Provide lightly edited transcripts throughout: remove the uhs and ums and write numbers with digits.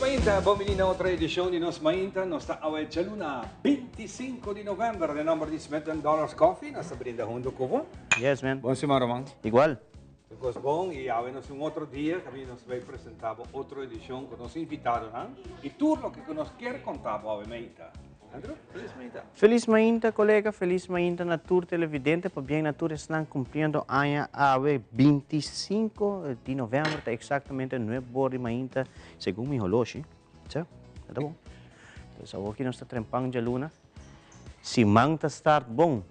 Mainta, bumili na otra edisyon ni Nos Mainta, nos taaway Chaluna, 25 de November, the number is Smith & Dollars Coffee, nasa Brinda Hondo Cubo. Yes, man. Bom semana, man. Igual. Because bom, y nos un otro día, kami nos vai presentar otra edición con los invitados, ¿no? Y tú lo que nos quiere contar, Bob Mainta. Andrew, feliz Mainta. Feliz Mainta, colega. Feliz Mainta na tour televidente. Por bien, na tour están cumpliendo año ave 25 de novembro, está exactamente 9 horas de Mainta, según mi holoshi. ¿Sí? Está bom. Entonces, aquí nos está trempando ya luna. Si Mainta start bom.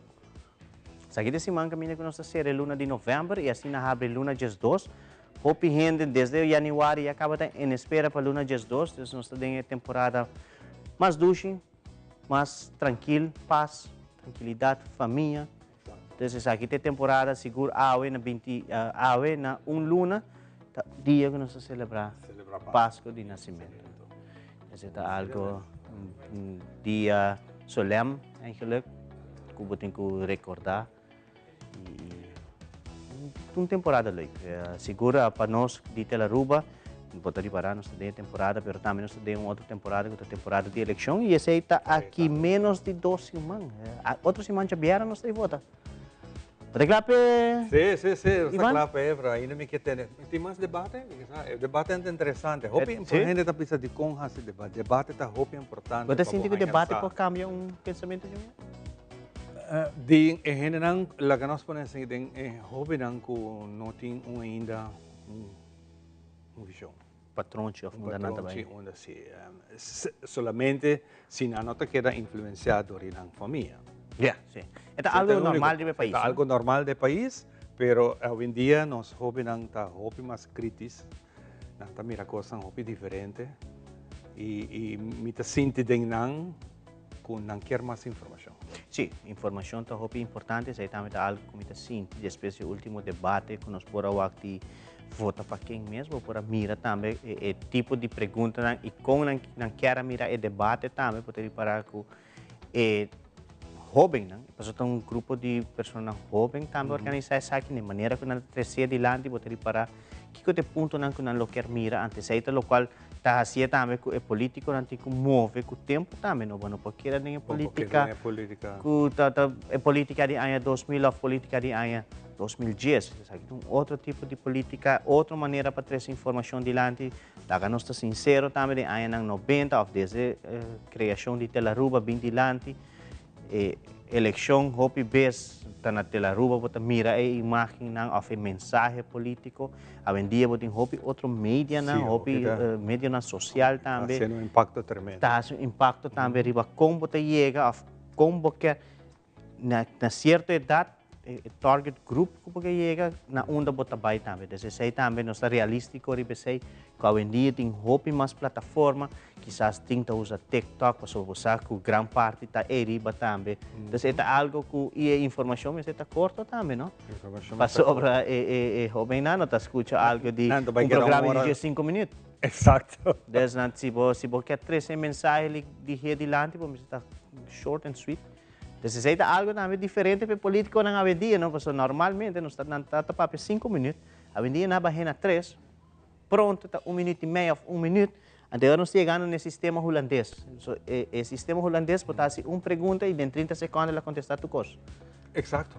Aqui desse man caminha que nós ser luna de novembro e assim na abre luna dia 2. Hopi gente desde janeiro e acaba em espera para luna dia 2. Então nós temos temporada mais dulce, mais tranquilo, paz, tranquilidade, família. Então aqui tem temporada seguro awe na 20 awe na luna dia que nós celebrar Páscoa de nascimento. Então é algo dia solene, eigenlijk, que eu tenho que recordar. Uma temporada leuk. Segura para nós de Telaruba, botaria para nós de temporada, mas também nós temos outra temporada, que é a temporada de eleição, e essa está aqui menos de 2 semanas. Outra semana já vieram, nós temos vota. Está claro? Sí, está claro, pero ainda me quer ter. Tem mais debate? O debate é interessante. Hope gente está precisando de conhas esse debate. Debate está hope importante. Você sente que o debate pode cambiar pensamento de mim? Di general la que nós podemos dizer é joven que não tem ainda visão. Patrão de fundamental também. Onde solamente se não te queda influenciado na família. Sim. É algo normal do país. É algo normal do país, pero hoje em dia nós jovens tá mais críticos, tá mira coisas diferentes e me te sente não não quer mais informação. Sim, informação é importante, isso também é algo que me sinto, depois do último debate, que nós podemos aqui votar para quem mesmo, para mirar também o tipo de pergunta, e como não quer mirar o debate também, poderia parar com jovem, porque tem grupo de pessoas jovens também organizar isso aqui, de maneira que não crescer adiante, poderia parar, que é o ponto que não quer mirar, antes aí, lo qual está assim também que o político não tem que mover com o tempo também, não porque era nem a política, a política de ano 2000 ou a política de ano 2010, outro tipo de política, outra maneira para trazer informação adiante, tá nós está sincero também de ano 90 ou desde a criação de Telaruba bem adiante, eleição hope best tá na Telaruba bota mira a imagem não of mensagem político a vendia bota em hope outro mídia não hope mídia na social também tá sendo um impacto tremendo tá um impacto também riba como bota chega como que na certa idade target group que chega na onda bota vai também desse também não está realístico riba sei que a vendia tem hope mais plataforma quizás tinta usa TikTok para usar que gran parte está riba também então é algo que e informação mas está corta também não para sobre jovem não está escuta algo de programa de 5 minutos exato desde se você quer trazer mensagem de adiante vamos estar short and sweet. Então, é algo também diferente para o político na avenida, não? Porque normalmente nós estamos para 5 minutos, a avenida na barreira 3, pronto, está 1 minuto e meio, 1 minuto, até nós chegamos no sistema holandês. O sistema holandês pode fazer uma pergunta e em 30 segundos ela contestar tu curso. Exato.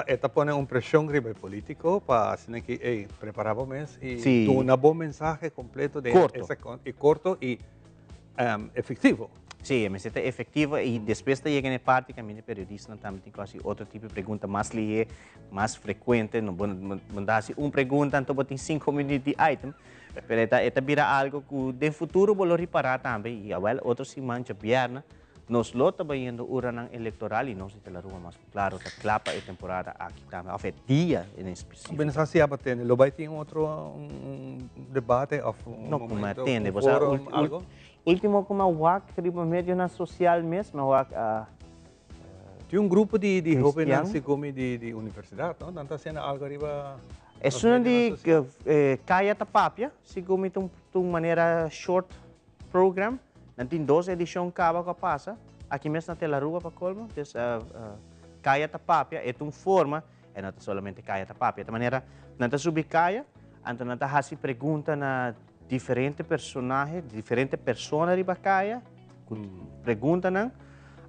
Esta põe uma pressão sobre o político para assim que preparamos e dar um bom mensagem completo de corto e efetivo. Sim, mas é efetivo e depois de chegar na parte que a minha periodista também tem quase outro tipo de pergunta mais lié, mais frequente, não mandar assim uma pergunta, então botem 5 minutos de item, mas é vira algo que no futuro vou reparar também e agora outra semana já vierna nos lo está yendo urang electoral y no se te la rua más claro, ta clapa e temporada aquí también, o día en específico. Bensa siapa tiene, lo vai tiene otro debate o No como momento, atiende, un o sea, foro, algo? último como wak, riba medio na social mesmo, wak Tem um grupo de jovens Cristiano. assim como de universidade, não? Não está sendo algo arriba. é só de kaya tapapia, siguro tum maneira short program, nantin 2 edição caba que passa, aqui mesmo na tela rua para colmo, des kaya tapapia, é tum forma, é não somente kaya tapapia, de maneira, não está subir kaya, então não está fazendo pergunta na diferente personagem, diferente persona riba kaya, pergunta não.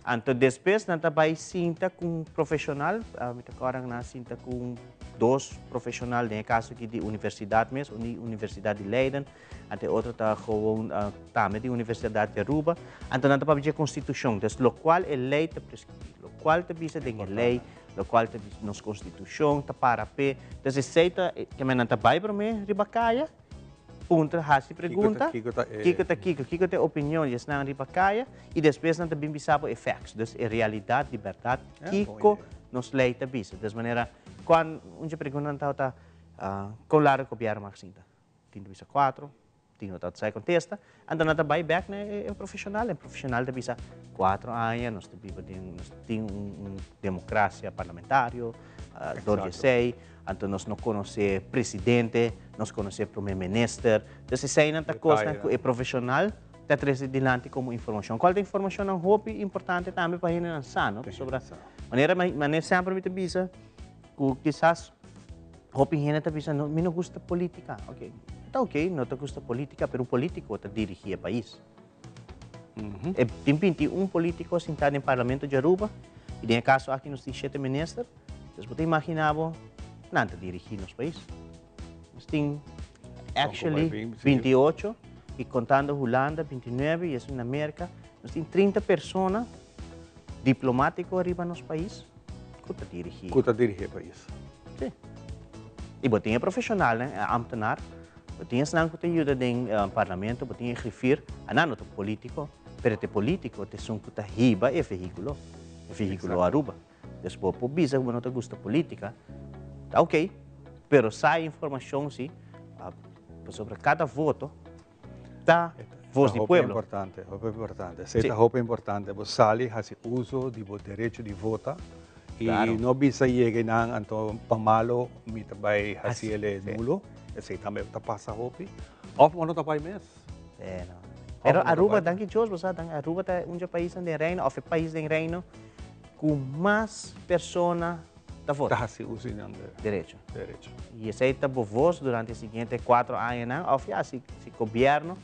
Então, depois, nós vai sinta com um profissional, agora nós sinta com 2 profissionais, no caso aqui de universidade mesmo, Universidade de Leiden, até outro está com também de Universidade de Aruba. Então, nós vamos ver a Constituição, então, o qual é lei está prescrito, o qual está vista de lei, o qual está vista na Constituição, está para pé. Então, se aceita que nós vai para mim, ribacaia, punta, hasi pergunta, kiko te opinião, yes na ribakaya, e depois nós também bisabo effects, dus é realidade, liberdade, kiko nos leita bisa. De maneira, quando uma pergunta não está, claro que o governo maxinta, tinha bisa 4, tinha outra sai contesta, então nós vai back na profissional da bisa 4 anos, nós temos democracia parlamentário, 16, então nós não conhecemos presidente, nós conhecemos primeiro-ministro, então se sai nessa coisa que é profissional, está trazendo adiante como informação. Qual é a informação é um importante também para a gente lançar, não? Sobre a maneira sempre me avisa que quizás a gente avisa não me gusta política, ok? Está ok, não te gusta política, mas o político está dirigir o país. Tem 21 políticos sentados no Parlamento de Aruba, e no caso aqui nos 17 ministros, então você imaginava não te dirigir nos país. Nós temos, actually, 28, e contando Holanda, 29, e isso na América, nós temos 30 pessoas diplomáticos arriba nos país que te dirigir. Que te dirigir o país. Sim. E você é profissional, né? Ambtenaar. Você não te ajuda no parlamento, você refere a não te político, mas te político te são que te riba é veículo Aruba. Depois, por bisa que não te gusta política, tá ok, pero sai informação sim sobre cada voto, tá voz do povo. É importante. Essa roupa é importante. Você sai, faz uso do direito de votar e não bisa chegar nang então pamalo, me vai fazer ele nulo. Esse também tá passa roupa. Of não tá vai mesmo. É não. Pero Aruba, danke Deus, você Aruba é um país de reino, ou é país de reino com mais pessoas da voto. Direito. E esse aí está voz durante os seguintes 4 anos, ou se o governo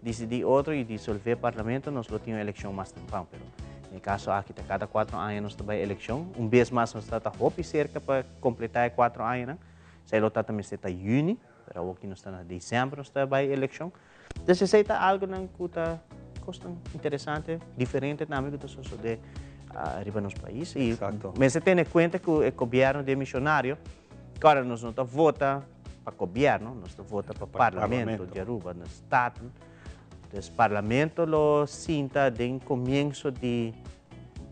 decidir outro e dissolver o parlamento, nós não temos eleição mais tempo. Pero no caso aqui, cada 4 anos também eleição, vez mais nós está hope cerca para completar 4 anos. Se ele está também está em junho, pero aqui nós está em dezembro, nós está by eleição. Então esse aí está algo que está interessante, diferente também que está sucedendo arriba nos países. Mas você tem em conta que o governo de missionário, agora nós não votamos para o governo, nós votamos para o parlamento de Aruba, no estado. Então, o parlamento lo sinta de começo de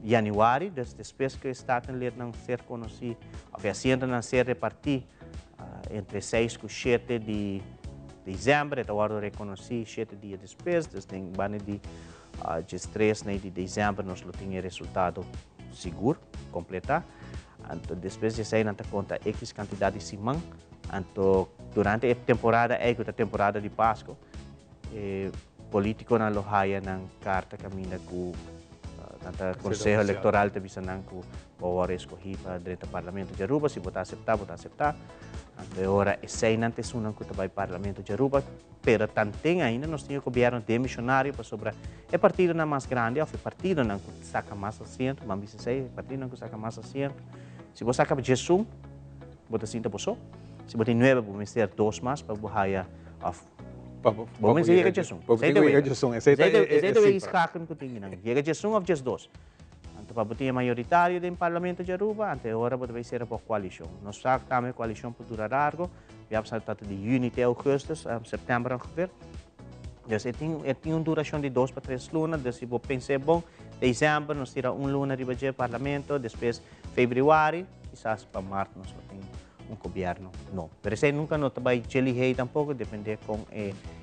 janeiro, depois que o estado não ser conhecido, o assento não ser repartido entre 6 e 7 de dezembro, então agora reconheci 7 dias depois, tem de 3 de dezembro nós temos resultado seguro, completar. Então, depois de sair na conta X quantidade de semana, então, durante a temporada de Páscoa, político na lohaya ng carta kami nagku Conselho Eleitoral também sanang ku power escolhi para dentro do Parlamento de Aruba, se botar aceitar. Agora, esse não sunang ku tabay Parlamento de Aruba, pero tanting ainda nós tínhamos governo de missionário para sobre é partido na mais grande, ou é partido não que saca mais assento, mas isso é partido não que saca mais assento. Se você saca Jesus, você sinta você. Se você 9, você ter 2 mais para buhaya of vamos dizer que Jesus. Esse é o escacan que tem não. Chega Jesus of just 2. Então para botar maioritário do Parlamento de Aruba, até agora vai ser para coalição. Nós sabemos que a coalição pode durar largo. Já passado de junho até agosto, setembro ongeveer. Dus het tem uma duração de 2 para 3 lunas. Dus se você pensar bom, dezembro nos tira luna riba de parlamento, depois fevereiro, quizás para março nós tem governo. Não, pero esse nunca não vai gelihei tampouco, depende com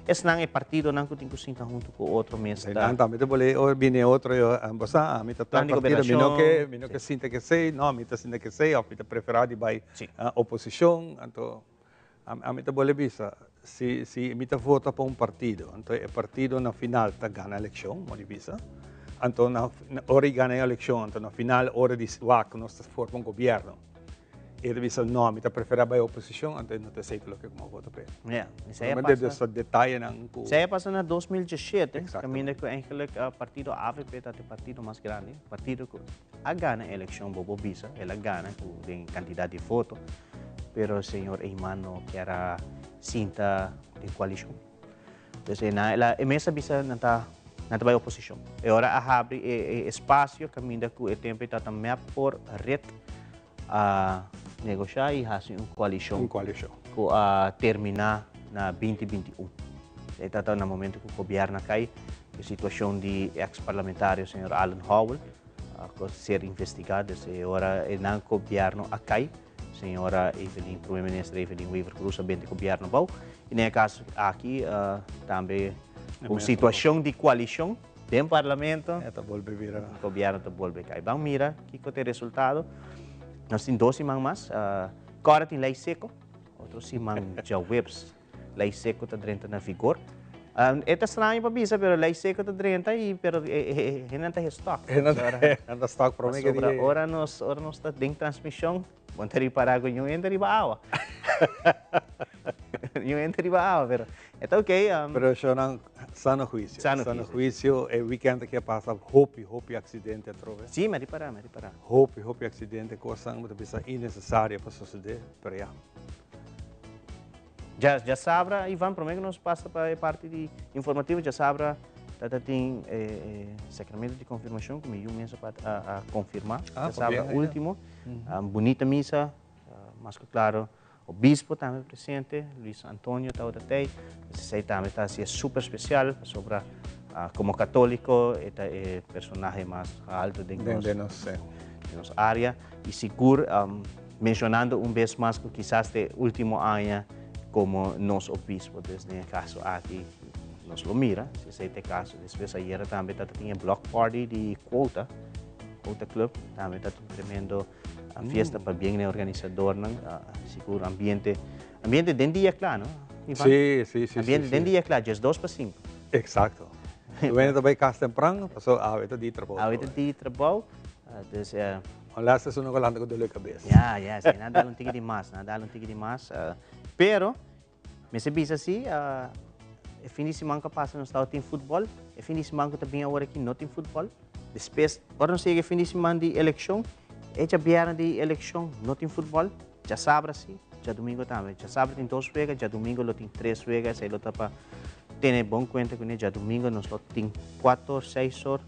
esse não é partido não que tem que sentar junto com outro mês. Kailangan tama ito boleh o bine otro yo basta mita Plan de partido cooperación. mino que sinta que sei no mita sinta que sei o mita preferado by Sí. oposição anto mita boleh bisa si mita vota para partido anto e partido na final ta gana eleksyon mo di bisa anto na ori gana eleksyon anto na final ora di wak no sta forma governo e bisa no mita preferado by oposição anto não te sei lo que como voto pe Ja, mas de detalhe ng Saya passa na 2017, Exacto. caminho que eigenlijk partido AVP dat é o partido mais grande, partido que a gana a eleição bobo bisa, ela gana com den quantidade de voto, pero o senhor Eimano que era cinta de coalição. Então, na ela mesa bisa nanta vai oposição. E ora a abre espaço caminho que o tempo está também por red a negociar e fazer uma coalição. coalition Que terminar na 2021. Ito na momento que o governo cai, a situação de ex-parlamentário, o senhor Alan Howell, a ser investigado, se ora não governo a cai, senhora Evelyn, primeira-ministra Evelyn Weaver Cruz, a bem de governo bom. E nesse caso aqui também uma situação de coalição dentro do parlamento, ito volve vira o governo está volve cai. Vamos mira, que tem resultado. Nós temos 12 mais, agora tem lei seco, outros simang já webs. Lei seco está dentro na vigor. É estranho para bisa, pero lei seco está dentro e pero não tem estoque. anda stock pro me Sobra ora nos está dentro transmissão, vão ter para com yung enter iba awa. Yung enter iba awa, pero ito okay. pero siya ng sano juicio Sano juicio e weekend que passa hopi accidente trove Sim, mas para. hopi accidente coisa muito bisa innecessária para suceder pero yeah. Já sabra, Ivan, prometo que nós passa para a parte de informativo, já sabra, tem sacramento de confirmação, como eu mesmo a confirmar. Já sabra, último, bonita missa, mas claro, o bispo também presente, Luiz Antônio está aí, esse também está assim, super especial, sobre como católico, é o personagem mais alto de nossa área, e seguro, mencionando vez mais que quizás de último ano, como nosso obispo, desde o caso aqui, nós lo mira, se este caso, depois ayer também tinha block party de Quota Club, também está um tremendo festa para bem o organizador, seguro ambiente dentro dia claro, não? Sim. Ambiente dentro dia claro, just 2 para 5. Exacto. When também casa temprano, passou ito di trabaho. Ito di trabaho, dus Wala sa sunod ko lang ko dole cabeça. Yeah, nada um tigre de mais, pero me se bisa assim, é fim de semana que passa no estado tem futebol, é fim de semana que também agora aqui não tem futebol, depois, agora não sei, é fim de semana de eleição, é já vieram de eleição, não tem futebol, já sabe assim, já domingo também, já sabe tem 2 vegas, já domingo não tem 3 vegas, aí está para ter bom conta que já domingo nós tem 4, 6 horas,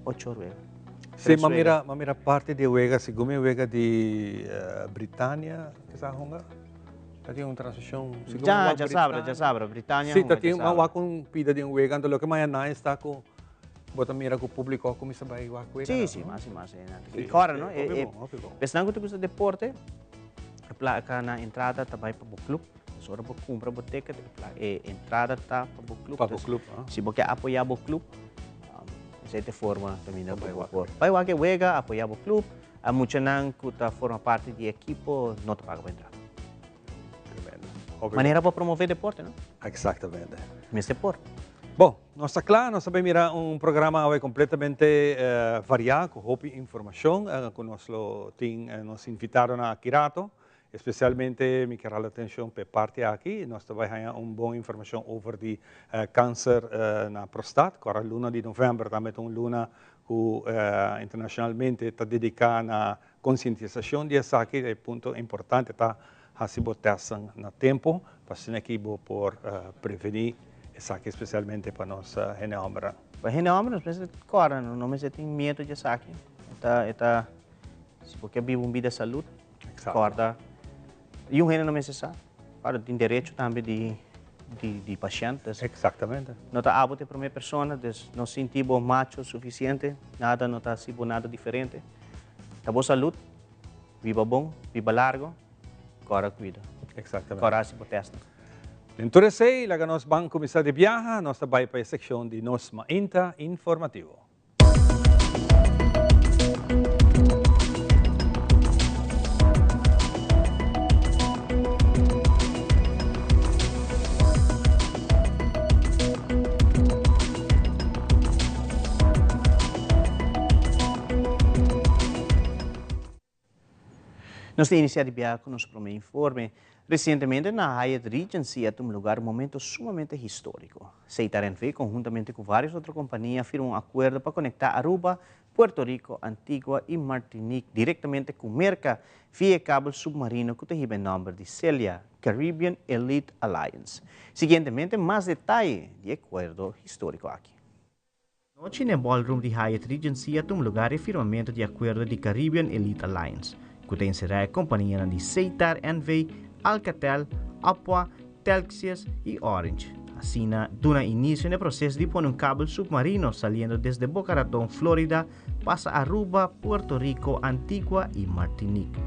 8 vegas. Sim, mamira parte de Wega, segundo Wega de Britânia, que sa honga. Tadi yung transição. Já sabra, Britânia. Sim, tadi yung awa kung pida de Wega, então lo que mais na está com bota mira com o público como se vai Wega. Sim, mas e agora, não? Pensando que tu gosta de deporte, a placa na entrada também para o clube. Se você compra o ticket, a entrada está para o clube. Para o clube. Se você apoiar o clube, de forma também não vai lá que Wega apoiar o clube, a muita não que forma parte do equipo não te paga para entrar. Maneira para promover deporte, não? Exatamente. Mas deporte. Bom, nós está claro, nós sabemos mirar programa completamente variado, com roupa e informação, que nos invitaram a Kirato, especialmente me quero a atenção para parte aqui, nós também temos boa informação sobre câncer na próstata, que a luna de novembro também é uma luna que internacionalmente está dedicada à conscientização dessa aqui, é ponto importante está fazer teste na tempo, para ser aqui por prevenir essa aqui, especialmente para nós genera. Para genera, nós precisamos agora, não me tem medo de essa aqui, se você vive uma vida de saúde, agora e um reino não necessário, para tem direito também de de pacientes. Exatamente. Não está apto para uma pessoa, não sentimos macho suficiente, nada, não está sentindo nada diferente. Está boa saúde, viva bom, viva largo, agora cuida. Exatamente. Agora se protesta. Dentro de sei, laga nós vamos começar de viajar, nós vai para a secção de Nos Mainta Informativo. Nós temos iniciado a viajar com nosso primeiro informe. Recentemente, na Hyatt Regency, é um lugar, um momento sumamente histórico. CITAR-NV, conjuntamente com várias outras companhias, firmou um acordo para conectar Aruba, Puerto Rico, Antigua e Martinique diretamente com Merca via cabo submarino que tem o nome de CELIA, Caribbean Elite Alliance. Seguintemente, mais detalhes do acordo histórico aqui. Noite no ballroom de Hyatt Regency é um lugar de firmamento de acordo de Caribbean Elite Alliance, que tem será a companhia de CITAR-NV, Alcatel, Aqua, Telxius e Orange. Assim, duna início no processo de pôr um cabo submarino saliendo desde Boca Raton, Florida, passa a Aruba, Puerto Rico, Antigua e Martinique.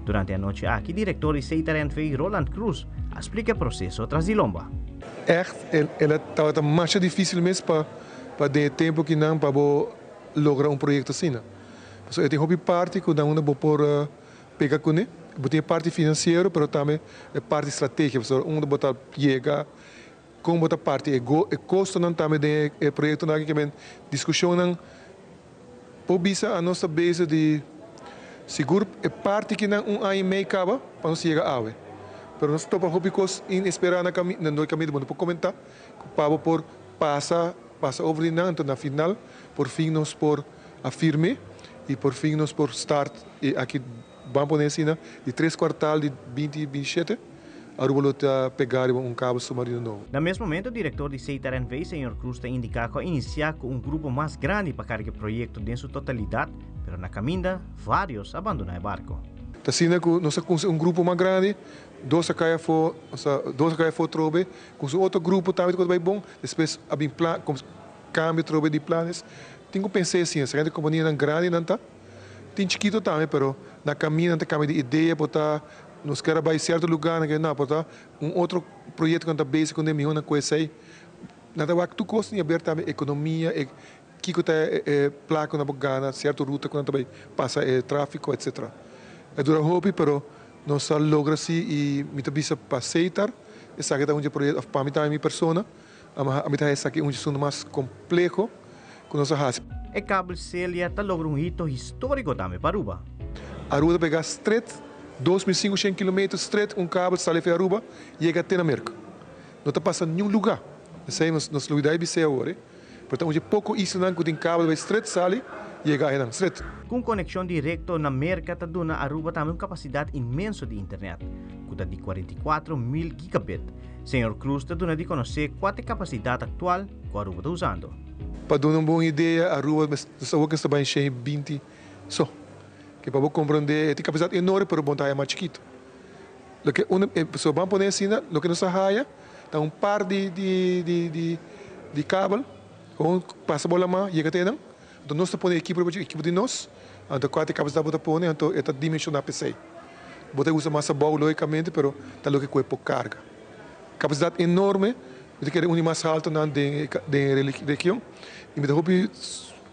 Durante a noite aqui, diretor de CITAR-NV, Roland Cruz, explica o processo tras de lomba. Ela estava mais difícil mesmo para ter tempo que não para lograr um projeto assim. Eu tenho uma parte que não vou por pegar com ele. Tem parte financeira, mas também parte estratégica. Onde botar chega, como botar parte e custo não também do projeto não que vem discussão não por bisa a nossa base de seguro é parte que não aí meio acaba para nós chegar a ave. Mas nós estamos hobicos em esperar na caminho para comentar para por passa over então na final por fim nós por afirme e por fim nós por start e aqui vamos poner assim de 3 quartal de 2027 Aruba está pegar um cabo submarino novo. No mesmo momento, o diretor de CITAR-NV, Sr. Cruz, está indicado que iniciar com um grupo mais grande para carregar o projeto em sua totalidade, mas na caminda, vários abandonaram o barco. Está sendo que nós temos um grupo mais grande, dois caia for trobe, com outro grupo também que vai bom, depois abrir cambio trobe de planos. Tenho que pensar assim, se a companhia não grande não está, tem chiquito também, mas na caminho não tem cambio de ideia para nos quer vai certo lugar não para outro projeto que está base com demais uma coisa aí nada vai que tu custa em aberta economia e que está placa na bogana certa ruta quando também passa tráfego etc. É dura hobby, pero nós logra se e me tabisa para aceitar essa que é um projeto para mim também minha persona a mim essa aqui um assunto mais complexo que nós faz. E cabo CELIA está logrando um hito histórico também para Aruba. Aruba pegar straight 2.500 km straight um cabo sale para Aruba e chega até na América. Não está passando em nenhum lugar. Saímos nos lugares de ser agora. Portanto, hoje pouco isso não que tem cabo vai straight sale e chega aí straight. Com conexão direta na América, está dando Aruba também uma capacidade imensa de internet, que de 44.000 gigabit. Sr. Cruz está dando de conhecer qual é a capacidade atual que Aruba está usando. Para dar uma boa ideia, Aruba está bem cheio 20 só. Que para compreender tem capacidade enorme para o bom é mais chiquito. Lo que uma pessoa vai poner assim, lo que nos arraia, tá par de cabo, com passa bola mais, chega até não. Então nós estamos equipe de nós, então quatro capacidade para poner, então é dimensionar PC. Bota usa massa boa logicamente, pero tá lo que com pouca carga. Capacidade enorme, eu quero unir mais alto na de região. E me dá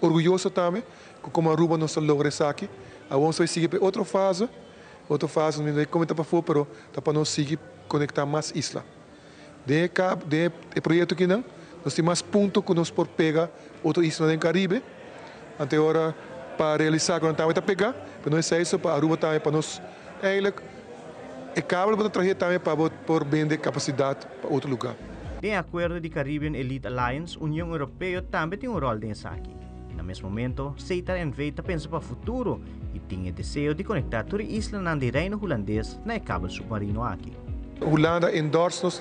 orgulhoso também, como a Aruba nós logra isso aqui. Vamos seguir para outra fase, não sei como está para fora, mas está para nós seguir conectar mais islas. De projeto que não, nós temos mais pontos que nós podemos pegar outra isla no Caribe, até agora para realizar quando estamos a pegar, para nós é isso, para Aruba também, para nós, é cabo para trazer também para vender capacidade para outro lugar. De acordo de Caribbean Elite Alliance, a União Europeia também tem um rol nessa aqui. No mesmo momento, CITAR-NV pensa para o futuro e tinha desejo de conectar toda a isla na reino holandês na cabo submarino aqui. Holanda endorse nos,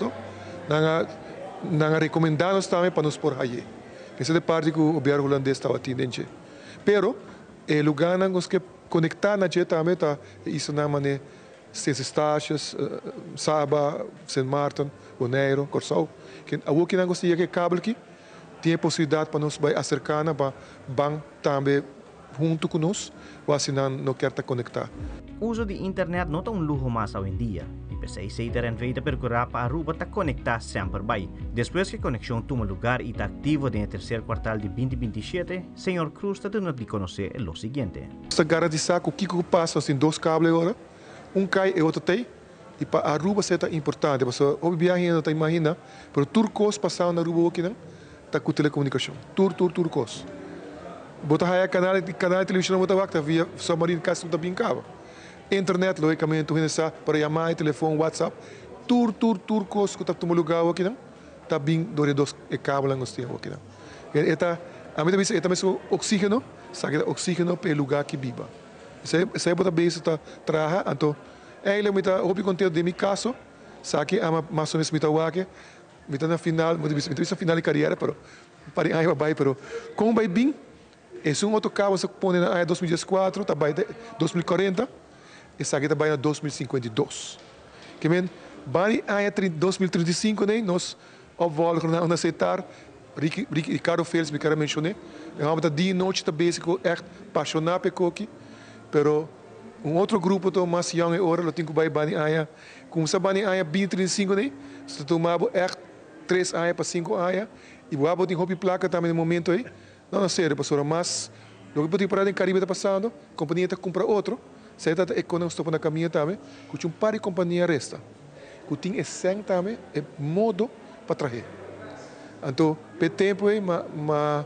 recomendar-nos também para nos por aí. Essa é a parte que o governo holandês estava atendendo. Pero, o lugar que conectar na gente também está isso na maneira Seis Estácios, Saba, Sint Maarten, Bonaire, Corsau. Que a que não gostaria que cabo aqui, tem possibilidade para nos acercar para bang também junto conosco, ou assim não quer estar conectar. O uso de internet não é um luxo mais hoje em dia. E precisa ser feita para que Aruba está conectada sempre bem. Depois que a conexão toma lugar e está ativo no terceiro quartal de 2027, o Sr. Cruz está dando de conhecer o seguinte. Essa garantia que o que passa assim dois cabos agora, cai e outro tem, e para Aruba é importante. Porque o viagem não está imagina, mas turcos passam na Aruba aqui, está com telecomunicação. Turcos. Bota aí canal de televisão, bota lá, via submarino, caso não está bem cabo. Internet, logicamente, tu para chamar, telefone, WhatsApp, turcos que está tomando lugar aqui, está bem dois cabos lá nós temos aqui. A mim também é oxígeno, sabe oxígeno para o lugar que viva. Saya bota base está traha, então ele me está hobby conteúdo de meu caso, sabe ama mais ou menos me está wake, me está na final, me está na final de carreira, pero para aí vai, pero como vai bem, é outro cabo que põe na 2014, tá vai 2040, e sabe está vai na 2052. Que men, vai aí 2035 né, nós obvolgen na aceitar, Ricardo Fels me quer mencionar, eu amo dia e noite tá basic, echt apaixonado por aqui. Pero outro grupo to mais young agora, lo tenho que bani aya, como se bani aya 2035 né, se tomava echt 3 aya para 5 aya, e o abo tem hobby placa também no momento aí, não sério, pastor, mas lo que pode parar em Caribe está passando, a companhia está compra outro, se está econômico está na caminho também, que um par de companhia resta, que tem essência também, é modo para trazer. Então, per tempo aí, mas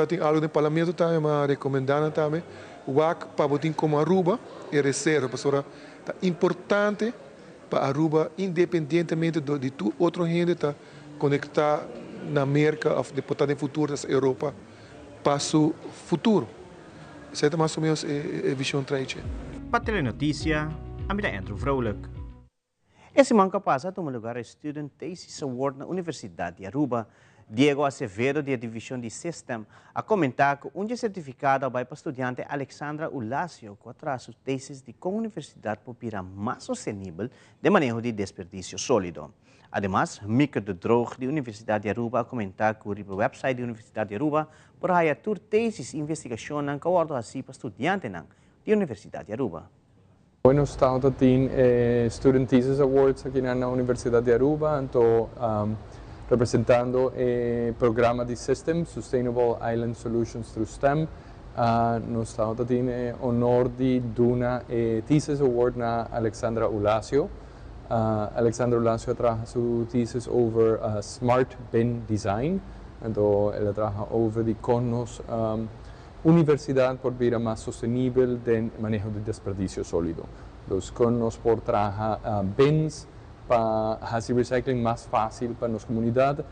tem algo no parlamento também, mas recomendando também. O AC para botar como Aruba é reserva, pastora, tá importante para Aruba, independentemente de tu outro gente tá conectar na América, de botar no futuro da Europa para o futuro. Essa é mais ou menos a visão tradicional. Para Telenotícia, a minha é Andrew Vrolijk. Esse manca passa toma lugar a Student Thesis Award na Universidade de Aruba. Diego Acevedo, da Divisão de System, a comentar que um certificado vai para o estudante Alexandra Ulasio, que traz sua tese de como a universidade pode mais sustentável de manejo de desperdício sólido. Además, Mika de Droog, da Universidade de Aruba, a comentar que o website da Universidade de Aruba por aí tur tesis e investigação que aborda assim para estudante da Universidade de Aruba. Bueno, estamos tendo Student Thesis Awards aqui na Universidade de Aruba, então representando o programa de System, Sustainable Island Solutions through STEM. Nós estamos tendo o honor de dar Thesis Award na Alexandra Ulasio. Alexandra Ulasio trabalha sua thesis over Smart Bin Design. Então, ela trabalha over de conos universidade por vir mais sustentável de manejo de desperdício sólido. Os conos por trabalhar bins para fazer recycling mais fácil para nossa comunidade,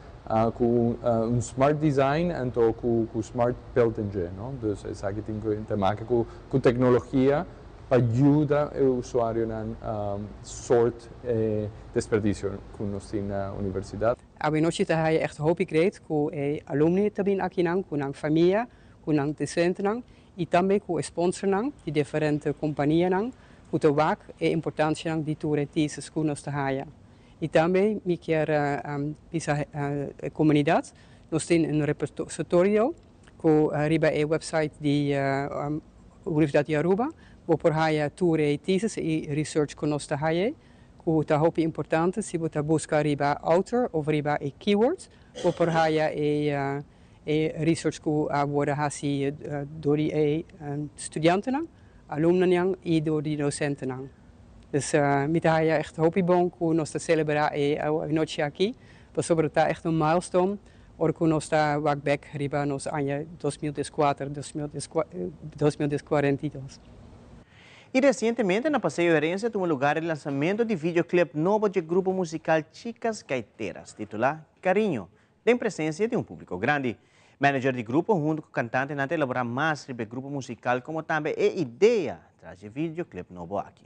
com smart design e com smart built engine. Então, isso aqui tem que com tecnologia para ajudar o usuário a sorte desperdício que nós temos na universidade. A noite está echt hoop great com alumni também aqui com a família, com os docentes e também com os sponsors de diferentes companhias. O tabaco é importante de todas as coisas que nós e também me quer a comunidade. Nós temos repositório com a website da Universidade de Aruba, waar por aí todas theses e research que nós temos. Que é importante se você buscar autor ou keywords, ou por aí research que agora faz door studenten, alumnen e door de docenten. Dus met hij echt hoop bom que nós celebramos a noite aqui, mas sobre tá echt milestone, or que nós tá back riba nos anos 2014, 2042. E recentemente, na Passeio Herencia, tuvo lugar o lançamento de videoclip novo do grupo musical Chicas Gaiteras, titulado Carinho, em presença de público grande. Manager do grupo, junto com o cantante, não elaborar mais sobre o grupo musical, como também a ideia traz o videoclip novo aqui.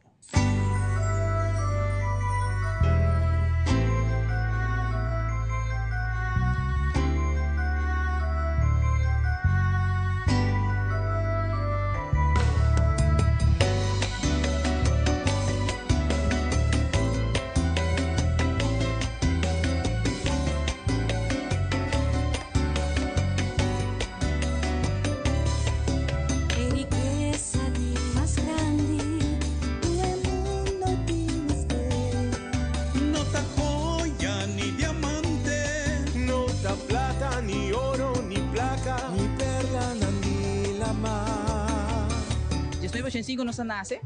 1985 nós nasce,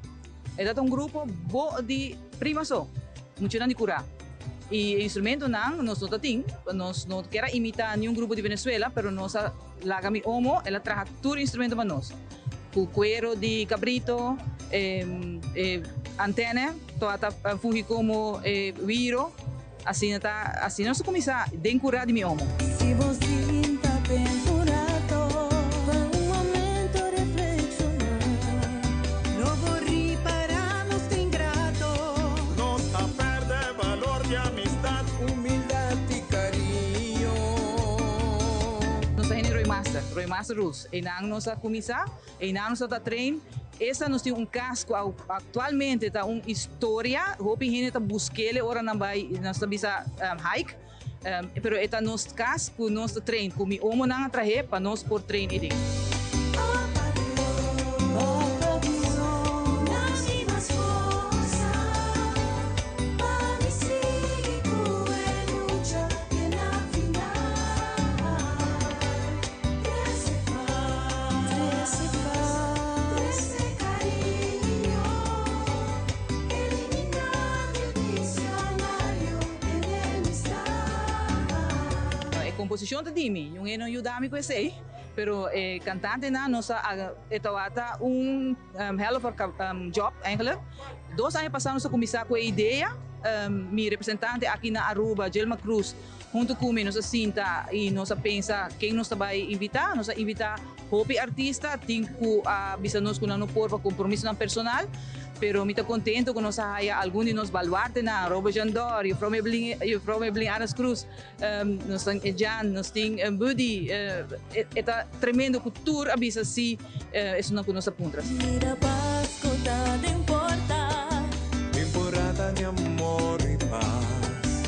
é um grupo de prima só, muito de curar. E instrumento nós não tem, nós não quer imitar nenhum grupo de Venezuela, pero nós lá mi homo, ela traz todo instrumento para nós. Com cuero de cabrito, antena, toda funge como viro, assim nós começar a curar de mi homo. Se você está pendurado, vai momento reflexionar. Não vou rir para nos ter ingrato. Nos a perder valor de amistad, humildade e carinho. Nossa gênero Roy Master Rules. E nós começar, e nós trein. Essa nós tem casco atualmente tá uma história. Hopi gente tá buscando ora não vai nós tá bisa hike. Pero eta nos casco nós trein como homo não atrair para nós por trein ele. Composição de Dimi, yung não ayudami ko esse, pero cantante na nossa etawata hell of a job eigenlijk. 2 anos passados começar com a ideia, mi representante aqui na Aruba, Jelma Cruz, junto comigo nossa cinta e nossa pensa quem nos vai invitar, nos invitar hopi artista, tinko bisa nos kung ano por compromisso na personal. Pero me contento que nos haya algum de nos baluarte na Robo Jandor, eu from Evelyn Aras Cruz, nos tem Jan, nos tem Buddy, eta tremendo cultura abisa assim, isso não conosco puntas. Mira Pasco tá de importa. Temporada de amor e paz.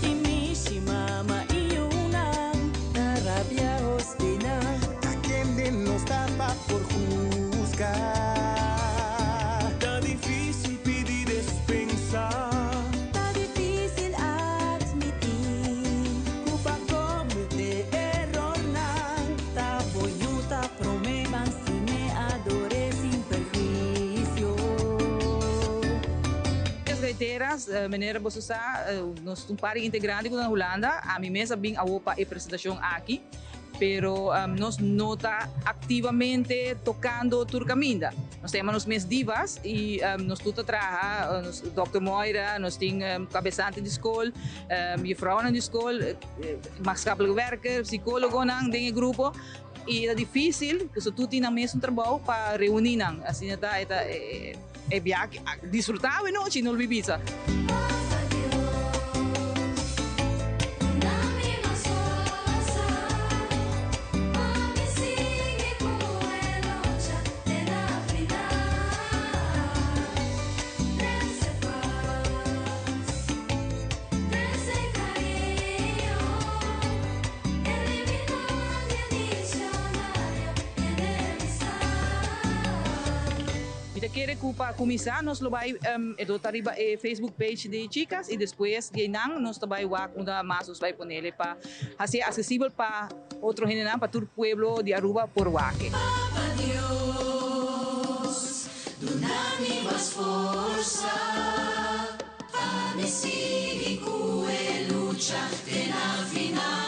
E Mishi mama e una, na rabia hostina. A quien nos tapa por juzgar. Meneer Bosusa, nós par integrante na Holanda, a mim mesma bem a opa e apresentação aqui, pero nós nota ativamente tocando turcaminda. Nós temos os meus divas e nós tudo trabalha, Dr. Moira, nós temos cabeçante de escola, juffrouw na escola, maatschappelijk werker, psicólogo nang ding grupo. E é difícil, porque tudo tem na mesmo trabalho para reunir nang, assim é viagem, disfrutar a noite no Ibiza. Quiere para começar, nós vai arriba Facebook page de chicas e depois ganhang nós vai uma mais vai ponerle para ser acessível para outro gente para todo o pueblo de Aruba por Waque. Papa Dios, dá-me mais força, a seguir com a luta até na final.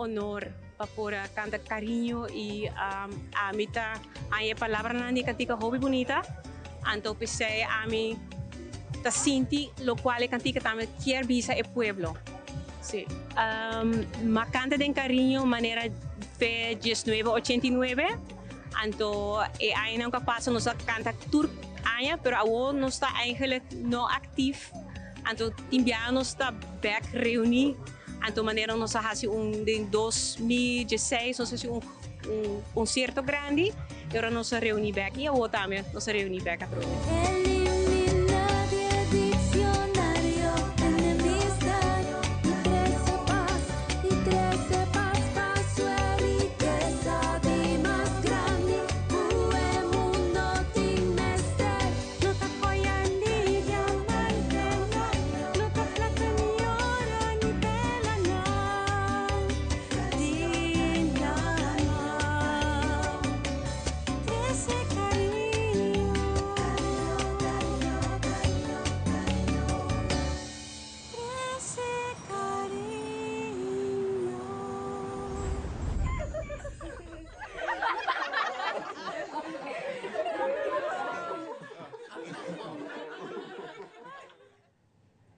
Honor por cantar cariño y a mí hay palabras nani cantica hobby bonita anto pese a mí ta sinti lo cual cantica también quiere visa el pueblo sí ma canta de cariño manera fe 1989 anto hay no capaz nos canta tur año pero aún no está eigenlijk no activo anto timbia no está back reuni. Anto maneira nós fazemos de 2016 nós fazemos un cierto grande, y ahora nos reunimos aquí, o también nos reunimos aquí.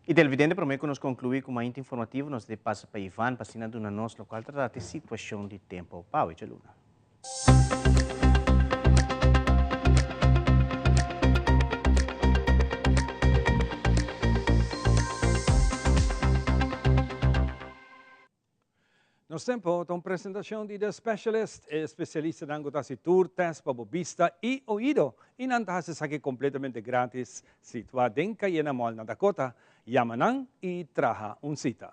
E televidente prometo que nos concluir com uma informativa, nos de passa para Ivan, para cima do nosso local, tratar de situação de tempo. Pau, e Luna. Nos tempo, uma apresentação de The Specialist, especialista em angotasi tour, test para vista e ouído. E nantas aqui completamente grátis, situado em Cayena Mall na Dakota, Yamanang e traha un cita.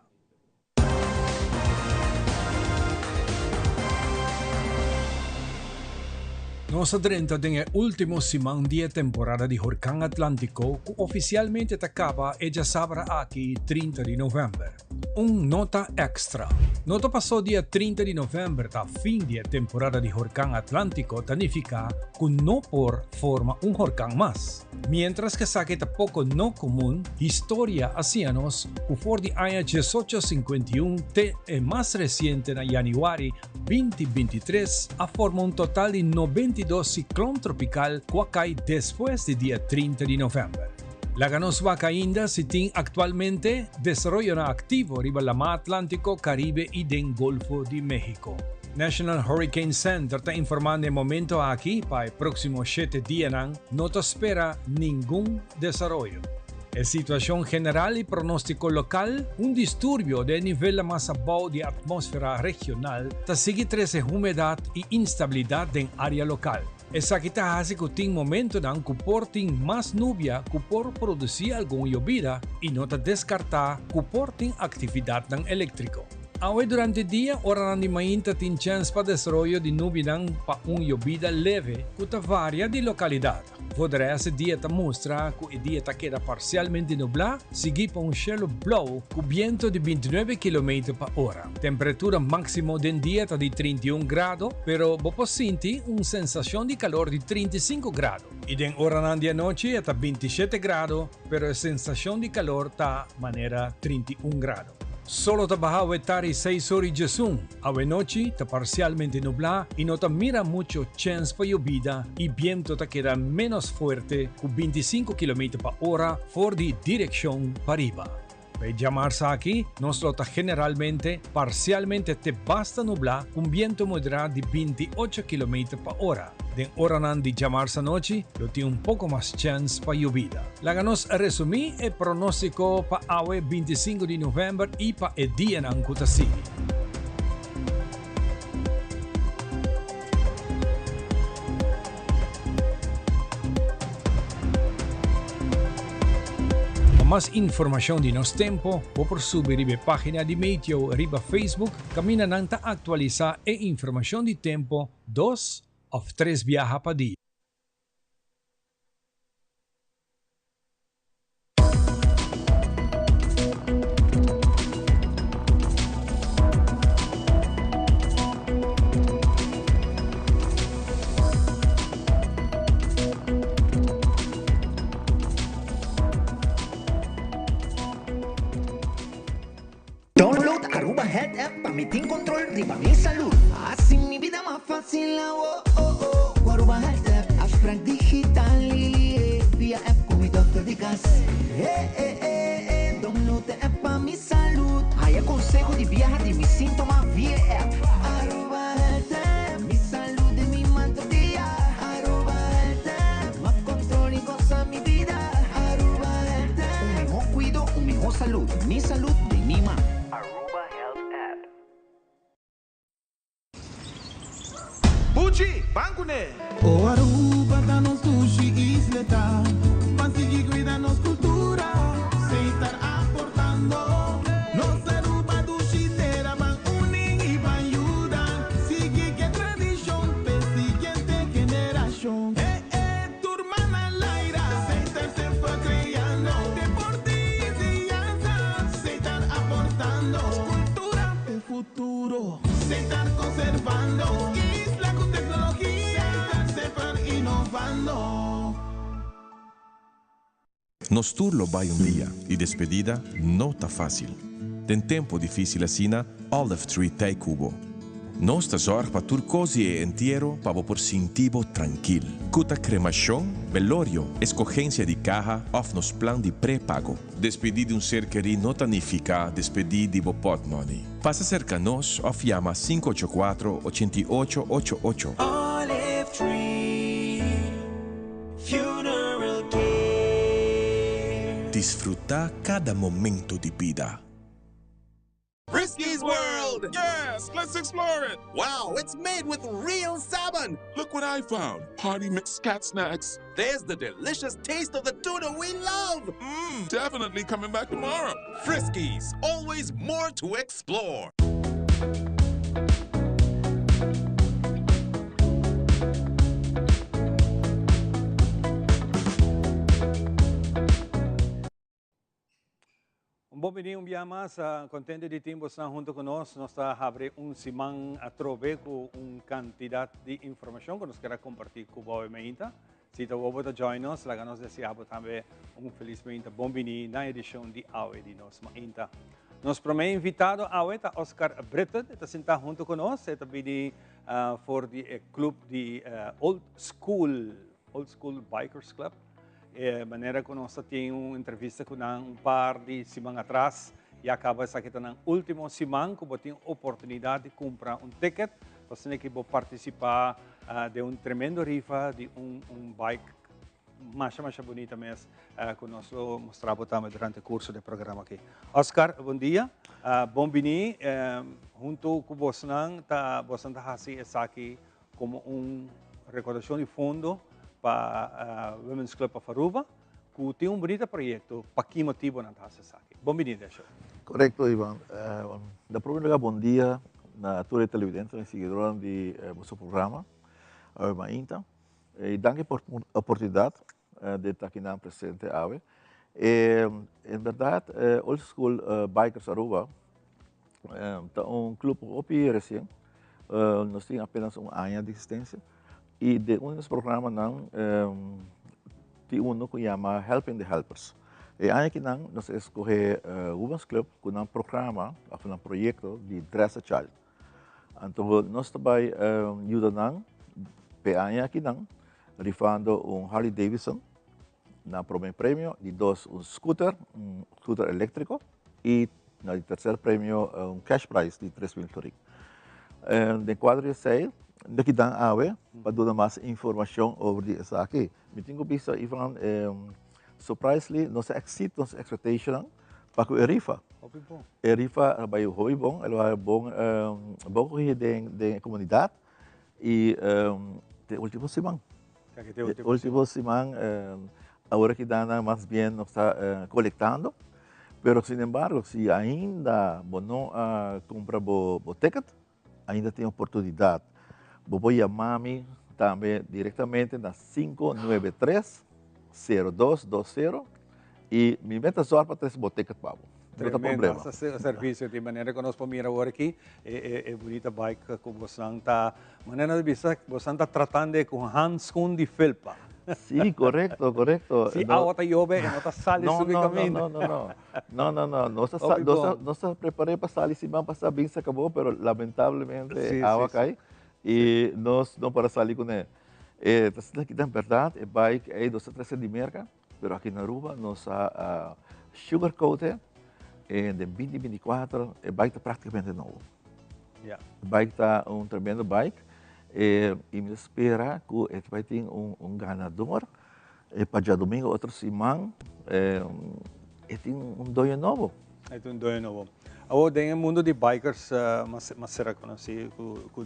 Nos adentra nel ultimo simang dia temporada di Huracán Atlántico, que oficialmente acaba e già sabrà aqui 30 di novembre. Un nota extra. Nota passò dia 30 di novembre da fin di temporada di Huracán Atlántico significa que no por forma un huracán más. Mientras que saque poco no común, historia hacíanos que for di año 1851 te más reciente na Januari 2023 a forma un total di 92 ciclón tropical que cae después de día 30 de noviembre. La Ganosvaca ainda se tiene actualmente desarrollo activo riba la mar Atlántico, Caribe y del Golfo de México. National Hurricane Center está informando de momento aquí para el próximo 7 días no te espera ningún desarrollo. En situación general y pronóstico local, un disturbio de nivel más bajo de atmósfera regional te sigue crece humedad y instabilidad en área local. Esa que hace que en momento dan que porten más nubia que por producir alguna llovida y no te descartar que porten actividad eléctrica. Hoy durante el día, hora de mañana tiene chance para desarrollo de nubia para una llovida leve que varia de localidad. Podrá ese día te mostrar que el día queda parcialmente nublado, seguido por un cielo blue con viento de 29 km por hora. Temperatura máxima del día está de 31 grados, pero vos sentir una sensación de calor de 35 grados. Y en hora de noche está 27 grados, pero la sensación de calor está de manera 31 grados. Solo trabaja tarde 6 horas de sun. A la noche está parcialmente nublado y no te mira mucho chance para lluvia y viento te queda menos fuerte con 25 km por hora por de dirección para arriba. Para llamarse aquí, nos lo generalmente parcialmente te basta nublado con viento moderado de 28 km por hora. De hora de llamarse noche, lo tiene un poco más chance para lluvia. La ganos resumí el pronóstico para hoy 25 de noviembre y para el día en Cutasi. Más información de nos tempo, o por subir a la página de Meteo riba Facebook, camina nanta actualizar e información de tempo 2 o 3 viaja para día. Download Aruba Health App para meter control riba mi salud. Así mi vida más fácil. Aruba Health App, abstract digital. Via app con mi doctor de casa. Download the app para mi salud. Hay consejo de viajar de mis síntomas via app. Aruba Health App, mi salud de mi manto día. Aruba Health App, más control y goza mi vida. Aruba Health App, un mejor cuido, un mejor salud. Mi salud de mi mano. Chi, bancune. O Aruba da nos sushi isleta, pansigi cuida nos cultura, se estar aportando. Nos Aruba dushi tera van uning y van ayudan, sigue que tradición pe siguiente generación. Tu hermana Laira, se estar se fue creando, deportes y danza, se están aportando, cultura de futuro, se están conservando. Isla con tecnología, se están innovando. Nos turlo vai un dia e despedida não tá fácil. Tem tempo difícil assina Olive Tree Tay Cubo. Nós tá zorg pa turcosi e entierro pa por sintivo tranquil. Cuta cremação, velorio, escogencia de caja of nos plan de pré-pago. Despedir de um ser querido não significa despedir de bo pot money. Passa cerca nos of llama 584-8888. Olive Tree Funeral Care. Disfrutar cada momento de vida. Frisky's World! Yes, let's explore it! Wow, it's made with real salmon! Look what I found! Party mixed cat snacks. There's the delicious taste of the tuna we love! Definitely coming back tomorrow. Frisky's, always more to explore. Bom dia, dia mais. Contente de ter você junto conosco. Nós estamos abrindo semana a trove com quantidade de informação que nós queremos compartilhar com você. Se você está join us, nós desejamos também felizmente bom dia na edição de AWE de nós. Nosso primeiro invitado AWE é Oscar Britton, está sentado junto conosco. Está vindo for the club de Old School Bikers Club. Maneira que nós temos uma entrevista com par de semanas atrás e acaba essa aqui na última semana que eu tenho a oportunidade de comprar ticket para que participar de tremendo rifa de bike mais bonita mesmo que nós mostramos também durante o curso do programa aqui. Oscar, bom dia. Bom-vindo. Junto com você está fazendo isso aqui como recordação de fundo para Women's Club of Aruba, que tem bonito projeto, para que motivo não está aqui. Bom-vindo, Deixo. Correcto, Iván. Da primeira lugar, bom dia na toda a televidente e seguidora de nosso programa, AWE Mainta. E danke por a oportunidade de estar aqui na presente AWE. Em verdade, Old School Bikers Aruba é clube opi recém. Nós temos apenas ano de existência. E de dos programas tem que chama Helping the Helpers. E aí que nós escolhe Women's Club com um programa, um projeto de Dress a Child. Então nós também ajudamos aí que rifando Harley Davidson na primeiro prêmio, de dois scooter elétrico e no terceiro prêmio cash prize de 3.000 turing. De quadro de sale daqui da AWE para dar mais informação sobre isso aqui. Me tenho visto, Ivan, surprisingly, nossa expectation para que a rifa. A rifa vai ser bom, ela vai bom correr da comunidade e a última semana. A última semana, agora que dá mais bem, nós está coletando, mas, sin embargo, se ainda não compra o ticket, ainda tem oportunidade. Vou chamar-me também diretamente na 593-0220 e me meta só para ter boteca de pavo. Não tem problema. Esse serviço de maneira que nós podemos agora aqui é bonita bike que você está, maneira de você está tratando com hands-on de felpa. Sim, correto, correto. Se a outra chove, não está salindo subitamente. Não. Nós estamos preparados para sair semana passada, bem se acabou, mas lamentavelmente a água cai. E nós não para sair com ele. Aqui na verdade, a bike é dos 13 de merca, mas aqui na Aruba nós a sugar coated em 2024 a bike está praticamente novo. A bike está tremendo bike e me espera que vai ter ganador para dia domingo outra semana e tem doio novo. É doio novo. Ako, din yung mundo de bikers, mas sira ko na si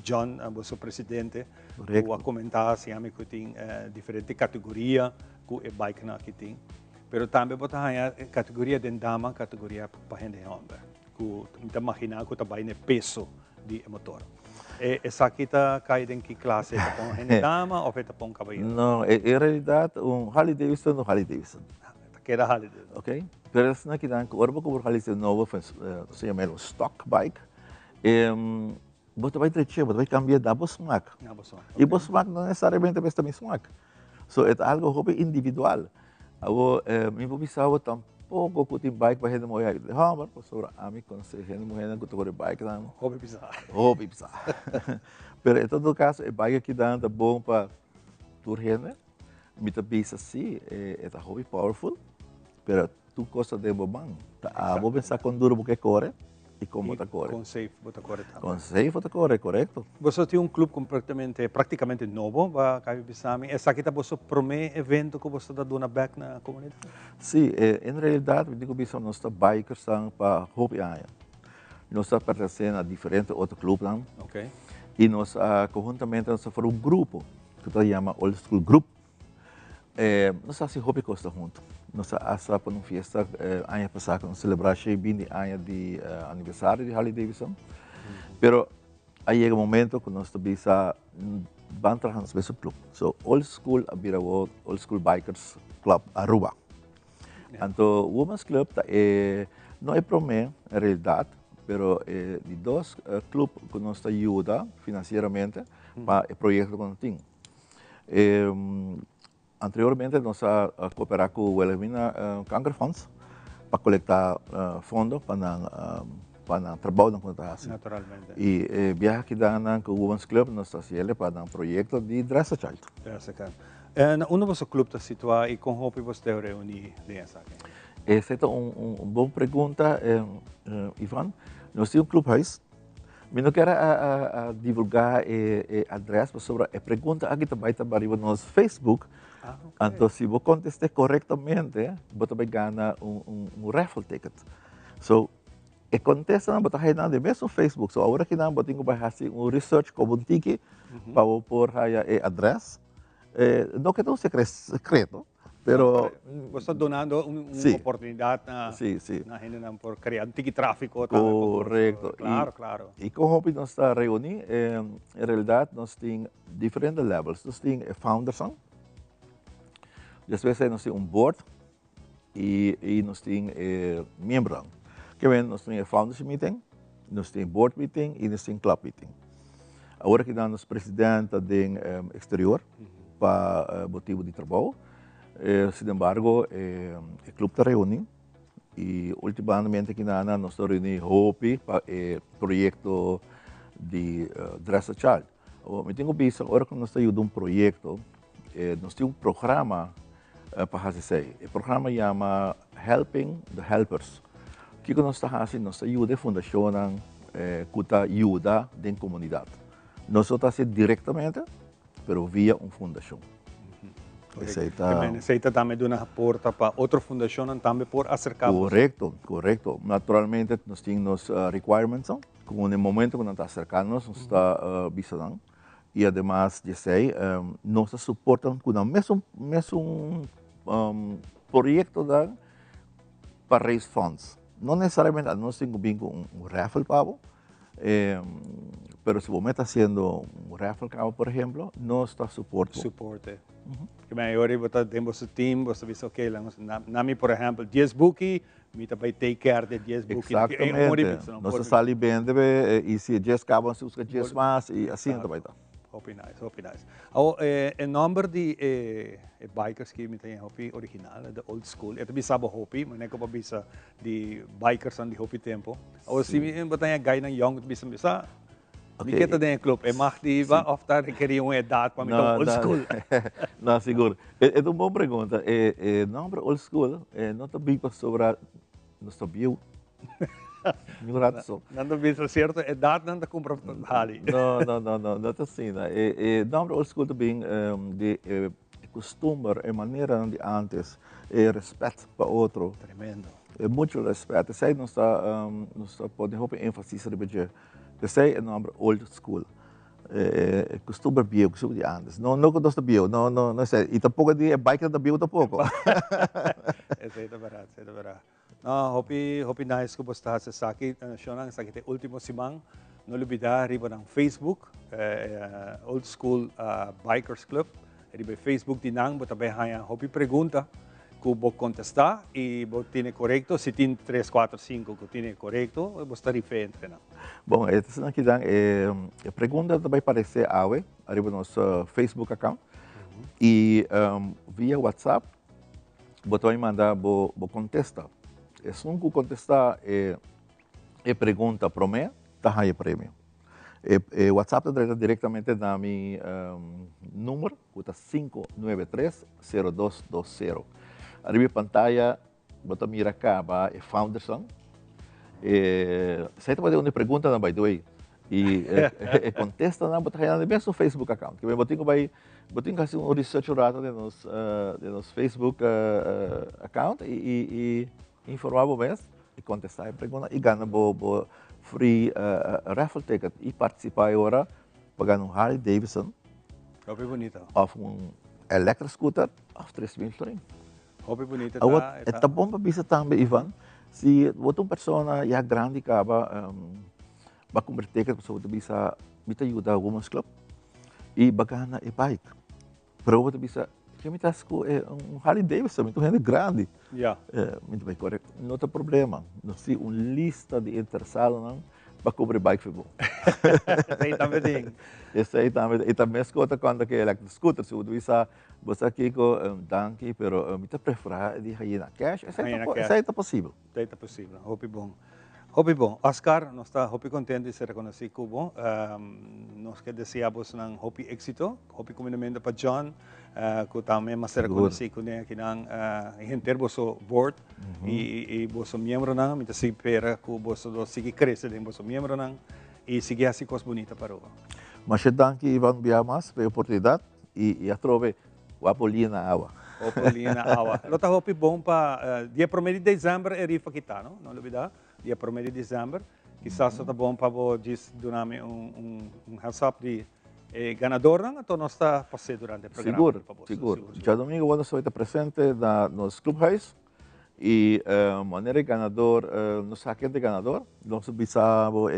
John, o presidente, Correcto. o comentar si kami kuting diferente kategoria ku e bike na kiting. Pero também bota hanya kategoria den dama, kategoria pahende homem. Ku kita makina ku tabay ne peso di motor. Essa kita kaya din ki klase tapong hende dama o tapong kabayo. No, em realidade, Harley Davidson no Harley Davidson. Kera hali din. Ok? Pero es na kita que orbo ko Harley Davidson novo, se chama um stock bike. Bota vai treche, bota vai cambiar da bosmak. E bosmak não necessariamente vai também smak. So é algo hobby individual. Ako, mi pupisawa tampoco ko tim bike pa hende mo ya. Hamar, pastora ami konse hende mo hende ko to bike lang. Hobby pisa. Hobby pisa. Pero em todo caso, é bike que dá bom para tur hende. Mi ta bisa si, é hobby powerful. Pero tu cosa de bobang. Ta abo pensar com duro porque corre e como ta corre. Com safe, bota corre também. Com safe ta corre, correto. Você tem clube praticamente novo, ba kayo bisami. Essa kita você prome evento que você dá dona back na comunidade? Sim, em realidade, eu digo que nós bikers são para hobby aia. Nós pertencemos a diferentes outros clubes lá. Ok. E nós conjuntamente nós formamos grupo que se chama Old School Group. Nós fazemos hobby costa junto. Nós asa para uma festa ano passado nós celebramos 20 anos de aniversário de Harley Davidson. Pero aí chega um momento que nós também vamos trabalhar no mesmo clube. So Old School abira o Old School Bikers Club Aruba. Então, o Women's Club não é promê, em realidade, pero de dois clubes que nos ajuda financeiramente para o projeto que nós temos. Anteriormente, nós cooperamos com o Wilhelmina Cancer Funds para coletar fundos para o trabalho que nós fazemos. Naturalmente. E viaja aqui com o Women's Club, nós fazemos para um projeto de Dress a Child. Dress a Child. Onde você clube está situado e com hobby você reúne nessa? Essa é uma boa pergunta, Ivan. Nós temos um clubhouse. Eu não quero divulgar a adressa sobre a pergunta aqui também trabalha no nosso Facebook. Então, se você contestar corretamente, você vai ganhar raffle ticket. So, e contesta na bota aí na mesmo Facebook. So, agora que nós temos que fazer research com um ticket para pôr aí a adressa. Não que não seja secreto, pero você está donando uma oportunidade na gente por criar tráfico. Correto. Claro. E com o hobby nós está reunindo, em realidade nós temos diferentes levels. Nós temos founders, depois nós temos board e nós temos membros. Que vem, nós temos founders meeting, nós temos board meeting e nós temos club meeting. Agora que nós presidente do exterior para motivo de trabalho. Sin embargo, o clube está reunindo e ultimamente aqui nós estamos reunindo hobby para o projeto de Dress a Child. Eu tenho visto agora que nós estamos ajudando projeto, nós temos programa para fazer isso. O programa chama Helping the Helpers. O que nós estamos fazendo? Nós ajudamos a fundação que ajuda a comunidade. Nós estamos fazendo diretamente, mas via uma fundação. Aceita também de uma porta para outra fundação também por acercar. Correto. Naturalmente, nós temos requirements, como no momento que nós estamos acercando, nós estamos visando. E, además, nós suportamos com o mesmo projeto para raise funds. Não necessariamente nós temos um raffle pago, pero se você está fazendo um raffle, por exemplo, nós estamos suportando. Suporte. Que maior você tem o team, você diz, ok, nami, por exemplo, 10 bookie, me também take care de 10 bookie. Exatamente. Nós saímos bem, e se 10 acabam, se usa 10 mais, e assim também está. Hope nice. O nome de bikers que me tem hopi original, da old school. Ito bisa ba hopi, manay ko pa bisa di bikers ang di hopi tempo. O si batanya guy ng young bisa. Di kita din club. Mag di ba after requerir uma edad para mitong old school. Não, seguro. É uma boa pergunta. Nome old school, não está bem para sobre nosso bio. Nando bisa certo edad nanda compra hali. Não está assim. Nome old school também de costume, a maneira de antes, respeito para outro. Tremendo. Muito respeito. Sei não está pode roupa ênfase sobre o que sei é nome old school. Costuma bio, costuma de antes. Não gosto de bio, não sei. E tampouco de bike da bio tampouco. Essa é verdade, essa é verdade. Não, hopi nice que você está aqui, nacional, sa kita último simang, não olvidar riba ng Facebook, Old School Bikers Club, riba Facebook dinang, bota haya hopi pergunta, que vou contestar e vou tiene correcto, se tem 3, 4, 5 que tiene correcto, vou estar diferente não. Bom, essa aqui dan pergunta também aparecer awe, arriba nosso Facebook account e via WhatsApp, bota vai mandar vou contestar. Se não contestar pergunta para mim, tá aí prêmio. WhatsApp está diretamente na meu número, que é 593-0220. Arriba pantalla, bota mira cá, é Founderson. Você pode uma pergunta na by the way. E contesta na bota aí mesmo no Facebook account. Que botinho vai fazer um research rato de nos Facebook account e informar o mês e contestar a pergunta e ganha bo free raffle ticket e participar agora pagando um Harley Davidson. Hopi bonito. Of um electric scooter of 3.000 Hopi bonito tá bom para bisa também Ivan. Se outra pessoa já grande acaba vai converter que pessoa bisa ajuda a Women's Club e bagana e bike. Para outra bisa que tasco é um Harley Davidson, muito grande. Muito bem, correto. Não tem problema. Não se uma lista de interessados não para cobrir bike foi bom. Sei também. Esse aí também. E também escuta quando que electric scooter, se você aqui com donkey, pero me prefere de ir na cash. Esse aí tá possível. Está possível. Hopi bom. Hopi bom. Oscar, nós está hopi contente de ser reconhecido como nós que desejamos ng hopi éxito, hopi combinamento para John, que também mas ser reconhecido com ele que nang enter boso board e boso membro nang, mita si pera que boso do sige crescer em boso membro nang e sige assim coisa bonita para o. Mas danke Ivan Biamas pela oportunidade e a trove o Apolina Awa. Apolina Awa. Lota hopi bom para dia 1 de dezembro é rifa kita, não olvidar. Dia 1 de dezembro, quizás está bom para você dar heads up de ganador, não? Então nós está passando durante o programa. Seguro. Já domingo vamos estar presente nos clubhouse e maneira ganador, nos saque de ganador, nós bisamos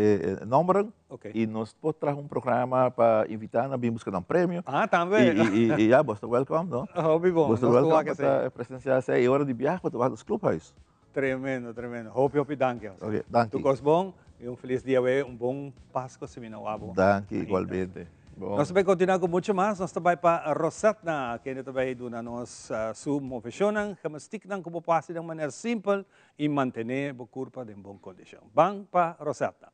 número e nós podemos trazer programa para invitar a vir buscar prêmio. Também. E já, você welcome, não? Bom. Você welcome para presenciar essa hora de viagem para tomar nos clubhouse. Tremendo. Hopi, danke. Okay, danke. Tu cos bom e feliz dia, bom Páscoa se minawabo. Danke, igualmente. Nós vamos continuar com muito mais. Nós também para Rosetta, que também do na nossa submovesionan, que mas tik nang kupapasi de maneira simples e manter a curva em boa condição. Bang para Rosetta.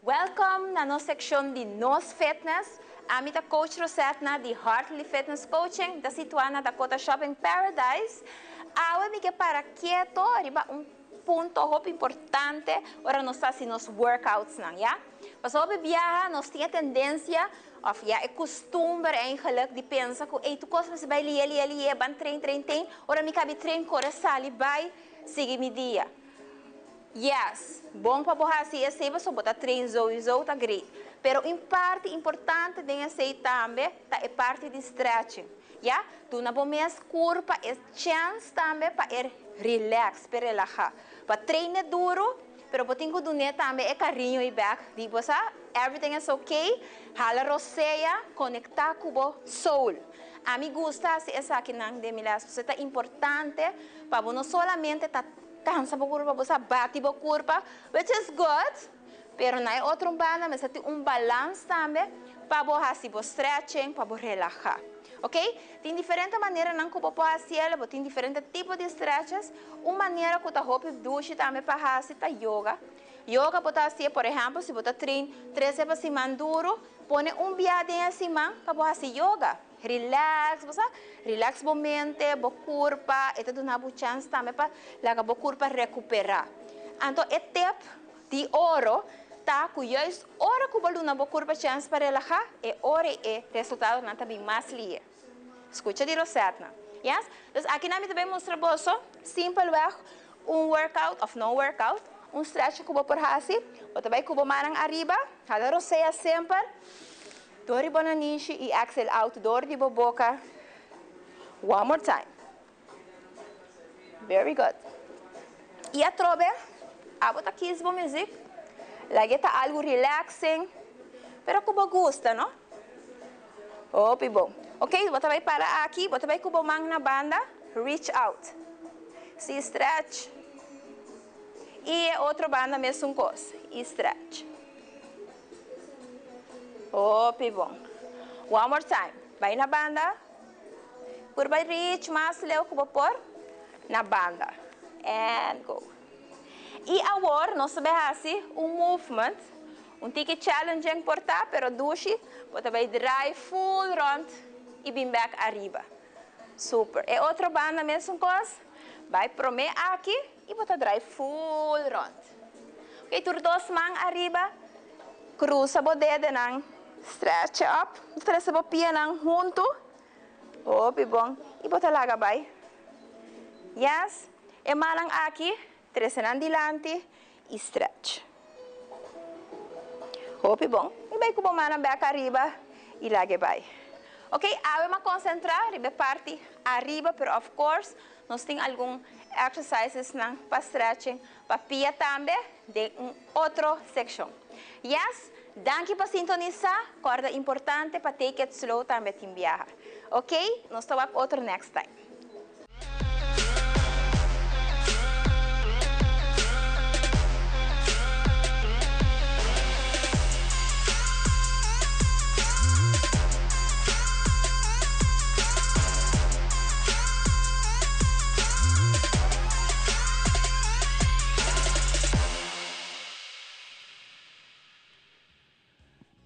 Welcome na nossa seção de Nos Fitness. Ami ta coach Rosetta de Heartly Fitness Coaching da situada na Dakota Shopping Paradise. Awe mi que para quieto, riba ponto muito importante ora nós fazemos nos workouts não, ja? Mas op viaja nós tinha tendência of ja, é costume eigenlijk de pensar que ei tu cosmas vai ali ban trein, ora mi cabe trein corre sali vai seguir mi dia. Yes, bom para borrar se esse você botar trein zo tá great. Pero em parte importante de esse também tá é parte de stretching. Ja, tu na bom mês curva é chance também para relax, para relaxar. Para treinar duro, pero botinho do net também é carinho e back. Digo sa, everything is okay. Hala roceia, conectar com o soul. A mim gusta se essa aqui não de milas, você tá importante para não solamente tá cansa por curva, você bate por curva, which is good. Pero na outro banda, mas tem balance também para borrar se stretching, para relaxar. Ok? Tem diferentes maneiras não que você pode fazer, tem diferentes tipos de stretches. Uma maneira que você pode fazer também para fazer yoga. Yoga bota assim, por exemplo, se bota treino 3 vezes semana duro, põe viadinha semana para fazer yoga. Relax, você relax a mente, a corpo, e te dá uma chance também para o corpo recuperar. Então, é tempo de ouro, tá? Que justo hora que o na corpo chance para relaxar, e hora é resultado não também mais lia. Escuta de Rosetta. Yes? Então, aqui na minha também mostra bolso, simple weg, workout of no workout, stretch que eu vou por assim, ou também que eu vou marang arriba, cada roseia sempre, dori bonanishi e exhale out, dori de boca. One more time. Very good. E a trobe, abota kiss bo music, lagi ta algo relaxing, pero que eu gosta, não? Oh, bom. Ok, você vai parar aqui, você vai com o mão na banda, reach out. Se stretch. E outra banda mesmo coisa, stretch. Oh, bom. One more time. Vai na banda. Por vai reach, mais leu que vou pôr na banda. And go. E agora, nós sabemos assim, movement, tique challenging portar, pero dushi, você vai drive full round e bem back arriba. Super. E outra banda mesmo coisa, vai promer aqui e você drive full round. Ok, tur 2 mãos arriba, cruza o dedo, stretch up, três o pé junto, oh, bom, e você larga vai. Yes, e malang aqui, três adiante e stretch. Oh, bom, e vai com o mão back arriba e larga vai. Ok, vamos concentrar na parte arriba, pero of course, nós temos alguns exercises para stretching, para pia também, de outra seção. Yes, danke para sintonizar, corda importante para take it slow também em viajar. Ok, nós estamos outro next time.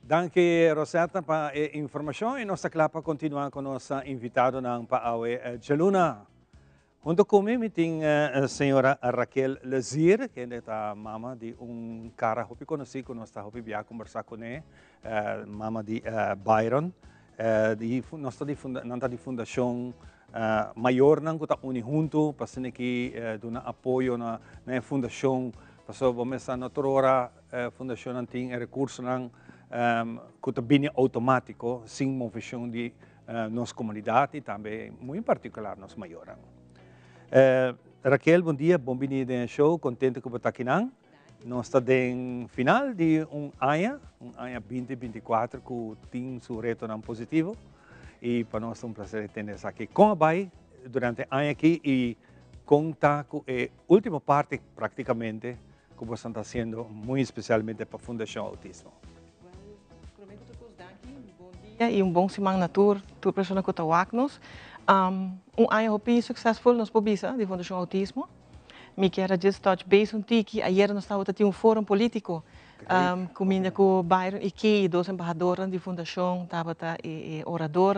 Danke, Rosetta, para a informação e nossa clapa continua com nossa invitada ng Paawe Jaluna. Junto comigo tem a senhora Raquel Lazir, que é a mama de cara que conheci, que nós estamos a conversar com ele, mama de Byron, nós estamos de fundação maior nang kuta uni junto, pasine que dona apoio na fundação, paso vamos a notora fundação tem recursos nang kuta bini automático, sem movição de nossa comunidade e também muito particular nos maiores. Raquel, bom dia, bem-vinda ao show, contente que você está aqui. Nós estamos no final de ano 2024 que tem seu retorno positivo e para nós é um prazer ter você aqui. Como vai durante o ano aqui e contar com a última parte praticamente que você está fazendo, muito especialmente para a Fundação Autismo. E bom semana na tour pessoa que está nos. Ano hopi successful nos pobisa de Fundação Autismo. Me quero just touch base tiki. Ayer nós estávamos tendo fórum político comigo com Byron e que dois embaixadores de Fundação estava e orador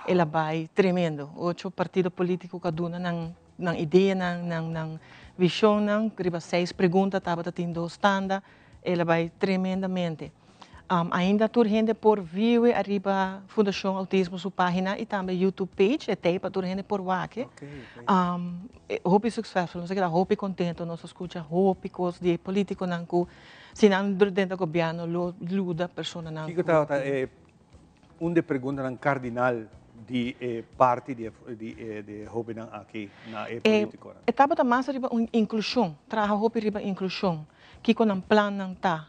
ela vai tremendo. 8 partidos políticos cada um nang ideia nang visão riba 6 perguntas estava tendo 2 tanda. Ela vai tremendamente. Ainda tur gente por view arriba Fundação Autismo sua página e também YouTube page e tem para tur gente por wake. Hope successful, nós queremos hope contento, nós escuta hope coisas de político não que se não dentro do governo luda pessoa não. Que tá uma pergunta não cardinal de parte de hope não aqui na político. Etapa da massa riba inclusão, trabalho hope riba inclusão, que com um plano não tá.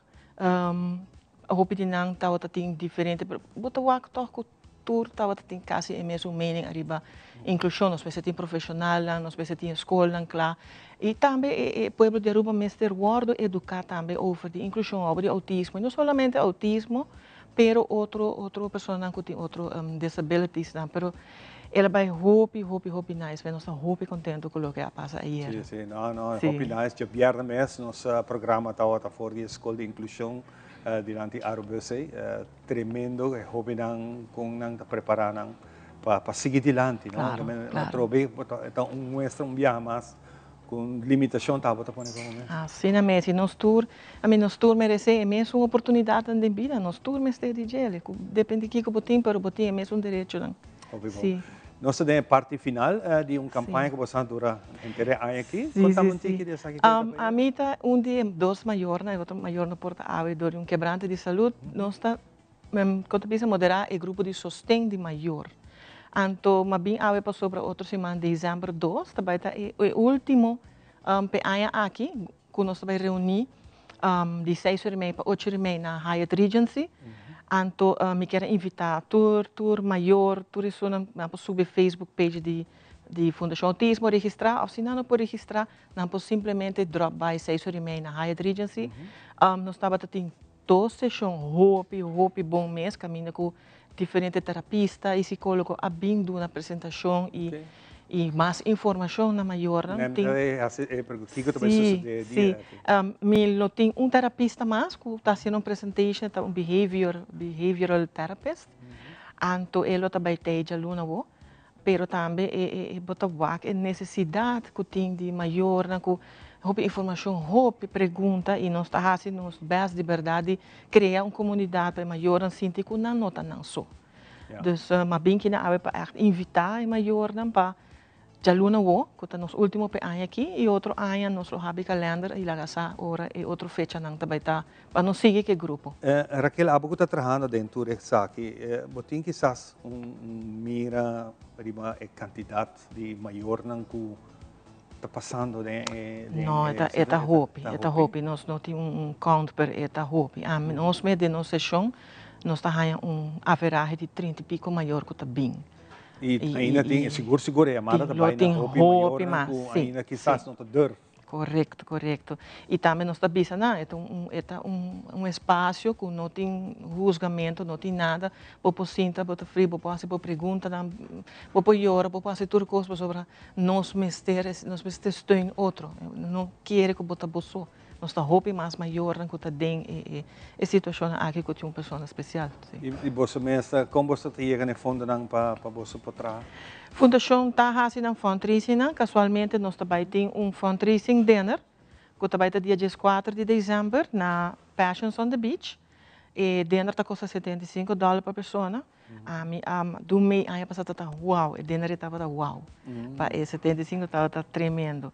Hope de nang tawa tating diferente, but wak toch cultura tawa tating kasi é mesmo meaning arriba inclusão, nós pensamos em profissional, nós pensamos em escola, claro. E também o povo de Aruba mestre guardo educar também over de inclusão, over de autismo, não somente autismo, pero outro persona que tem outro disabilities, não, pero ela vai hope nice, mas nós hope contento com o que passa aí. Sim, sim, não, hope nice. Já viernes mês nosso programa está fora da escola de inclusão durante a RBC, tremendo, hope nang kung nang preparar para seguir adiante, não? Claro. Trobe, então muestra viaje mais com limitação tá bota pone como mesmo. Sim, na mesa, nós tour merece é mesmo uma oportunidade de vida, nós tour mestre de gel, depende que botim, pero botim é mesmo direito, não? Sim. Nós temos a parte final de uma campanha que você dura inteira aqui. Contamos aqui dessa aqui. A mim tá dia dois maior, né? Outro maior no Porta Ave, dor um quebrante de saúde. Nós tá quando pensa moderar o grupo de sostém de maior. Anto mabing ave passou para outro semana de dezembro 2, também tá o último PAIA aqui, que nós vai reunir de 6h30 para 8h30 na Hyatt Regency. Anto me quero invitar tour maior, tour isso na subir Facebook page de Fundação Autismo registrar, ou se não pode registrar, não pode simplesmente drop by 6h30 na Hyatt Regency. Nós estava tendo 2 sessões hope bom mês, caminho com diferentes terapistas e psicólogos abrindo na apresentação e mais informação na maior. Sim. Eu tenho terapista mais que está fazendo uma apresentação, um behavioral therapist. Anto ele também tem de aluno, pero também é necessidade que tem de maior, que informação, pergunta e nós está fazendo nos best de verdade criar uma comunidade maior, assim que não nota não só. Então, mas bem que na ave para invitar a maior para Jaluna wo, que está nos último ano aqui, e outro ano nosso hobby calendar e lá essa hora e outra fecha não também tá para não seguir que grupo. Raquel, abo que está trabalhando dentro dessa aqui, botin quizás mira riba a quantidade de maior não que está passando não, é hope, nós não temos count per hope. Nós me de nossa sessão, nós está average de 30 e pico maior que está bem. E ainda tem seguro é amada também tem roupa mas ainda quizás não está dor. Correto. E também nós estamos um espaço que não tem julgamento, não tem nada, para sentar, para frio, para fazer pergunta, para chorar, para fazer tudo coisa sobre nós mesteiros, nós estão outro. Não quero que bota bolso. Nós estamos mais maior do que tem a situação aqui que tem uma pessoa especial. E você mesmo, como você chega no fundo para você poder? Fundação está fazendo um fundraising, casualmente nós também temos fundraising dinner, que também está dia 14 de dezembro na Passions on the Beach. E dinner está custa $75 por pessoa. Do mês ano passado está uau, o dinner estava uau. Para 75 está tremendo.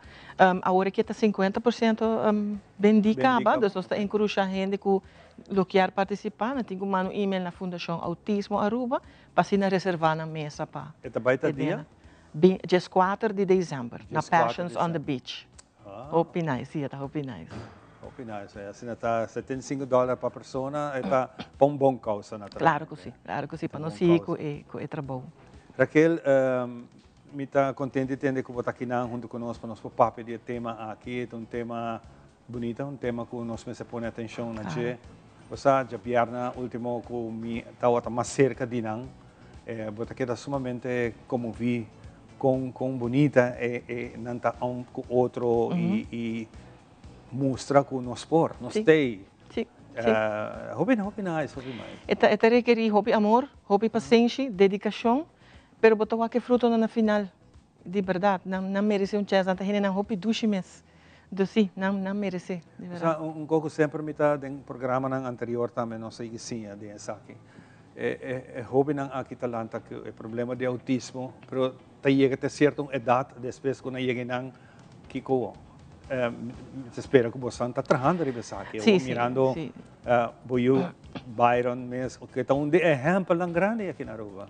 Agora que está 50% bendicaba, nós está encorajando a gente que quer participar, tem um e-mail na Fundação Autismo Aruba para se reservar na mesa para. E também está dia? Dia 4 de dezembro, na Passions on the Beach. Hope nice, hope nice. Assim está $75 para pessoa, está para bom causa. Claro que sim, para nós sim é trabalho. Raquel, me está contente de entender que você está aqui junto conosco para nosso papo de tema aqui, é um tema bonito, um tema que nós se põe atenção na gente. Você já vierna último que me está mais cerca de nós, você queda sumamente comovido com bonita e não está com outro e mostra que nós por, nós tem. Sim. Hobby nice. Esta requer hobby amor, hobby paciência, dedicação, pero botar que fruto na final, de verdade, não merece chance, a gente não hobby duche mês. Sim, não merece. Um pouco sempre me está no programa anterior também, não sei que sim, de aqui. Hobby não aqui talanta que é problema de autismo, pero chega até certa idade, depois quando chega não que espero que você está trabalhando aqui, mirando Byron mesmo, que está exemplo grande aqui na Aruba.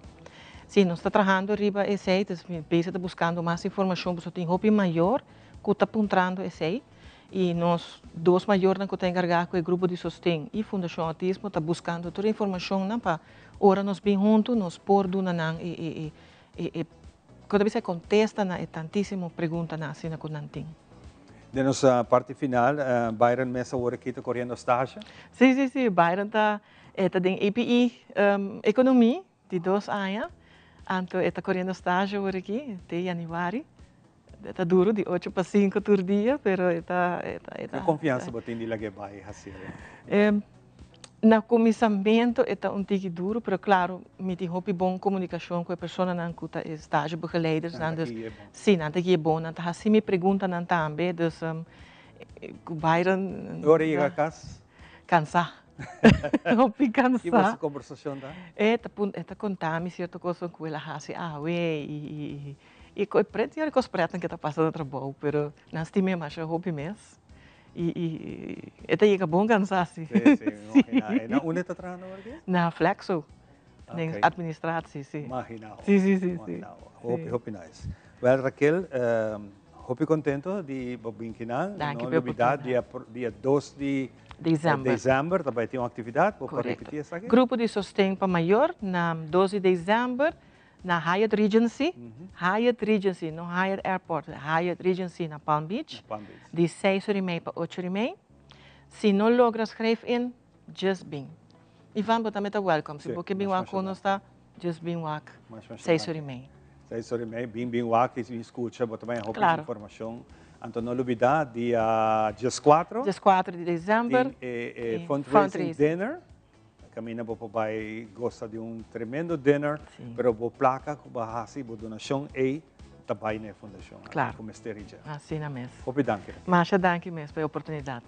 Sim, nós estamos trabalhando riba esse, está buscando mais informação, você tem hobby maior que está apontando esse, e nós dois maiores que estão encarregados com o grupo de sostém e Fundação Autismo está buscando toda a informação para ora nós bem juntos, nós por duna e quando você contesta na tantíssimo pergunta na assim que não tem. De nossa parte final, Byron Mesa agora aqui está correndo estágio? Sim, Byron está Eta den API economie, die 2 anos. Anto eta correndo estágio por aqui, até januário. Eta duro, de 8 para 5 por dia, pero eta... Que confiança você tem de lagi vai hasil? Na comissamento eta tique duro, pero claro, me tem hopi bom comunicação com a pessoa na kuta estágio begeleiders, dan dus sim, dan que é bom, dan assim me pergunta dan também, dus com Byron. Agora chega casa? Cansar. Hopi cansar. E você conversação da? Eta contar-me certa coisa com ela assim, e coi preto e cos preto que tá passando no trabalho, pero não estime mais a hopi mês. E chega bom cansar sim. Sim, na onde está trabalhando agora? Na Flexo, na administração, sim. Imaginava. Sim. Hopi nice. Well, Raquel, hopi contento de Babinquinan, não novidade, dia 2 de dezembro, também tem uma atividade, vou repetir essa aqui? Grupo de sustento para maior, na 12 de dezembro, na Hyatt Regency, Hyatt Regency, não Hyatt Airport, Hyatt Regency na Palm Beach, de 6h30 para 8h30. Se não logra escrever just bem. E vamos também estar welcome. Se você bem lá conosco, just bem lá, 6h30. 6h30, bem lá, que escuta, mas também a informação. Então, não olvidar, dia 4 de dezembro, fundraising dinner. Camina po vai gosta de tremendo dinner, pero bo placa ko bahasi bo donasyon tabay na fundação. Claro. Como esterija. Assim na mesa. Hopi danke. Masha danke mes pela oportunidade.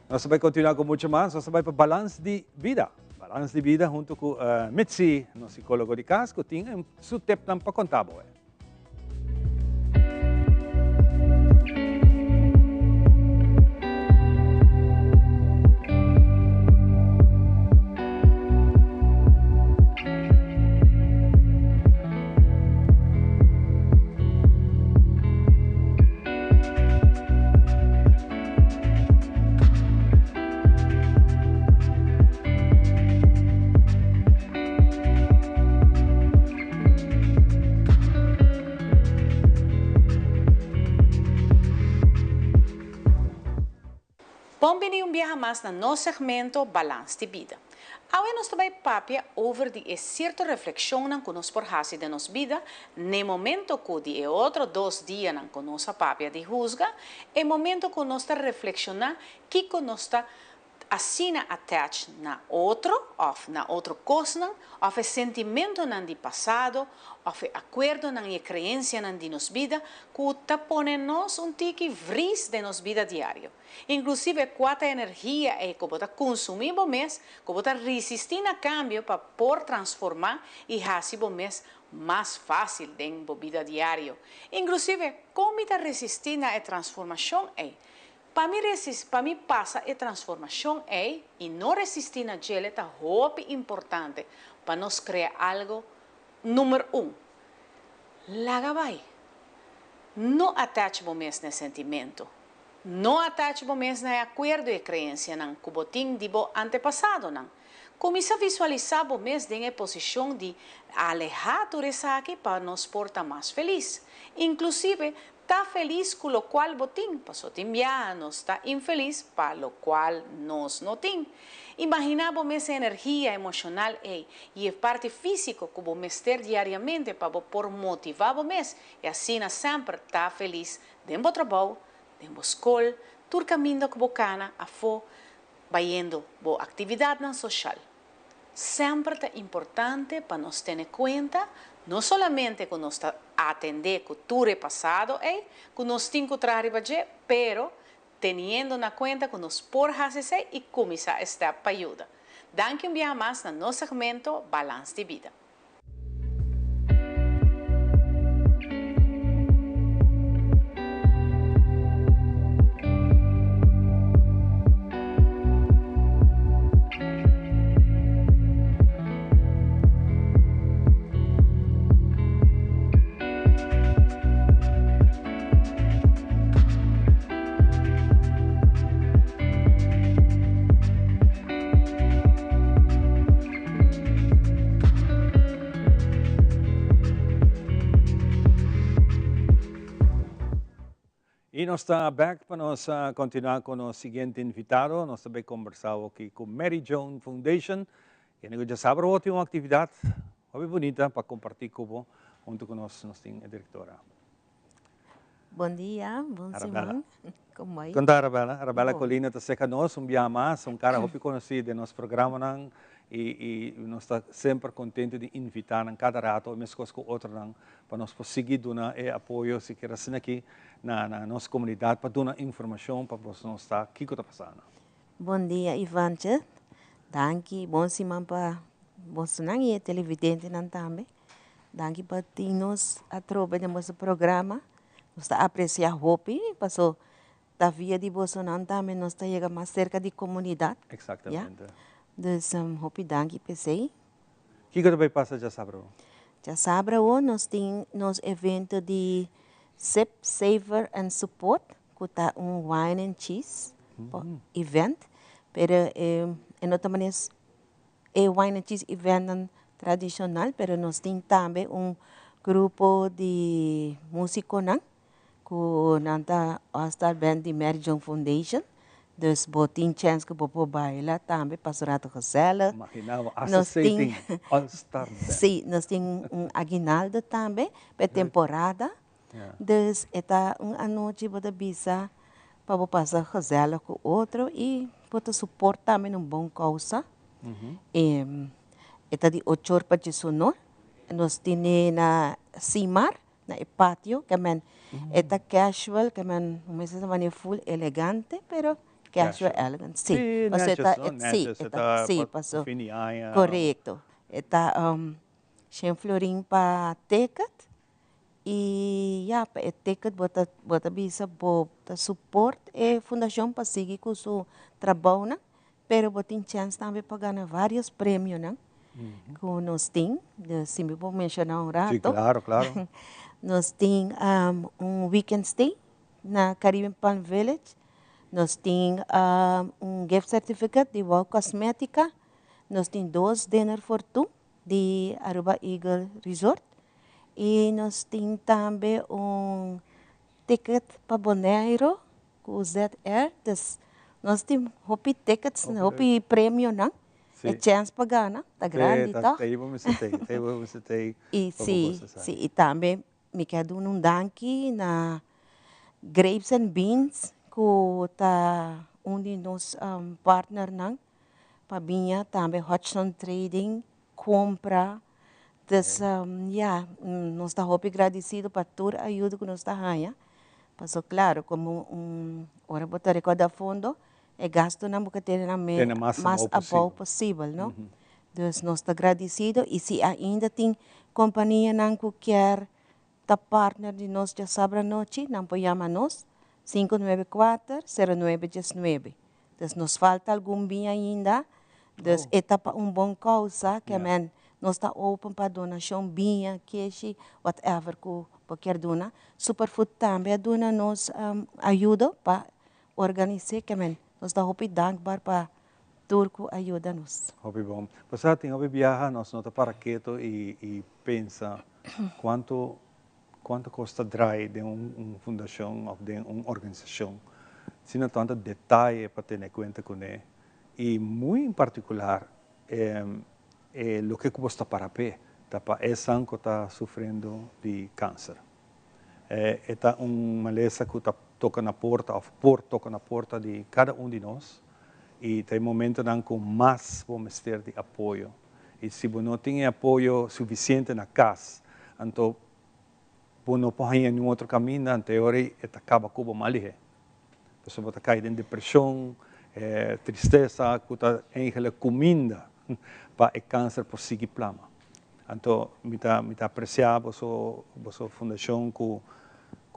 Nós vamos continuar com muito mais, nós vamos para balance de vida. Balance de vida junto com Mitzi, nosso psicólogo de casa, que tem seu tempo para contar. Bem-vindo viaja mais no nosso segmento Balance de Vida. Agora nós também papia over de certa reflexão que nós por fazer de nossa vida, no momento que de outro 2 dias que nós papia de rusga, é momento que nós reflexionar que nós está assim attach na outro, ou na outra coisa, ou é sentimento na de passado, ou é acordo na crença na de nossa vida, que está ponendo-nos tique vris de nossa vida diária. Inclusive, quanta energia é que você consumir por mês, que você resistir a cambio para por transformar e fazer por mês mais fácil dentro da vida diária. Inclusive, como está resistindo a transformação é para mim passa a transformação e não resistir a ela é muito importante para nós criar algo número 1. Laga vai. Não atache o mesmo sentimento. Não atache o mesmo acordo e crença que você tem de antepassado. Começa a visualizar o mesmo em posição de alejar tudo isso aqui para nos portar mais feliz. Inclusive, está feliz com o qual você tem, para nós está infeliz para o qual nós não temos. Imagina essa energia emocional e a parte física que você ter diariamente para por motivar você e assim sempre está feliz dentro do trabalho, dentro da escola, todo caminho que você cana, a fo, vaindo a atividade social. Sempre é importante para nós ter em conta não somente que nós atender que tudo é passado, que nós temos que trazer, pero tendo na conta que nós por fazer e começar a estar para ajuda. Danke dia mais no nosso segmento Balance de Vida. E nós estamos back para nós continuar com o seguinte invitado. Nós também conversamos aqui com Mary Joan Foundation, Y ya sabe, hoy tiene una actividad muy bonita para compartir junto con nuestra directora. Bom dia, bom semana. Como vai? Conta Arabella Bom. Colina está seca nós, dia mais, cara hopi conhecido de nosso programa nang, e nós está sempre contente de invitar em cada rato, mesmo com outro nang, para nós conseguir dar apoio se quer assim aqui na nossa comunidade para dar informação para nós estar aqui que está passando. Bom dia, Ivanje. Danke, bom semana para você não e televidente não também. Danke para nós a tropa de nosso programa. Nós está apreciar hopi, passou da via de Bolsonaro também nós está chegando mais cerca de comunidade. Exatamente. Então, hopi danke PC. O que vai passar já sabe? Já sabe, nós temos nos evento de Sip, Savor and Support, que está wine and cheese event. Pero em outra maneira é wine and cheese event tradicional, pero nós temos também grupo de músicos que nanta hasta band de Mary John Foundation. Dus botin chance que popo baila também passaram gezellig. Imaginava associating all-star band. Sim, nós temos aguinaldo também para temporada. Dus esta noite bota bisa para passar gezellig com outro e bota suporte também bom causa. Esta de 8 horas para sonor. Nós temos na Simar, na patio, que man esta casual, que man não se chama full elegante, pero casual elegant. Sí, sí, pasó. Correcto. Esta Shen Florin para ticket e já para ticket bota bisa bota suporte e fundação para seguir com seu trabalho, pero botin chance também para ganhar vários prêmios, né? Que nós temos, se me vou mencionar rato. Sim, claro. Nós temos weekend stay na Caribbean Palm Village. Nós temos gift certificate de Wow Cosmética. Nós temos 2 dinner for 2 de Aruba Eagle Resort. E nós temos também ticket para Bonaire com o ZR. Nós temos tickets, prêmio, não? É chance para ganhar, está grande, tá? E sim, e também me quero danke na Grapes and Beans, que está de nos partner não, para vinha também Hudson Trading, compra, nós está muito agradecido para toda a ajuda que nós está ganhando. Passou claro, como hora botar recordar fundo, é gasto na boca ter mais apoio possível, não? Então, nós estamos agradecidos e se ainda tem companhia que quer estar partner de nós já sabe a noite, não pode chamar nós 594-0919. Então, nos falta algum bem ainda, então é para bom causa que nós está open para donação bem, cash, whatever que qualquer dona. Superfood também dona nos ajuda para organizar que nós estamos muito dankbar para Turco ajuda-nos. Muito bom. Você tem que viajar, nós não está para quieto e pensa quanto custa drive de uma fundação ou de uma organização. Se não tanto detalhe para ter em conta com ele. E muito em particular, o que custa para pé, para essa que está sofrendo de câncer. É uma maleza que está toca na porta, toca na porta de cada de nós e tem momento que mais vamos ter de apoio. E se não tem apoio suficiente na casa, então não pode ir em outro caminho, na teoria, acaba com mal. A pessoa está caindo em depressão, tristeza, que está em comida para o câncer por seguir plama. Então, me apreciar a sua fundação que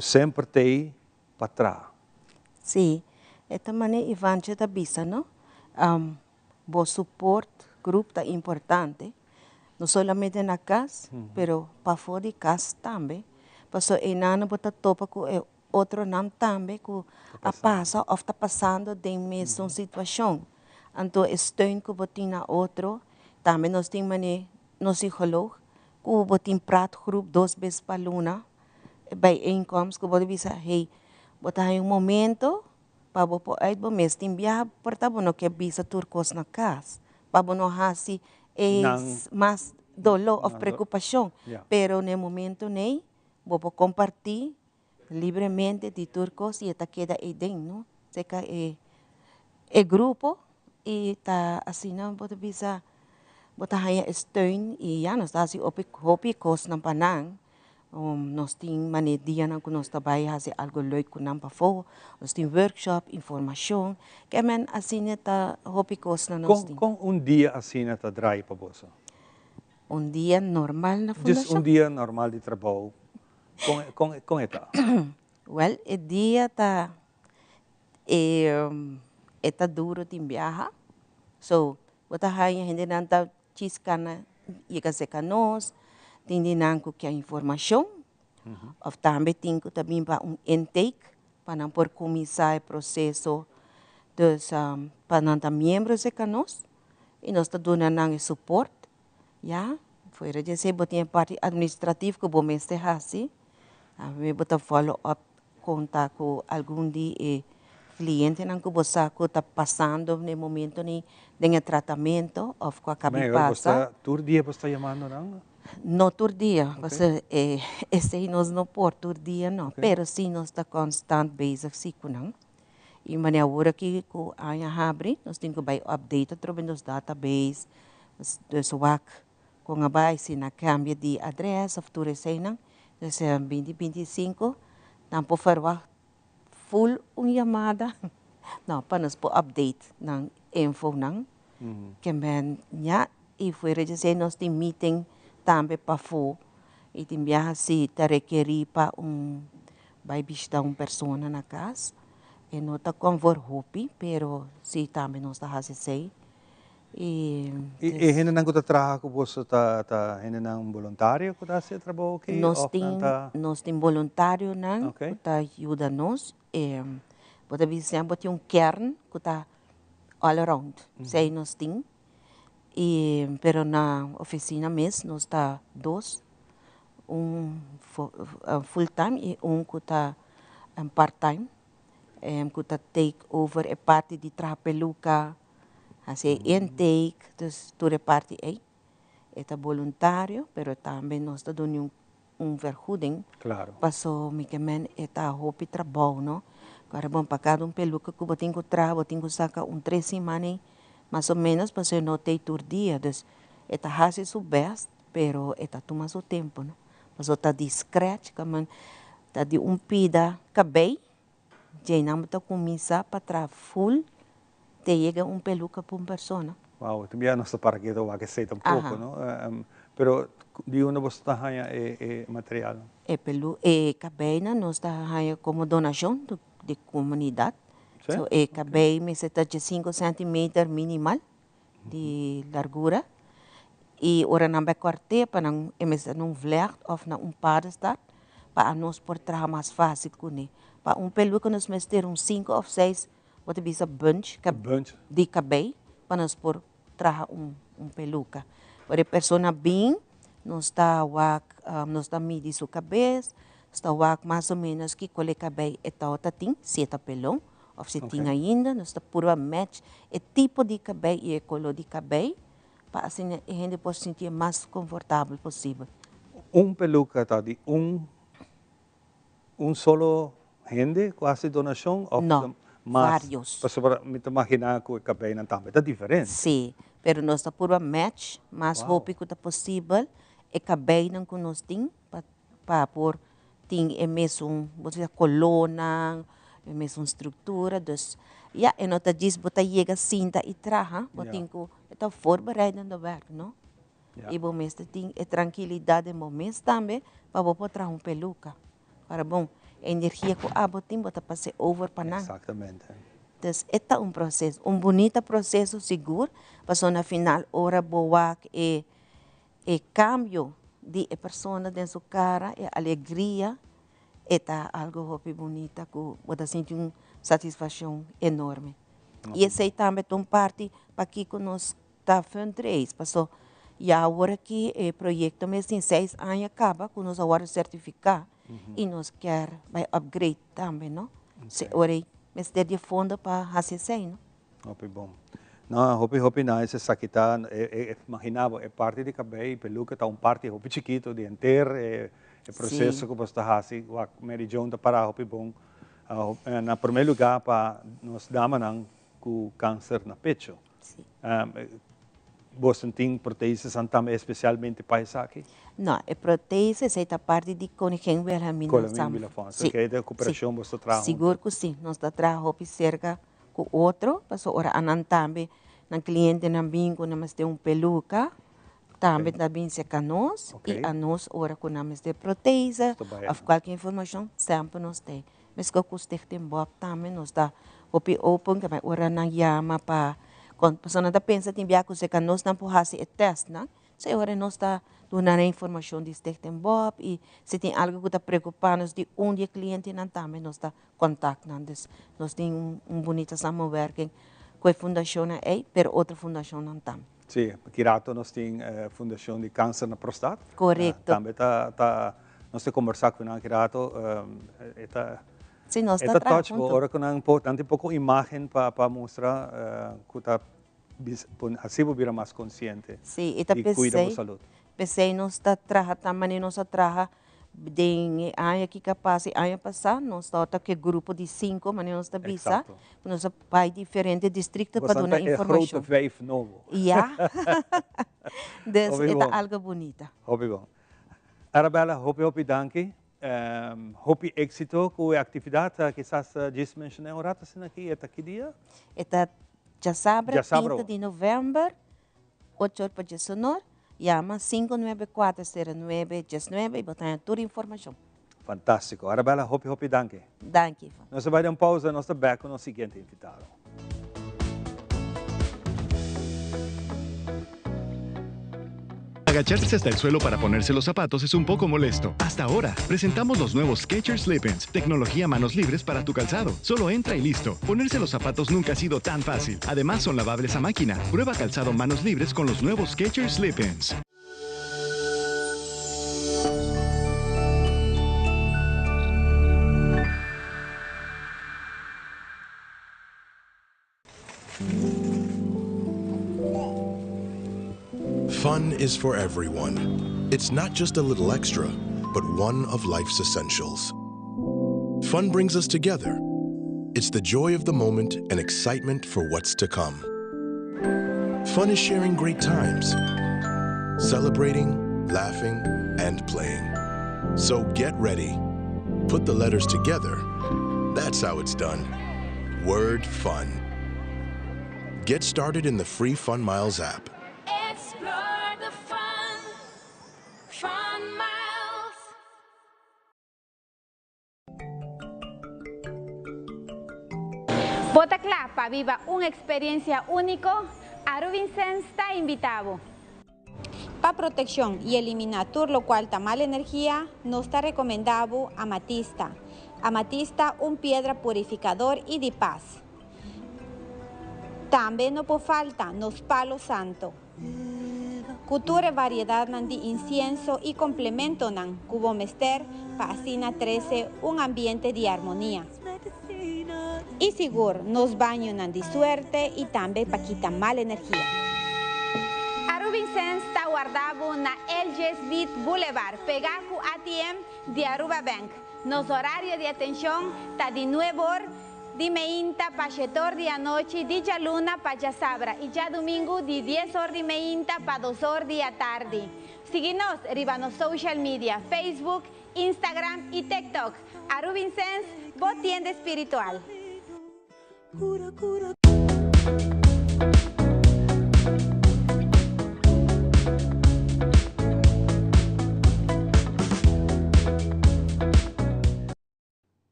sempre tem para trás. Sim, também Ivanje da bisa, não? O suporte grupo é importante, não somente na casa, mas para fora de casa também. Porque o nana bota topa com outro nome também que passa ou está passando de mesma situação. Então, steun que botin na outro, também nós temos nos psicólogo, que botin prato grupo 2 vezes para luna, bijeenkomst, que botin bisa, hey, botar momento para você ir para mês tem viajar por tá bom que bisa turcos na casa para não hasi es más dolor o Más preocupación. Yeah. Pero en el momento ne, vos puedes compartir livremente de turcos y esta queda ahí dentro, ¿no? Seca el grupo y está así, ¿no? Vos bisa, vos haya steun y ya nos da así hopi kos ng panang. Nos ting manedia ng kunos tabay hasi algo leuk kunang pafo, nos ting workshop, información, que men así neta hopi kos na nos ting. Com um dia assim na draaien para você? Un día normal na Just fundación. um dia normal de trabalho. Com eta? Well, el día está está duro de viajar. So, bota haya gente nanta chiscana y que se canos, tindinan que a información. Of também tenho também para intake para por começar o processo dos para não membros de canos e nós está dando suporte, já. Fora de ser botar parte administrativa que bom mestre assim, a ver botar follow up contar com algum dia cliente não que você está passando no momento nem de tratamento ou com a cabeça. Todo dia você está chamando não? No todo dia, porque esse nós não por todo dia não, pero sim nós está constante bezig sim com não. E maneira agora que com a abre, nós temos que vai update através dos database, dos WAC, com a base na cambio de address, of tudo isso não, dus 2025, não por fazer full chamada, não para nós por update não info não, que men já e foi dizer nós tem meeting também para fora e tem viajar se te requerir para vai visitar pessoa na casa e não está com hopi, pero se também não está fazendo e ainda não está trabalhando com você ainda não voluntário que está se trabalho aqui? Nós tem voluntário não que está ajuda nós e pode vir sempre tem kern que está all around, sei nós tem. Pero na oficina mesmo nós está dois, full time e que está part time, que está take over a parte de trapeluca, assim intake, dus toda parte aí, é voluntário, pero também nós está dando vergoeding, claro, passou me que men está hopi trabalho, não? Agora bom para cada peluca que eu tenho que trabalhar, tenho que sacar 3 semanas mais ou menos, para eu não ter todo dia. Então, está fazendo seu best, pero está tomando seu tempo, não? Mas está discreto, como está de pida cabelo, já não está começar para trabalhar full, te chega peluca para uma pessoa. Wow, também não está para que eu aceito pouco, não? Pero de onde você está ganhando material? Cabelo, nós está ganhando como donação de comunidade. So, cabelo me está de 5 centímetros minimal de largura. E ora não vai cortar para não vlecht ou não padestar para nós por trabalhar mais fácil com ele. Para peluca nós vamos ter 5 ou 6, what is a bunch de cabelo para nós por trabalhar peluca. Para a pessoa bem, nós está medir sua cabeça, está mais ou menos que qual é cabelo é tem 7 pelão. Of se tinha ainda, nós está pura match o tipo de cabelo e a cor de cabelo para assim a gente possa sentir mais confortável possível. Peluca tá de solo gente quase donação ou não, vários. Para me imaginar que o cabelo não também está diferente. Sim, pero nós está pura match, mais roupa que está possível e cabelo não que nós tem para por tem é mesmo você coluna a mesma estrutura, dus ja, en dat is wat je cinta e traha, wat tinko, está voorbereidend werk, no? E bom mestre tem a tranquilidade momento também para você trazer peluca, para bom energia que abotim bota passar over para nada. Exatamente. Dus este processo, bonito processo seguro, para na final hora boa e cambio de a pessoa dentro sua cara, e alegria. É algo muito bonito, que você sente uma satisfação enorme. E essa aí também é uma parte para que nós está fundraise. Passou, e agora que o projeto mesmo em 6 anos acaba, que nós agora certificar, e nós quer vai upgrade também, não? Se agora, mas ter de fundo para fazer isso, não? Muito bom. Não, hopi na esse saquita, imaginava, é parte de cabelo, peluca, tá parte hopi chiquito de inteiro, é processo que você está assim, o Mary John da para hopi bom, na primeiro lugar para nós damas com câncer na pecho. Você tem proteínas também especialmente para isso aqui? Não, é proteína, é a parte de conigência Wilhelmina. Sim. Que é de cooperação você traz. Seguro que sim, nós traz hopi cerca com outro, para ora anan também, na cliente na bingo, nós tem peluca, também se canos, e a nós ora com nós de proteína, ou qualquer informação, sempre nós tem. Mas que custa tem bob também, nós dá hopi open, que ora na yama para quando a pessoa está pensando em viajar com você, que nós não podemos fazer teste, não? Se agora nós está dando a informação de este bob e se tem algo que está preocupando de dia cliente não também nós está contactando. Nós temos bonita samowerking com a fundação aí, pero outra fundação não também. Sim, aqui rato nós temos a fundação de câncer na próstata. Correto. Também nós temos conversado com aqui rato, sim, nós está trabalhando. Agora com importante pouco imagem para mostrar que está assim vira mais consciente. Sim, e cuida da saúde. Pensei nós está trabalhando também nós trabalha de ano que capaz ano passado nós está que grupo de 5 mas nós está bisa nós vai diferente distrito para dar informação. Você é wave novo. Ja. Dus é algo bonita. Hopi bom. Arabella, hopi danke. Hopi éxito com a atividade que estás disse mencionei um rato assim aqui, que dia? Está já sabe, 30 de novembro, 8 horas para 19, llama 5940919 e botar toda a informação. Fantástico. Arabella, hopi danke. Danke. Nós vamos dar uma pausa, nós estamos back com o seguinte invitado. Agacharse hasta el suelo para ponerse los zapatos es un poco molesto. Hasta ahora, presentamos los nuevos Skechers Slip-ins, tecnología manos libres para tu calzado. Solo entra y listo. Ponerse los zapatos nunca ha sido tan fácil. Además, son lavables a máquina. Prueba calzado manos libres con los nuevos Skechers Slip-ins. Fun is for everyone. It's not just a little extra, but one of life's essentials. Fun brings us together. It's the joy of the moment and excitement for what's to come. Fun is sharing great times, celebrating, laughing, and playing. So get ready. Put the letters together. That's how it's done. Word fun. Get started in the free Fun Miles app. Botaclá, para viva una experiencia única, Arubinsen está invitado. Para protección y eliminar todo lo cual está mala energía, nos está recomendado amatista. Amatista, un piedra purificador y de paz. También no por falta nos palo santo. Cultura variedad de incienso y complemento nan cubo mester para así 13 un ambiente de armonía. Y seguro nos baño nan de suerte y también para quitar mala energía. Arubinsen está guardado na Elges Beat Boulevard, pegado ATM de Aruba Bank. Nos horario de atención está de 9 horas de meinta para 7 horas de noche, de ya luna para ya sabra y ya domingo de 10 horas de meinta para 2 horas de tarde. Síguenos arriba en social media, Facebook, Instagram y TikTok. Arubinsen, vos tienda espiritual.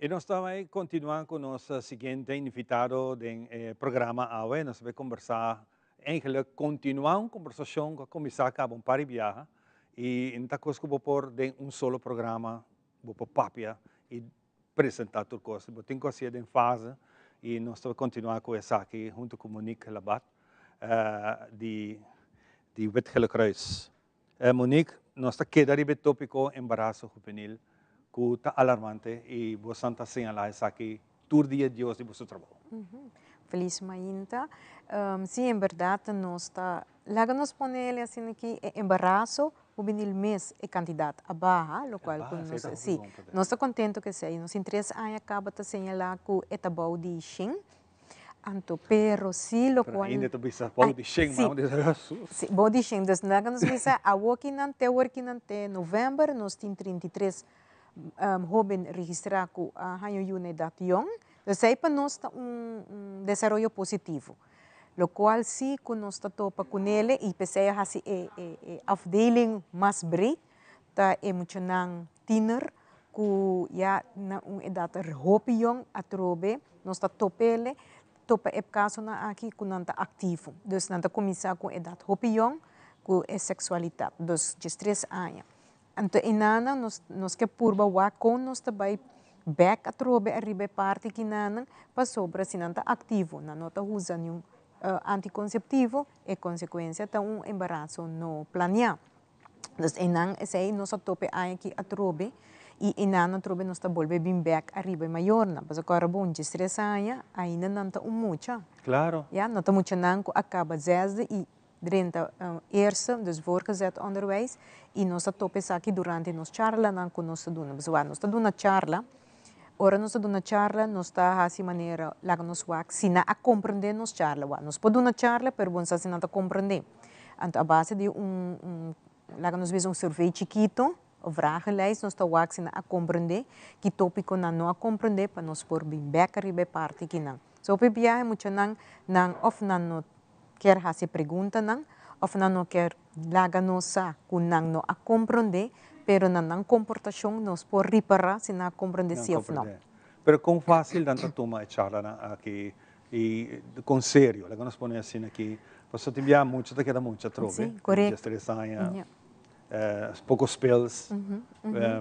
E nós também continuamos com o nosso seguinte invitado do programa AUE. Nós vamos conversar, eigenlijk continuar uma conversação com a comissária Cabon para viajar. E não está coisa que vou pôr em solo programa, vou pôr papia e apresentar tudo coisa. Vou ter que ser em fase e nós vamos continuar com essa aqui, junto com Monique Labat, de Witgele Kruis. Monique, nós está quedando no tópico embaraço juvenil, que está alarmante e você está señalando aqui todo dia de hoje de seu trabalho. feliz mainta. Sí, en verdad, no está. Laga nos ponerle así aquí, embarazo, o el mes é cantidade abaixo, lo qual sim, nós está contento que seja. Nós em 3 anos acaba de señalar que é tabau de Xing, anto pero sim, lo qual ainda tu bisa bau de Xing, mas de Jesus. Sim, bau de Xing, dus naga nos bisa a working ante novembro, nós tem 33 jovem registrado com a unidade young. Dus aí para nós está desenvolvimento positivo. Lo qual sim, que nós está topa com ele e pensei assim afdeling mais breed, tá emocionang tiener, que já na idade jovem a trobe, nós está topele, topa é caso na aqui que não está ativo. Dus não está começar com idade jovem, com é sexualidade, dos 3 anos. Então, inana nós que purba wa com nós também back a trobe arriba parte que nana para sobra se não está ativo, não está usando anticonceptivo é consequência de embaraço não planeado. Então, esse nós tope aqui a trobe e a trobe nós está volve bem back arriba maior, mas agora bom de 3 anos ainda não está muita. Claro. Ja, não está muita não acaba 6 e 30 eerste, dus voorgezet onderwijs, e nós tope aqui durante nos charla não com nós doen. Mas nós está dando charla. Ora nós estamos na charla, nós está assim maneira lá nos wak, se não a compreender nos charla, nós podemos na charla, pero bom se não a compreender. Então a base de lá nós vemos survey chiquito, o vragenlijst, nós está wak se não a compreender, que tópico não a compreender, para nós pôr bem back arriba parte que não. So o PBA é muito não of não quer fazer pergunta não, of não quer lá nós que não a compreender. Pero não comportação nós por reparar se não compreender se ou não. Pero com fácil tanto toma charla aqui e com sério, lá nós põe assim aqui, você tiver muito, te queda muito trobe. Sim, correto. Estressanha, poucos spells,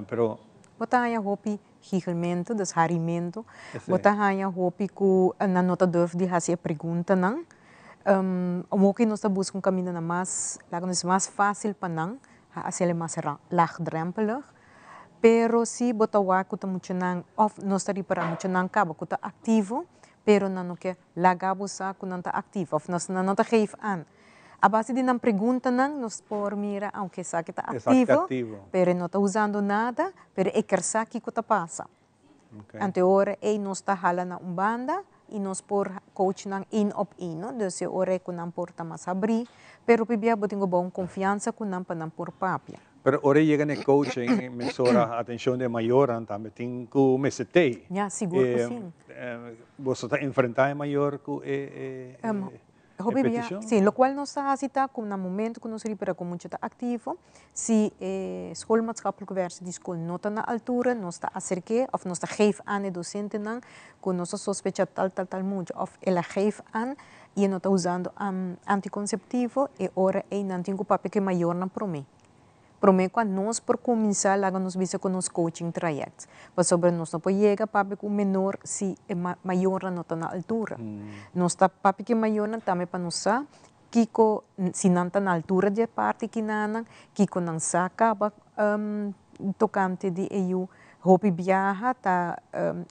pero bota aí a roupa higimento, desharimento, bota aí a roupa que na nota deve de fazer pergunta não. O que nós buscamos caminho mais, lá nós mais fácil para não. Hacer más laagdrempelig, pero si botawa kuta mucho nang of no stari para mucho nang kaba kuta activo, pero nano que lagabo sa kunanta activo, of nos nano ta geef aan. A base de não pergunta nang nos por mira aunque sa kita activo, pero no ta usando nada, pero e quer sa que kuta passa. Ante ora e nos ta hala na banda e nos por coach nang in op in, no? Dus je ore kunang porta mas abrir, pero pibia botingo bom confiança kunang panang por papia. Pero ore llega no coaching, mesora atenção de maior, também tem que mesetei. Ja, seguro que sim. Você está enfrentar maior que sim, lo qual nós está assim com no momento que nós para com muito ativo, se escola maatschappelijke werk de escola não está na altura, nós está acerque, of nós está geef aan de docente não, com nós sospecha tal muito, of ela geef aan e não está usando anticonceptivo e ora e não tem o papel que maior na promete. Promete quando nós por começar lá nós visa com nos coaching trajectos, mas sobre nós não pode chegar papel com menor se maior não está na altura. Nós está papel que maior não também para nós kiko se não está na altura de parte que não kiko não saca tocante de eu hopi viaja tá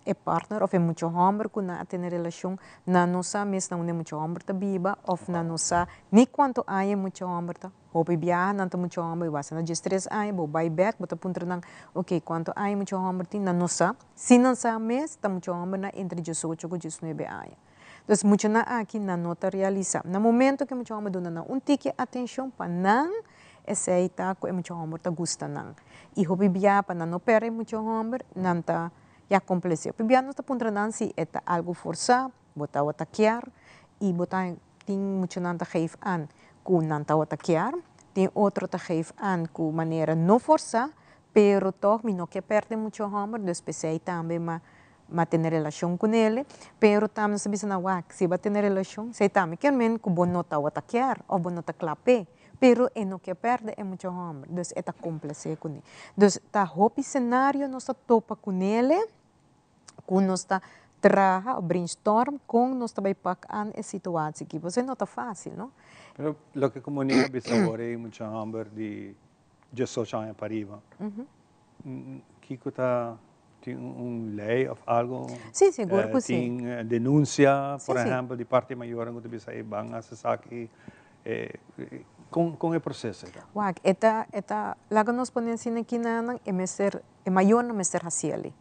é partner of é muito homem que não tem relação na nossa mês não é muito homem tá biba of na nossa nem quanto aí é muito homem tá hopi viaja não tá muito homem vai ser na de 3 aí vou buy back bota punta nang ok quanto aí é muito homem tem na nossa se não sa mês tá muito homem na entre 18 e 19 aí. Então, muito na aqui na nota realiza. No momento que muito homem dona tique atenção para não aceita que muito homem tá gosta não. E o bibia para não perder muito homem não tá já complexo. O bibia não tá puntrando se é algo forçado, botar o ataquear e botar tem muito não tá geef aan que não tá o ataquear, tem outro tá geef aan que maneira não forçar, pero toch me não quer perder muito homem, despecei também mas ter relação com ele, pero também se bisa na wak, se vai ter relação, se também quer men que bom nota o ataquear ou bom nota clape, pero e não quer perder é muito homem, dus é tá complexo com ele. Dus tá hopi cenário nós tá topa com ele, com nós tá traga o brainstorm com nós tá vai pacar a situação que você não tá fácil, não? Pero lo que comunica bisa ore muito homem de 18 anos para riba. Kiko tá Tem lei of algo? Sim, seguro que sim. Tem denúncia, por Sim, sim. exemplo, de parte maior que bisa ibang asasaki com o processo. Wag, laga nos ponen sin aqui nanan é maior no mester hasieli.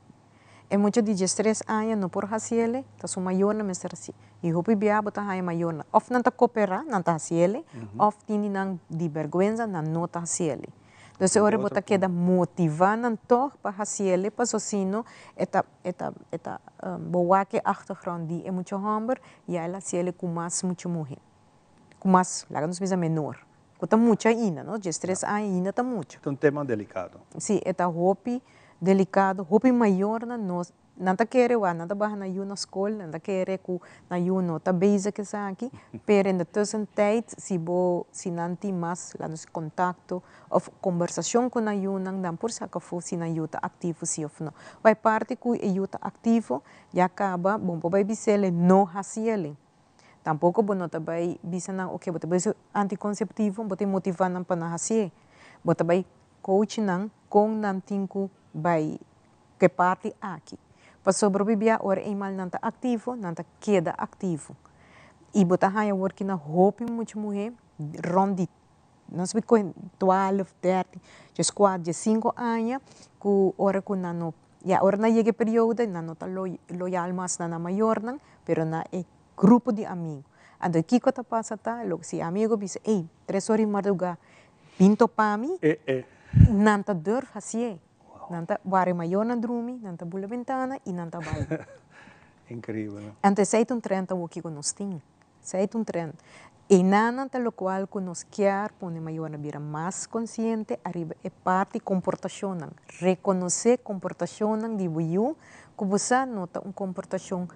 É muito de 3 anos no por hasieli, tá so maior no mester hasieli. E hopi bia bota hai maior na. Of nanta coopera, nanta hasieli, of tini nang di vergüenza na nota hasieli. Então, ora bota queda motivar nan toch para hasieli, para sino eta boa que achtergrond die é muito hamber, e ela hasieli com mais muito morrer. Com mais, laga nos bisa menor. Está muito ainda, não? De 3 anos ainda está muito. É um tema delicado. Sim, é hopi delicado, hopi maior na nós. Não tá querer o não tá barra na na escola, não tá querer que na não tá base que sa aqui, pero na tussentijd se não tem mais lá nos contato ou conversação com na não por saca se na tá ativo se ou não. Vai parte que o tá ativo já acaba, bom, vai bisele não hasiele. Tampouco bonota vai bisa nang okay, bota vai anticonceptivo, bota motivar nang panahasi. Bota vai coach nang kung nang tinku vai que parte aqui. Para sobreviver ora eenmaal nanta ativo, nanta queda ativo. E bota haya work na hope muito mulher rondi. Nós vi com 12, 13, just 4, 5 anos, ku ora ku nano, ya ora na yege período, nano ta loyal mas na maior nang, pero na grupo de amigos. Ando kiko ta pasa ta, lo si amigo dice, 3 horas madruga, pinto pa mi, nanta durf hasie. Nanta ware maior na drumi, nanta bula ventana e nanta baile. Incrível. Ante sei um 30 o que nos tem. Sei um 30. E nanta lo qual que nos quer pone maior na vira mais consciente, arriba é parte comportação, reconhecer comportação de buiu, que você nota comportação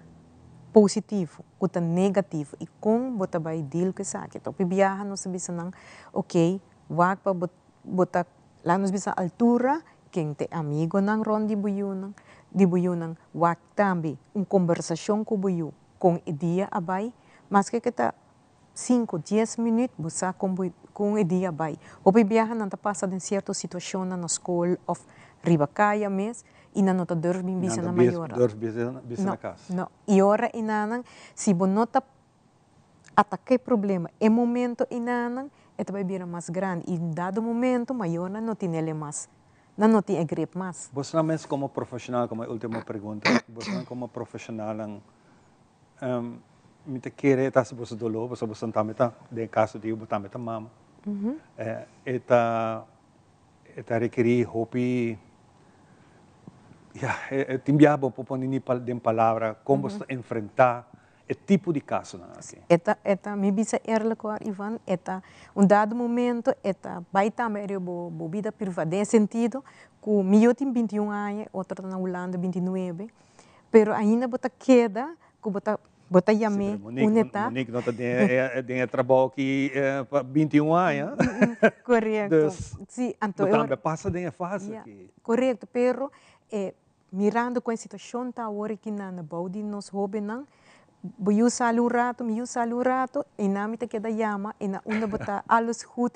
positivo, kuta negativo e com bota vai deal que sabe. Então, viaja nos bisa nang okay, wag pa bota lá nos bisa altura, quem te amigo nang ron di buyu nang wag tambi conversação com buyu com ideia abai, mas que kita 5, 10 minutos busa com ideia abai. O viaja nang passa em certa situação na escola of ribacaya mes e não está dormindo bisa na maior. Bisa na casa. Não. E ora inanang se bonota ataque problema, é momento inanang ito vai vir mais grande e dado momento maior não tem ele mais, não tem grip mais. Você não mesmo como profissional, como a última pergunta, você como profissional me te querer tá se você dolor, você não tá meta de caso de você tá meta mama. Eta requerir hopi. Timbiabo po poninipa de palavra como enfrentar o tipo de caso na aqui. Eta me bisa eerlijk waar Ivan, dado momento vai também bo vida privada em sentido que eu tenho 21 anos, outra na Holanda 29, pero ainda bota queda, que bota yame uneta. Monique nota de trabalho que 21 anos. Correto. Sim, então também passa de fase aqui. Correto, pero mirando com a situação tá hora que na baudi nos hobby não eu salu rato e na me te queda llama e na onda bota alles goed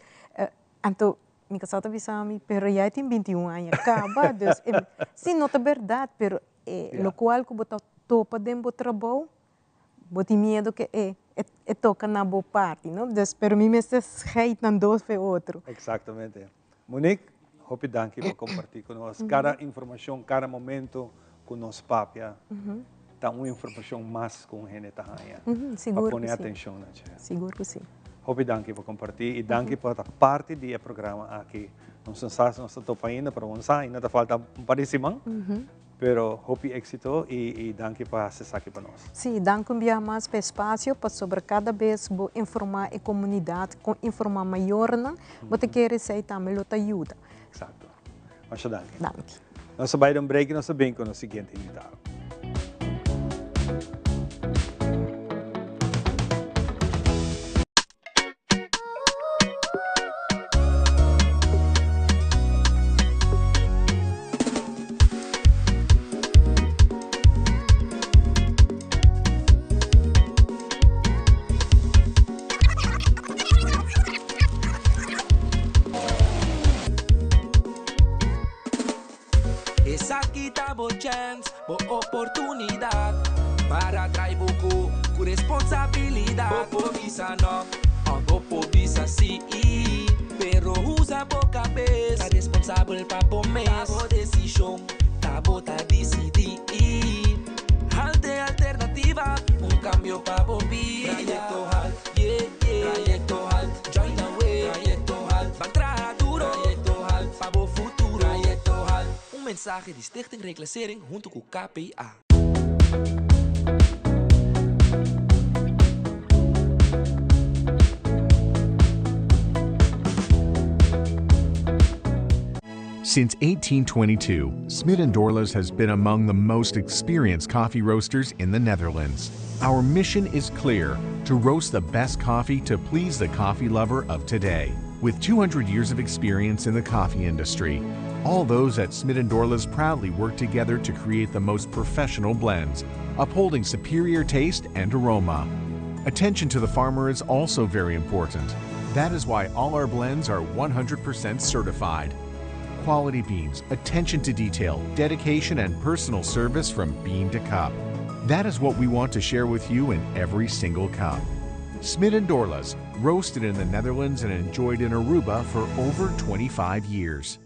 então me casata bisami pero já tem 21 anos acaba dus sim não é verdade pero lo qual que bota topa dentro do trabalho bota medo que toca na boa parte não dus pero me se hate na dois fe outro. Exatamente. Monique, hope danke por compartilhar conosco cada informação, cada momento com nós papia. Tá uma informação mais com a gente tá aí. Seguro para pôr atenção na gente. Seguro que sim. Hope danke por compartilhar e danke por estar parte do programa aqui. Não sei se nós estamos ainda para avançar, ainda tá falta parecimento. Pero hope éxito e danke por acessar aqui para nós. Sim, danke mais para espaço para sobre cada vez informar a comunidade, informar maior, você quer receber também outra ajuda. Exato. Muito danke. Danke. Nós vamos dar break e nós vamos com o seguinte invitado. Esa quita bo chance, bo oportunidad para traer buku con responsabilidad. Bo visa no, bo visa sí, pero usa bo cabeza. Responsable pa bo mes, bo decisión, bo ta decidir. Halte alternativa, un cambio pa bo vida. Trayecto halt, yeah, yeah. Trayecto halt, join the way. Trayecto halt, va trabajar duro. Trayecto halt, pa bo futuro. Trayecto halt, un mensaje de Stichting Reclassering junto com KPA. Since 1822, Smit & Dorlas has been among the most experienced coffee roasters in the Netherlands. Our mission is clear: to roast the best coffee to please the coffee lover of today. With 200 years of experience in the coffee industry, all those at Smit & Dorlas proudly work together to create the most professional blends, upholding superior taste and aroma. Attention to the farmer is also very important. That is why all our blends are 100% certified. Quality beans, attention to detail, dedication, and personal service from bean to cup. That is what we want to share with you in every single cup. Smit & Dorlas, roasted in the Netherlands and enjoyed in Aruba for over 25 years.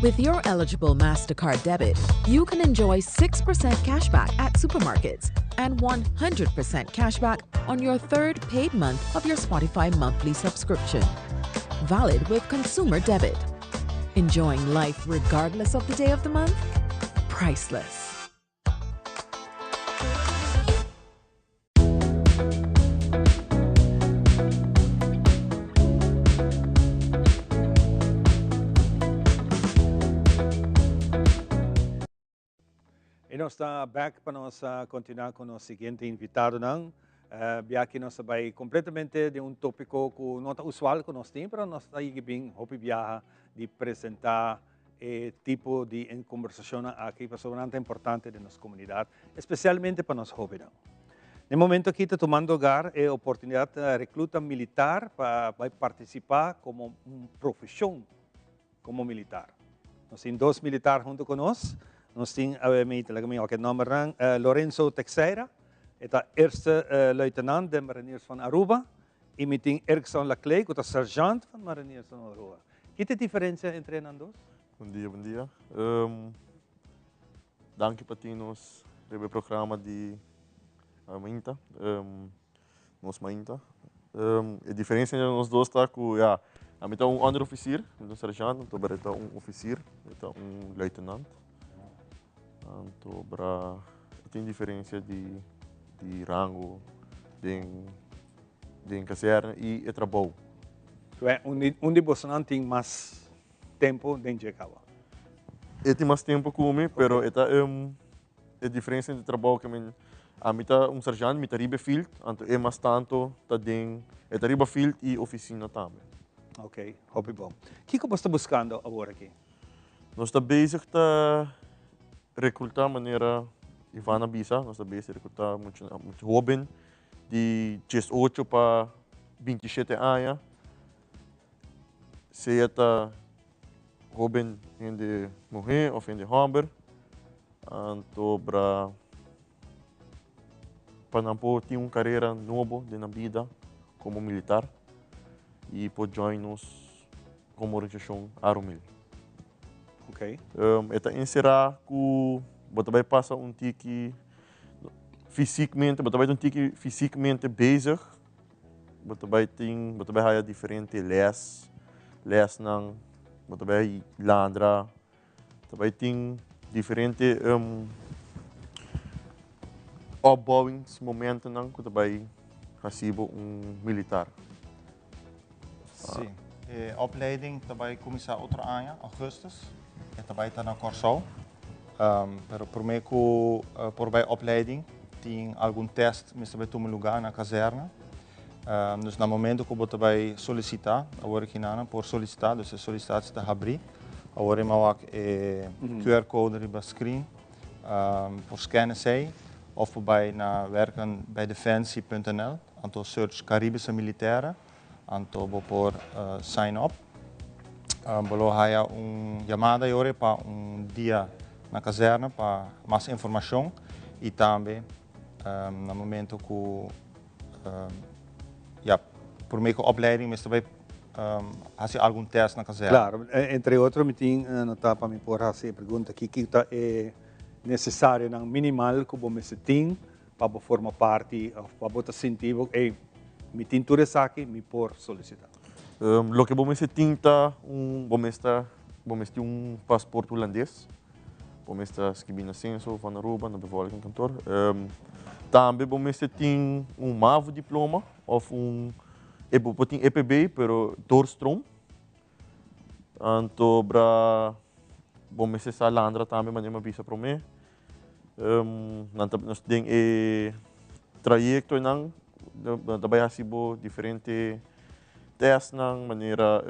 With your eligible MasterCard debit, you can enjoy 6% cashback at supermarkets and 100% cashback on your third paid month of your Spotify monthly subscription. Valid with consumer debit. Enjoying life regardless of the day of the month? Priceless. E nós estamos back para nós continuar com o nosso seguinte invitado. Aqui nós vai completamente de tópico que não é usual que nós temos, mas nós estamos bem viajar de apresentar tipo de conversação aqui bastante importante de nossa comunidade, especialmente para nós jovens. No momento que está tomando lugar a oportunidade de recruta militar para participar como uma profissão como militar. Nós temos 2 militares junto conosco. Nós temos Lorenzo Teixeira, é eerste luitenant de Mariniers van Aruba, e nós temos Erikson Laclay, que é sergeant van Mariniers van Aruba. Qual é a diferença entre os dois? Bom dia, bom dia. Dank para nós o programa de Mainta, nos Mainta. A diferença entre nós dois está que a mim está underofficier, um sargento, então está officier, está luitenant. Então, tem diferença de rango, de caserna e trabalho. Onde você não tem mais tempo dentro de casa? Eu tenho mais tempo que mas a diferença de trabalho que a mim está sargento, está riba field, então é mais tanto está riba field e oficina também. Ok, muito bom. O que você está buscando agora aqui? Nós estamos bezig a recrutar maneira Ivana Bisa, nós estamos bezig a recrutar muito jovem de 18 para 27 anos. Seja jovem de mulher ou de homem, então para não ter uma carreira nova na vida como militar e pode join-nos como organização Arumil. Ok. Está encerrar que você vai passar tique fisicamente, você vai ter tique fisicamente bezig, você vai ter diferente les não, você vai landra, você vai ter diferente opbouwingsmomenten não, que você vai receber militar. Sim. A opleiding vai começar outro ano, augustus. Vai estar na Corsol. Pero por meio que por a opleiding tem algum teste, mas vai tomar lugar na caserna. Dus no momento que você vai solicitar, agora aqui por solicitar, dus a solicitatie está abrir. Agora QR code op screen, voor scannen zij of bij naar werken bij defensie.nl anto search Caribische militairen, anto por sign up. Bolo haya chamada yore para dia na caserna para mais informação e também no momento que por meio de opleiding mas também fazer algum teste na caserna. Claro, entre outros, me tinha notado para me pôr essa pergunta aqui que é necessário não minimal que você tem para formar parte, para você sentir que me tem tudo isso aqui, me por solicitar. Lo que você tinta você passaporte holandês, você escrevendo censo van Aruba na bevolking kantoor. Também você tem MAVO diploma ou tem EPB, pero doorstroom. Então, você está landra também, mas não visa para mim. Nós temos trajecto não, também há diferente testes não, maneira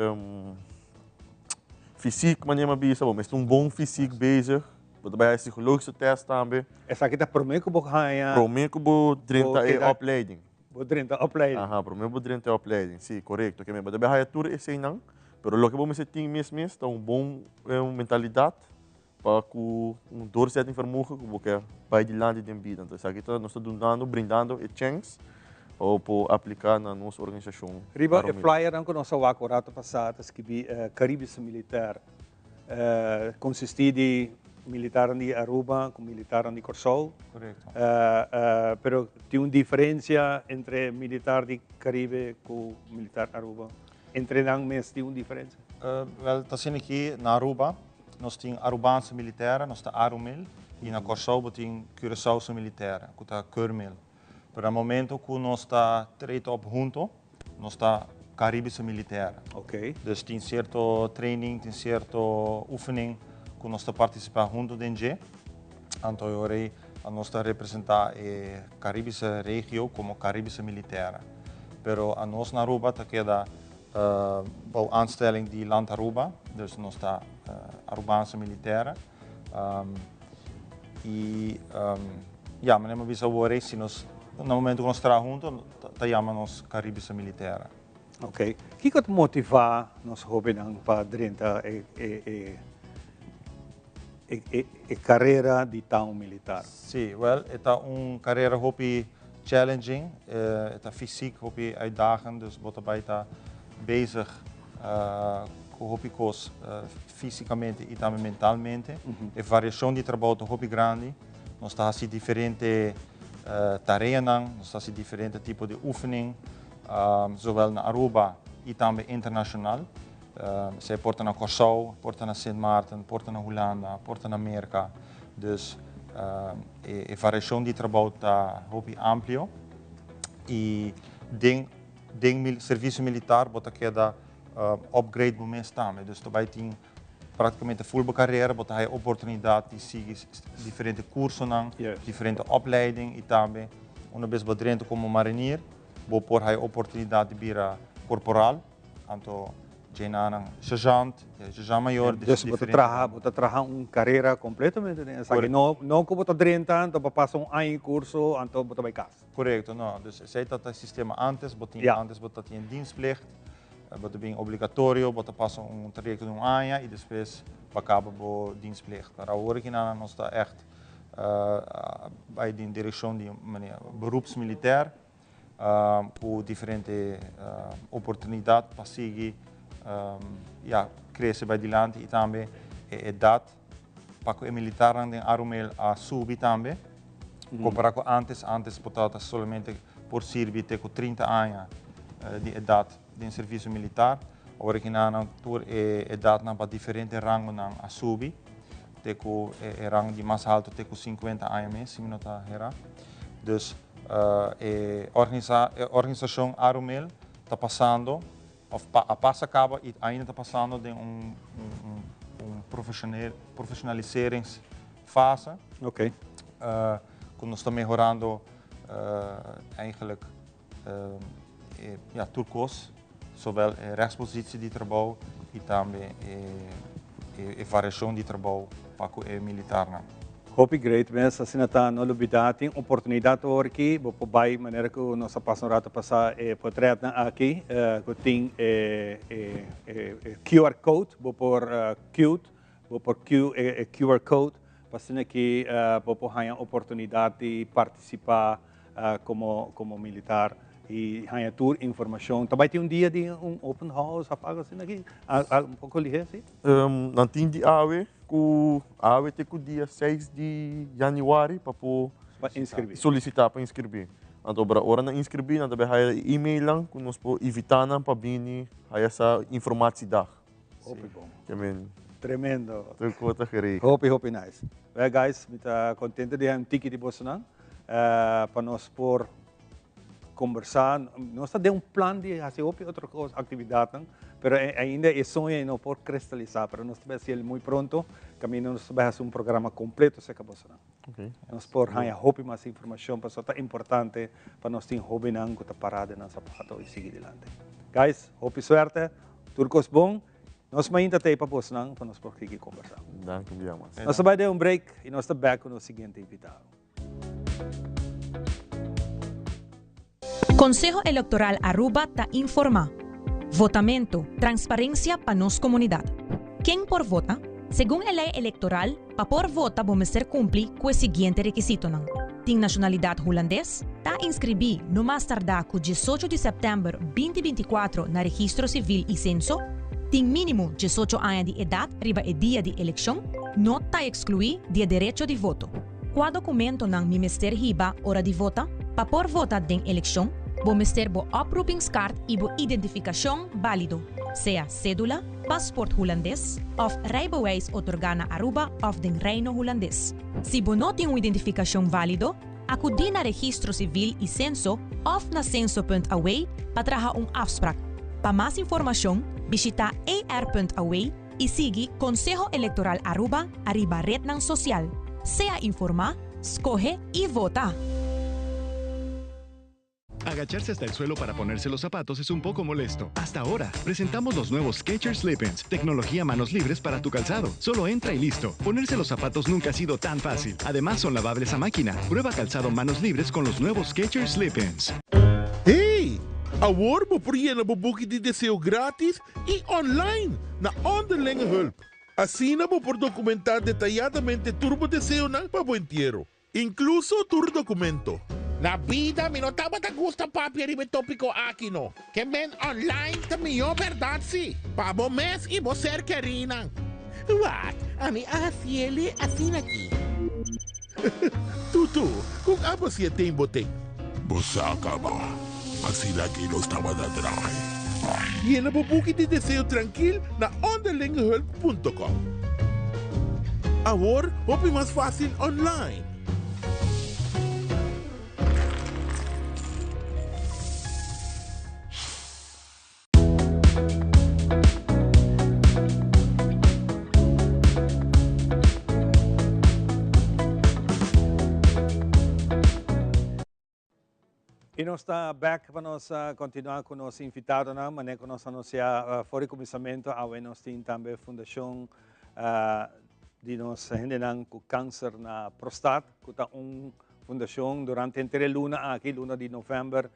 física, maneira visa, mas tem bom físico bezig. Também há psicologische test também. Essa aqui está para mim que você ganha. Para mim que você drenta opleiding. Drenta opleiding. Aha, para mim você drenta opleiding, sim, correto. Que mas também há tudo esse não, pero lo que você tem mesmo é bom mentalidade para que doorzetting vermogen que você vai de lado de vida. Então, aqui nós estamos dando, brindando a chance ou para aplicar na nossa organização. Riba, o flyer que nós vamos agora passar, que Caribische militar, consistia de militar de Aruba com militar de Corsol. Correto. Pero tem uma diferença entre militar de Caribe com militar Aruba. Entre não, mas tem uma diferença? Wel, dat zijn aqui na Aruba. Nós temos Arubaanse militairen, nós temos Arumil, e na Corsol temos Curaçaose militairen, que está Curmil. Pero no momento que nós está treito op junto, nós está Caribische militairen. Ok. Dus tem certo training, tem certo oefening que nós está participar junto dentro. Então eu nós está representar a Caribische regio como Caribische militairen. Pero a nós na Aruba está queda aanstelling die land Aruba, dus nós está Arubaanse militairen. Ja, maar we zouden wel eens no momento que nós estamos juntos, chamamos Caribische militairen. Ok. O que te motiva nós jovens para dentro a carreira de tão militar? Sim, well, é carreira hobby challenging, é fysiek hobby uitdagend, dus wat erbij está bezig com hobby cos fisicamente e também mentalmente. A variação de trabalho é hobby grande. Nós estamos assim diferente tarefas, nós estamos assim diferente tipo de oefening, zowel na Aruba e também internacional. Zij porta na Corsol, porta na Sint Maarten, porta na Holanda, porta na América. Dus a variação de trabalho está hobby amplo. E serviço militar bota queda upgrade momentos também. Dus daarbij tem praticamente full carreira, bota aí oportunidade de seguir diferentes cursos, diferentes opleiding e também uma vez dentro como marinier, vou por aí oportunidade de vir corporal, então Jenanang sergeant maior. Dus você trabalha uma carreira completamente, né? Não como você drenta, então passa ano de curso, então você vai casa. Correto, não. Dus zij dat het systeem antes, antes você tinha dienstplicht, você bem obrigatório, você passa trajecto de ano e depois acaba o dienstplicht. Maar agora que nós está echt bij de direção de beroepsmilitair, com diferentes oportunidades para seguir crescer bij die land e também dat para o militar em Arumel a subir também comparado com antes portanto somente por servir até com 30 anos de idade de serviço militar agora que na tour idade na para diferentes rangos a subir até com rang de mais alto até com 50 anos mesmo se não tá era dus a organização Arumel está passando a passa acaba e ainda está passando de profissionaliseringsfase. Ok. Quando está melhorando eigenlijk turcos, zowel a rechtspositie de trabalho e também a variação de trabalho para o militar. Hopi great, mas assim tá no lubidade tem oportunidade aqui, vou bai maneira que nós passamos rato passar portrait aqui, que tem QR code, vou por cute, vou por QR code, passando aqui vou por ganhar oportunidade de participar como militar e ganhar tour informação. Também tem dia de open house, apaga assim aqui, um pouco ligeiro, sim? Não tem de AWE, que AWE tem o dia 6 de janeiro para solicitar para inscrever. Então, para hora na inscrever, nós devemos ter e-mail lang, que nós podemos evitar para vir a essa informação da. Hopi bom. Tremendo. Hopi nice. Well guys, kita contente de um ticket de Bolsonaro para nós por conversar. Nós temos plano de fazer outra coisa, atividade, mas ainda é sonho e não pode cristalizar. Mas nós vamos fazer muito pronto. Caminho nós vamos fazer programa completo se Bolsonaro. Nós por ganhar mais informação, para é importante para nós ter hobby não que parada na sapato e seguir adiante. Guys, suerte. Turcos bom. Nós ainda temos para Bolsonaro para nós por aqui conversar. Nós vamos dar break e nós estamos back com o seguinte invitado. Consejo Electoral Aruba ta informa. Votamento, transparência para nossa comunidade. Quem por vota, segundo a lei eleitoral, para por vota vamos ser cumprir com o seguinte requisito. Tem nacionalidade holandês, está inscrevi no mais tardar com 18 de setembro 2024 na Registro Civil e Censo, tem mínimo 18 anos de idade riba o dia de eleição, não está excluído de direito de voto. Qual documento não ministério riba hora de vota, para por vota den eleição, vamos ter bo oproepingskaart e bo identificação válido, seja cédula, paspoort holandês, of rijbewijs otorgana Aruba of den Reino holandês. Se bo não tem identificação válido, acudir na Registro Civil e Censo of na censo.away para trazer afspraak. Para mais informação, visita ar.away e siga Consejo Electoral Aruba arriba red nan social. Sea informar, escoge y vota. Agacharse hasta el suelo para ponerse los zapatos es un poco molesto. Hasta ahora, presentamos los nuevos Skechers Slip-ins, tecnología manos libres para tu calzado. Solo entra y listo. Ponerse los zapatos nunca ha sido tan fácil. Además, son lavables a máquina. Prueba calzado manos libres con los nuevos Skechers Slip-ins. Hey! Agora mo na bobuki de deseo grátis e online na Onderlinge Hulp. Assim na mo por documentar detalladamente turbo deseo na pa buentiero. Incluso tur documento. Na vida, mi notaba ta gusta papi arriba tópico aqui no. Que men online ta mio verdade si. Pa bo mes e bo ser querinan. What? A mi afiele assim aqui. Tutu, kung apa siya tem boteng? Bosaka ba? Assim aqui não estava da traje. E na bobuki de deseo tranquil na onderlingehulp.com. Agora, hopi mais fácil online. E nós estamos back para nós continuar com o nosso invitado, mas que nós anunciamos fora do começamento, nós temos também a fundação de nós com câncer na prostate, que está uma fundação durante entre luna aqui, luna de novembro,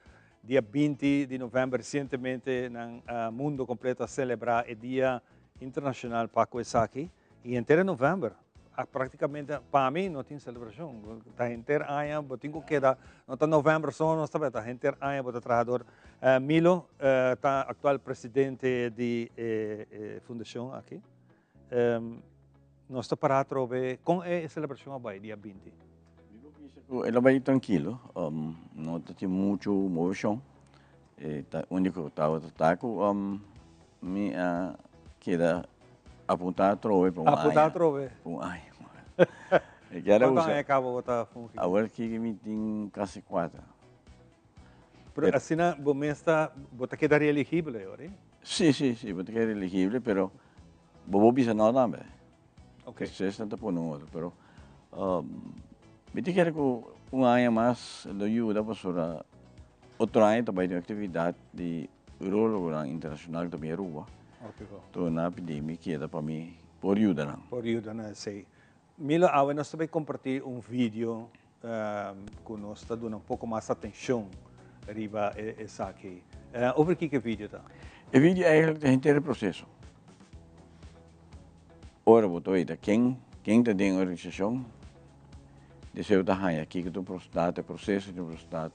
dia 20 de novembro, recentemente no mundo completo a celebrar o Dia Internacional para Kawasaki, e entre novembro. Praticamente, para mim, não tem celebração. Está inteiro ano, eu tenho que dar, não está novembro só, não está está inteiro ano, eu trabalhador. Milo, está atual presidente de fundação aqui. Nós está para ver com a celebração vai dia 20. Ela vai tranquilo, não tem muito movimento. O único que está com me queda apuntar a trove para apuntar a trove quando acaba botar agora que me tem quase 4 pero assim na bomesta bota quedar elegível agora sim bota quedar elegível pero bobo bisa não também ok se está por um outro pero me tem que com ano mais do ajuda para outro ano também tem atividade de urologo internacional também Aruba. Então, na epidemia que era para mim, por ajuda não. Por ajuda não, sei. Mila, ahora nós também compartilhar vídeo que nós está dando pouco mais atenção arriba essa aqui. Over que vídeo tá? O vídeo é eigenlijk het hele processo. Ora, quem está dentro da organização, desceu da raia aqui que do prostate, o processo do prostate,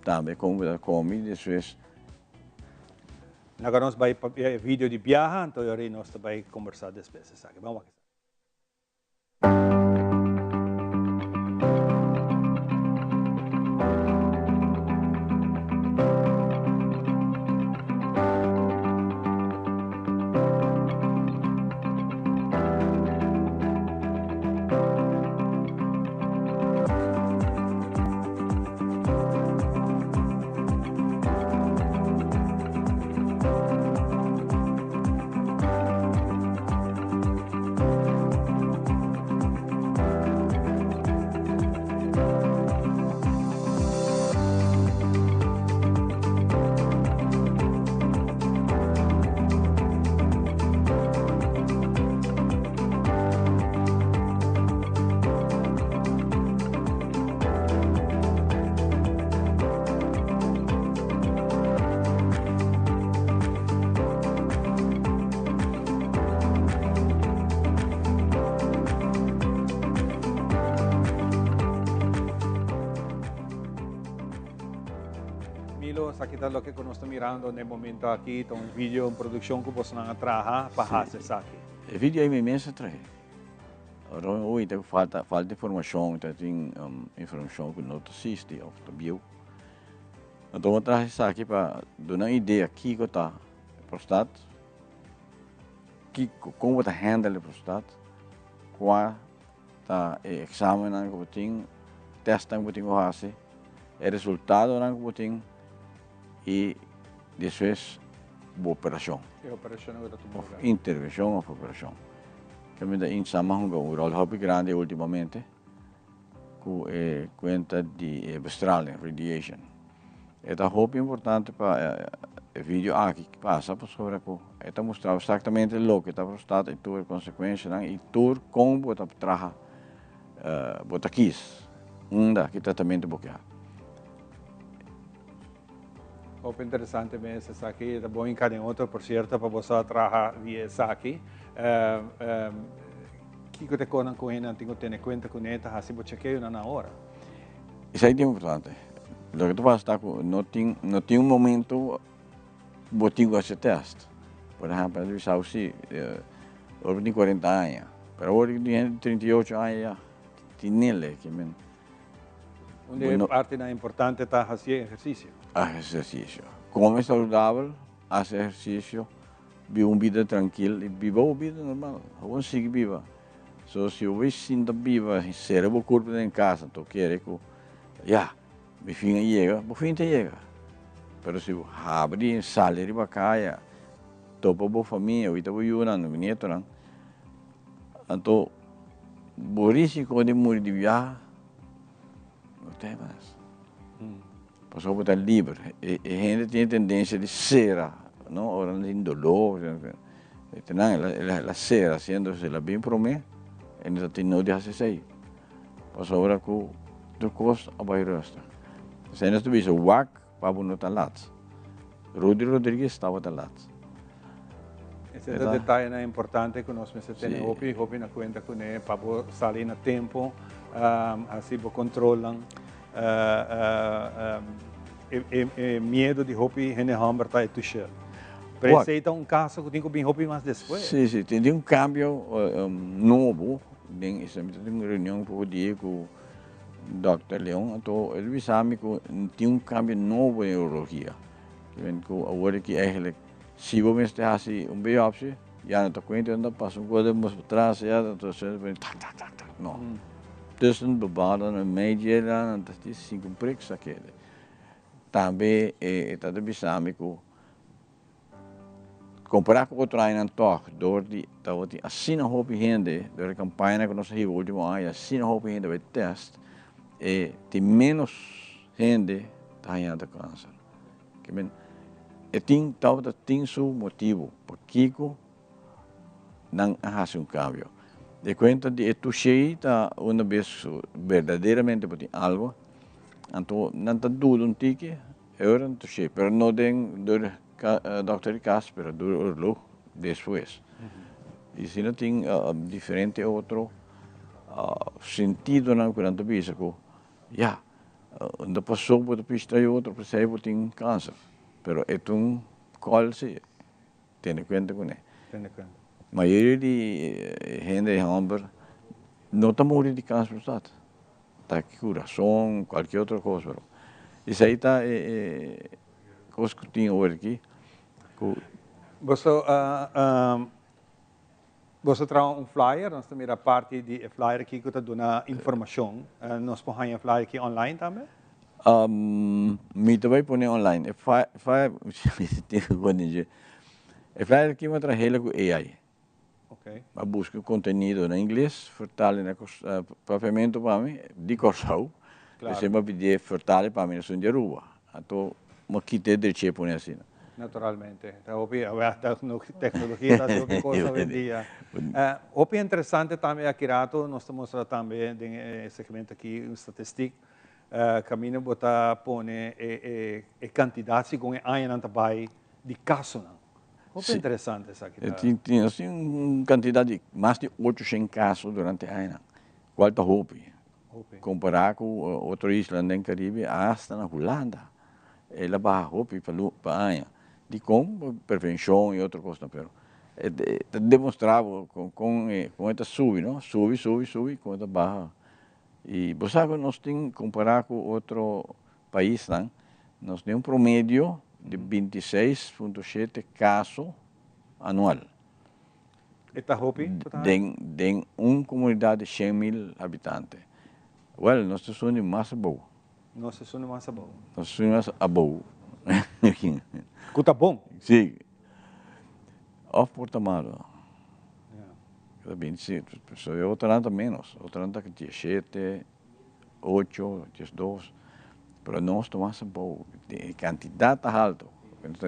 também como da come, depois. Agora nós vai vídeo de viagem, então aí nós vai conversar depois, sabe? Vamos aqui. Aqui está lo que nós estamos mirando no momento aqui, então um vídeo, uma produção que você não trabalha para fazer isso aqui. O vídeo é imenso trabalho. Agora hoje tem falta informação, tem informação que não existe ou não viu. Então eu trago isso aqui para dar uma ideia aqui que está o prostate, como está handle o prostate, qual está o exame que você tem, teste que você tem que fazer, o resultado que você tem. E depois a operação. Que operação agora tu intervenção ou operação. Que me dá insama um rol grande ultimamente, que conta de Australia radiation. É muito importante para o vídeo aqui que passa por sobre que está mostrando exatamente o que está prostate e toda a consequência e tudo como você trabalha, você quis, que tratamento você Muito interessante mesmo isso aqui, é bom encarar outro, por certo, para você trabalhar via isso aqui. Que você conta com ele, tenho que ter conta com ele, assim você chequeia na hora. Isso é importante. O que tu faz está não tem momento você tem que fazer teste. Por exemplo, eu sabe se eu tenho 40 anos, mas hoje tenho 38 anos, tem nele que Onde parte importante está fazer exercício. Exercício. Come saudável, faz exercício, vive uma vida tranquila e viva uma vida normal. Eu consigo viver. So, se eu sinto viva, cérebro, corpo em casa, então quero que, me fim chega, me fim chega. Mas se eu abrir, sair para cá, topa a família, eu estou ajudando, não, então, o risco de morrer de viagem, não tem mais. Passou por estar livre. E a gente tem tendência de cera, não? Ora não tem dolor. Ela cera, sendo-se ela bem para mim, ela tem não de fazer isso. Passou ora com o custo a bairrista. Se nós tuvesse o WAC, para não estar lá. Rudy Rodrigues estava lá. Esse é o detalhe importante que nós temos hopi na conta com ele, para sair no tempo, assim você controla. Medo de hopi rene hammer tá etuxa. Preceita caso que tenho bem hopi mais depois. Sim, tem cambio novo. Tem uma reunião com o Diego, Dr. Leon, então ele sabe que tem cambio novo em neurologia. Agora que eigenlijk, se você está assim biopsia, já não está contando, passa coisa para trás, já então não. Tussen bepaalde media dat is 5 pricks aquele. Também está de bisamico. Comparar com outro ano toch, door die assim não houve gente, door a campanha que nós fizemos último ano, assim não houve gente vai teste, tem menos gente ganhando câncer. Que bem, tem seu motivo, porque não faz cambio. de cuenta de tu está una vez verdaderamente por algo, entonces no te dudo un tique, ahora tu pero no den doctor Cas, pero duro después. Y si no tiene diferente otro sentido na kurang bisa ko, ya, anda pasok po pista yung otro, kasi po ting cancer. Pero itong call si, tiene cuenta con él. Tiene cuenta. Mayoría de gente de Hamburg no está muriendo de cáncer prostático. Está corazón, cualquier otra cosa. Pero isso aí está cosa que tinha hoje aqui. Você traz flyer, nós temos a parte de flyer aqui que está dando informação. Nós podemos a flyer aqui online também? Me também põe online. Flyer aqui eu trabalho com AI. Okay. Eu busco conteúdo em inglês, vertalen para papiamento para mim, de Corsau. Claro. Você me pedir vertalen para mim na sua rua. Então, eu quitei de che põe assim. Naturalmente. A tecnologia está sobre coisa hoje em dia. O que é interessante também aqui, nós estamos mostrando também no segmento aqui, uma estatística, caminho botar põe a quantidade com a aia trabalho de casos. O que é interessante isso aqui? Tem assim uma quantidade de mais de 800 casos durante a ano. Qual está Hopi? Comparar com outro isla no Caribe, hasta na Holanda. Ela vai Hopi para a aia. De como prevenção e outra coisa, pero demonstrava com esta sube, não? Sube, com esta barra. E você sabe, nós temos comparar com outro país, não? Nós temos promédio de 26,7 casos anual. Está Hopi? Em uma comunidade de 100.000 habitantes. Well, nós somos mais boa. Nós somos mais boa. Nós somos mais boa. Está bom? Sim. Off Portamado. Yeah. 27. Eu outra menos. Outra anda que 17, 8, 12. Pero nós estamos bom. De quantidade alta.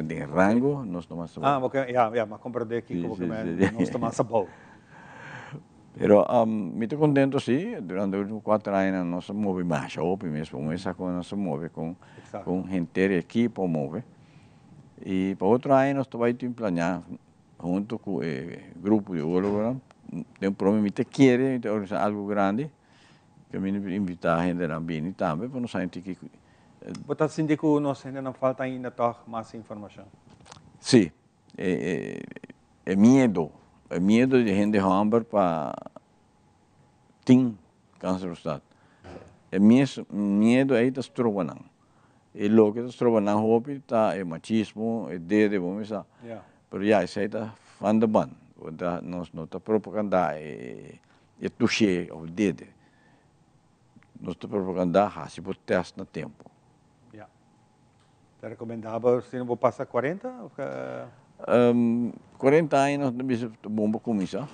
De rango, nós estamos bom. Ok. Mas compreender aqui como que nós estamos bom. Pero me estou contente, sim. Durante os últimos 4 anos, nós movemos mais. Mesmo. Começa com nós movemos com gente, equipe, move. E para outro ano, nós também temos planear, junto com o grupo de urologia, tem um problema que quer organizar algo grande, que me invitar a gente a vir também, para nós sentir que... Você sente que nós ainda não falta ainda mais informação? Sim. É medo. É medo de gente de Hamburg para ter câncer prostático. É medo aí das trovanas. E lo que nós trabalhamos hoje é machismo, é dedo, vamos dizer. Mas já, isso aí está falando bem. Nós não estamos propaganda touché o dedo. Nós estamos propaganda se por teste no tempo. É recomendável se não vou passar 40? 40 anos não bisa bomba começar.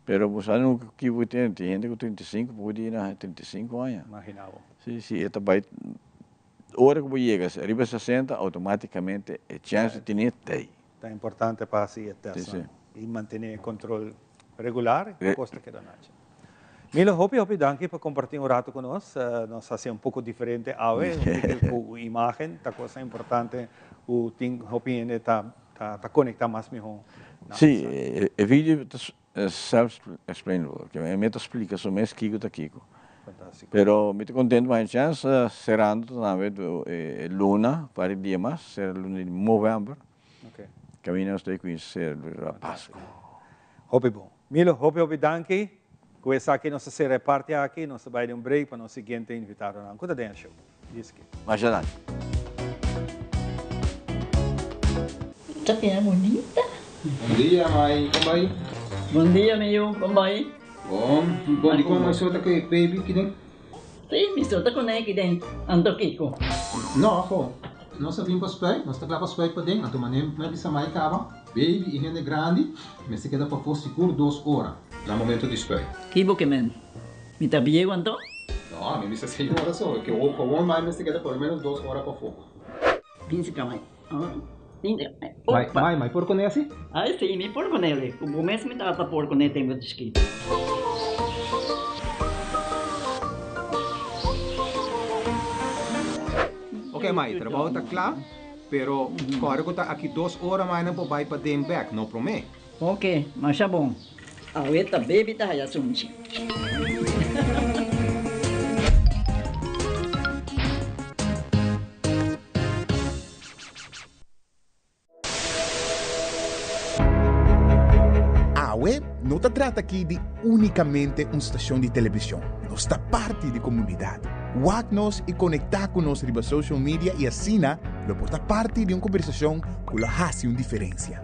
Pero você não que vai ter gente com 35, pode ir a 35 anos. Imaginava. Sim, é também. Hora que chegas, arriba 60, automaticamente a chance de ter tem. É importante para assim e manter o controle regular e costa que dá nada. Milo, hopi, danke por compartilhar um rato conosco. Nós fazemos um pouco diferente com a imagem, a coisa importante, o ting hopi está conectado mais melhor. Sim, o vídeo é self-explainable, que me explica sobre o que está aqui. Fantástico. Pero me estou contente mais chance cerrando também luna para dia mais, será luna de novembro. Okay. Caminho estou conhecer a Páscoa. Hopi bom. Milo, hopi danke. Com essa aqui nós se reparte aqui, nós vamos dar um break para o seguinte invitado. Quanto tempo show? Diz que. Mais adiante. Tapia bonita. Bom dia, mãe. Como vai? Bom dia, meu. Como vai? Bom, di ko magsota kay baby kideng? Sim, misota ko na kideng. Anto kiko. No, ako. Nós vim para spray, nós tá lá para spray para dentro, então manem, não é bisa mais cava. Baby e gente grande, mas se queda para for seguro 2 horas. No momento de spray. Kibo que men. Mi tabiego anto? No, a mim bisa 6 horas só, que o mais mas se queda por menos 2 horas para fogo. Pinsi kamay. Mai porco ne assim? Ah, sim, me porco nele. O momento me trata porco nele tem muito escrito. Ok, Mai, trabalho tá claro, pero agora que tá aqui 2 horas mais não pode vai para dem back, não promete. Ok, mas tá bom. A ueta baby tá aí assunto. AWE não se trata aqui de unicamente uma estação de televisão. Nós está parte da comunidade. WAC-nos e conectar com nós riba social media e assim, lo porta parte de uma conversação que lo hace uma diferença.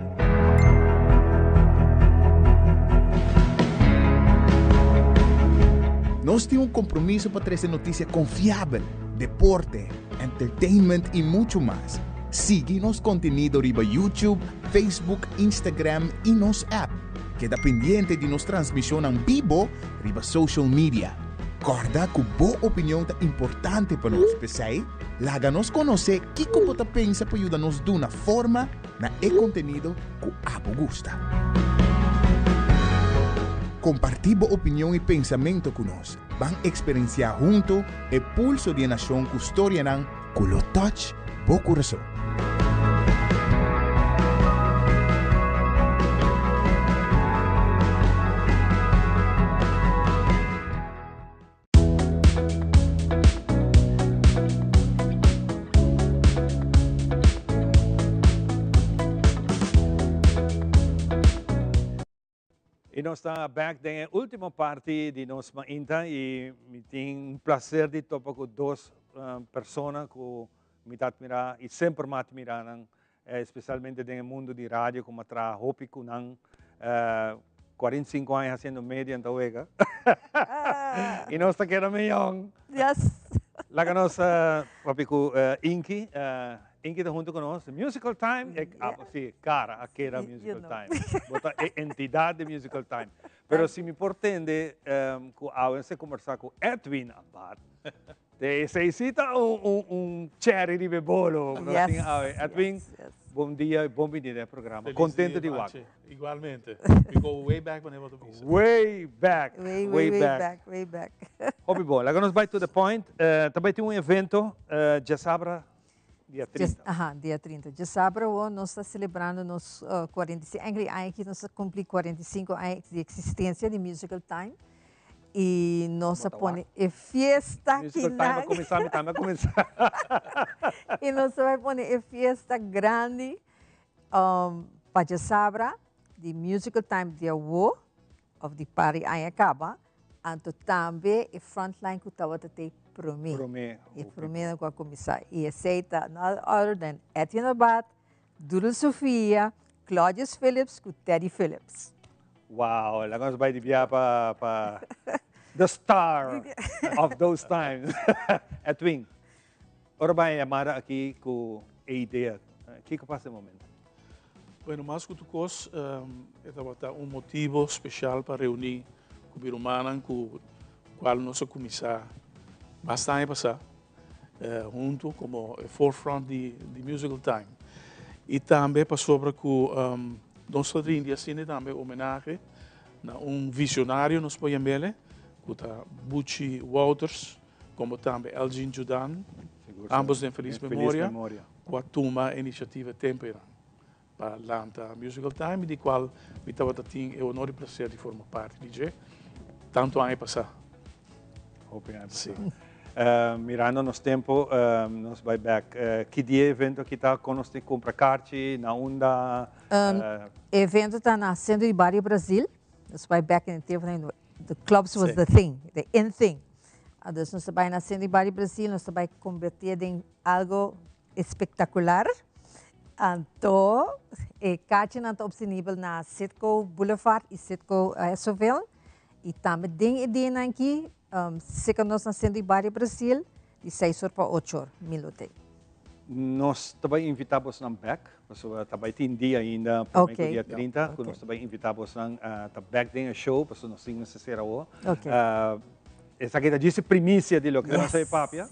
Nós temos um compromisso para trazer notícia confiável, deporte, entertainment e muito mais. Sigue nosso conteúdo riba YouTube, Facebook, Instagram e nosso app. Queda pendiente de nossa transmissão em vivo riba social media. Recorda que boa opinião é importante para nós, pessoal. Laga-nos conhecer o que você pensa para ajudar-nos de uma forma na conteúdo que abo gusta. Compartir boa opinião e pensamento conosco. Vamos experienciar junto o pulso de nação que história não, que lo touch bo coração. E nós estamos back na última parte de nossa mainta e me tem um prazer de topar com 2 pessoas que me admiram e sempre me admiram, especialmente no mundo de rádio, como tra hopi com 45 anos fazendo média em Tawega. E nós estamos aqui melhor. Yes. Lá que nós papi com Inky. Inky está junto conosco. Musical Time, sim, cara, aqui era Musical Time. Bota entidade de Musical Time. Pero se me pretende que a conversar com Edwin Abad, se cita cherry de bebolo. Edwin, bom dia e bom venida ao programa. Contente de WAC. Igualmente. We go way back whenever to be. Way back. Way back. Hobby bom. Agora nós vai to the point. Também tem evento, já sabra. Dia 30. Dia 30. De sábado, nós estamos celebrando nos 45 anos. Aqui nós cumprimos 45 anos de existência de Musical Time. E nós põe a festa aqui. Musical Time vai começar. E nós vamos pôr a festa grande para de sábado, de Musical Time de Awo, of the party aí acaba. E também a frontline que estava até Promê. E Promê não vai começar. E aceita nada other than Etienne Abad, Doodle Sofia, Claudius Phillips com Teddy Phillips. Wow, agora vai de viajar para the star of those times. Edwin, ora vai chamar aqui com a ideia. O que passa no momento? Bueno, mais que tu cos, é motivo especial para reunir com o Birumana, com o qual nós começar bastante passar, junto como forefront de Musical Time. E também para sobre que nós fazemos assim também homenagem a visionário nos Poyambele, que está Butchie Wouters, como também Elgin Judan, ambos em feliz memória, com a turma iniciativa Tempera para lançar Musical Time, de qual me estava tendo o honor e prazer de formar parte de tanto ano passar. Sim. Mirando nos tempo, nos vai back. Que dia evento que está com nós de compra carte na onda? Evento está nascendo em Bari, Brasil. Nós vai back in the clubs was the thing, the in thing. Então nós vai nascendo em Bari, Brasil. Nós vai convertir em algo espetacular. Então, a carte não está disponível na Citgo Boulevard e Citgo Esoville. E também tem ideia aqui. Se que nós nascendo em Bari, Brasil, de 6 horas para 8 horas, minutos. Nós também invitamos na back, também tem dia ainda, para o dia 30, nós também invitamos na back de show, para nós temos necessário o. Essa aqui disse primícia de lo que nós é papia.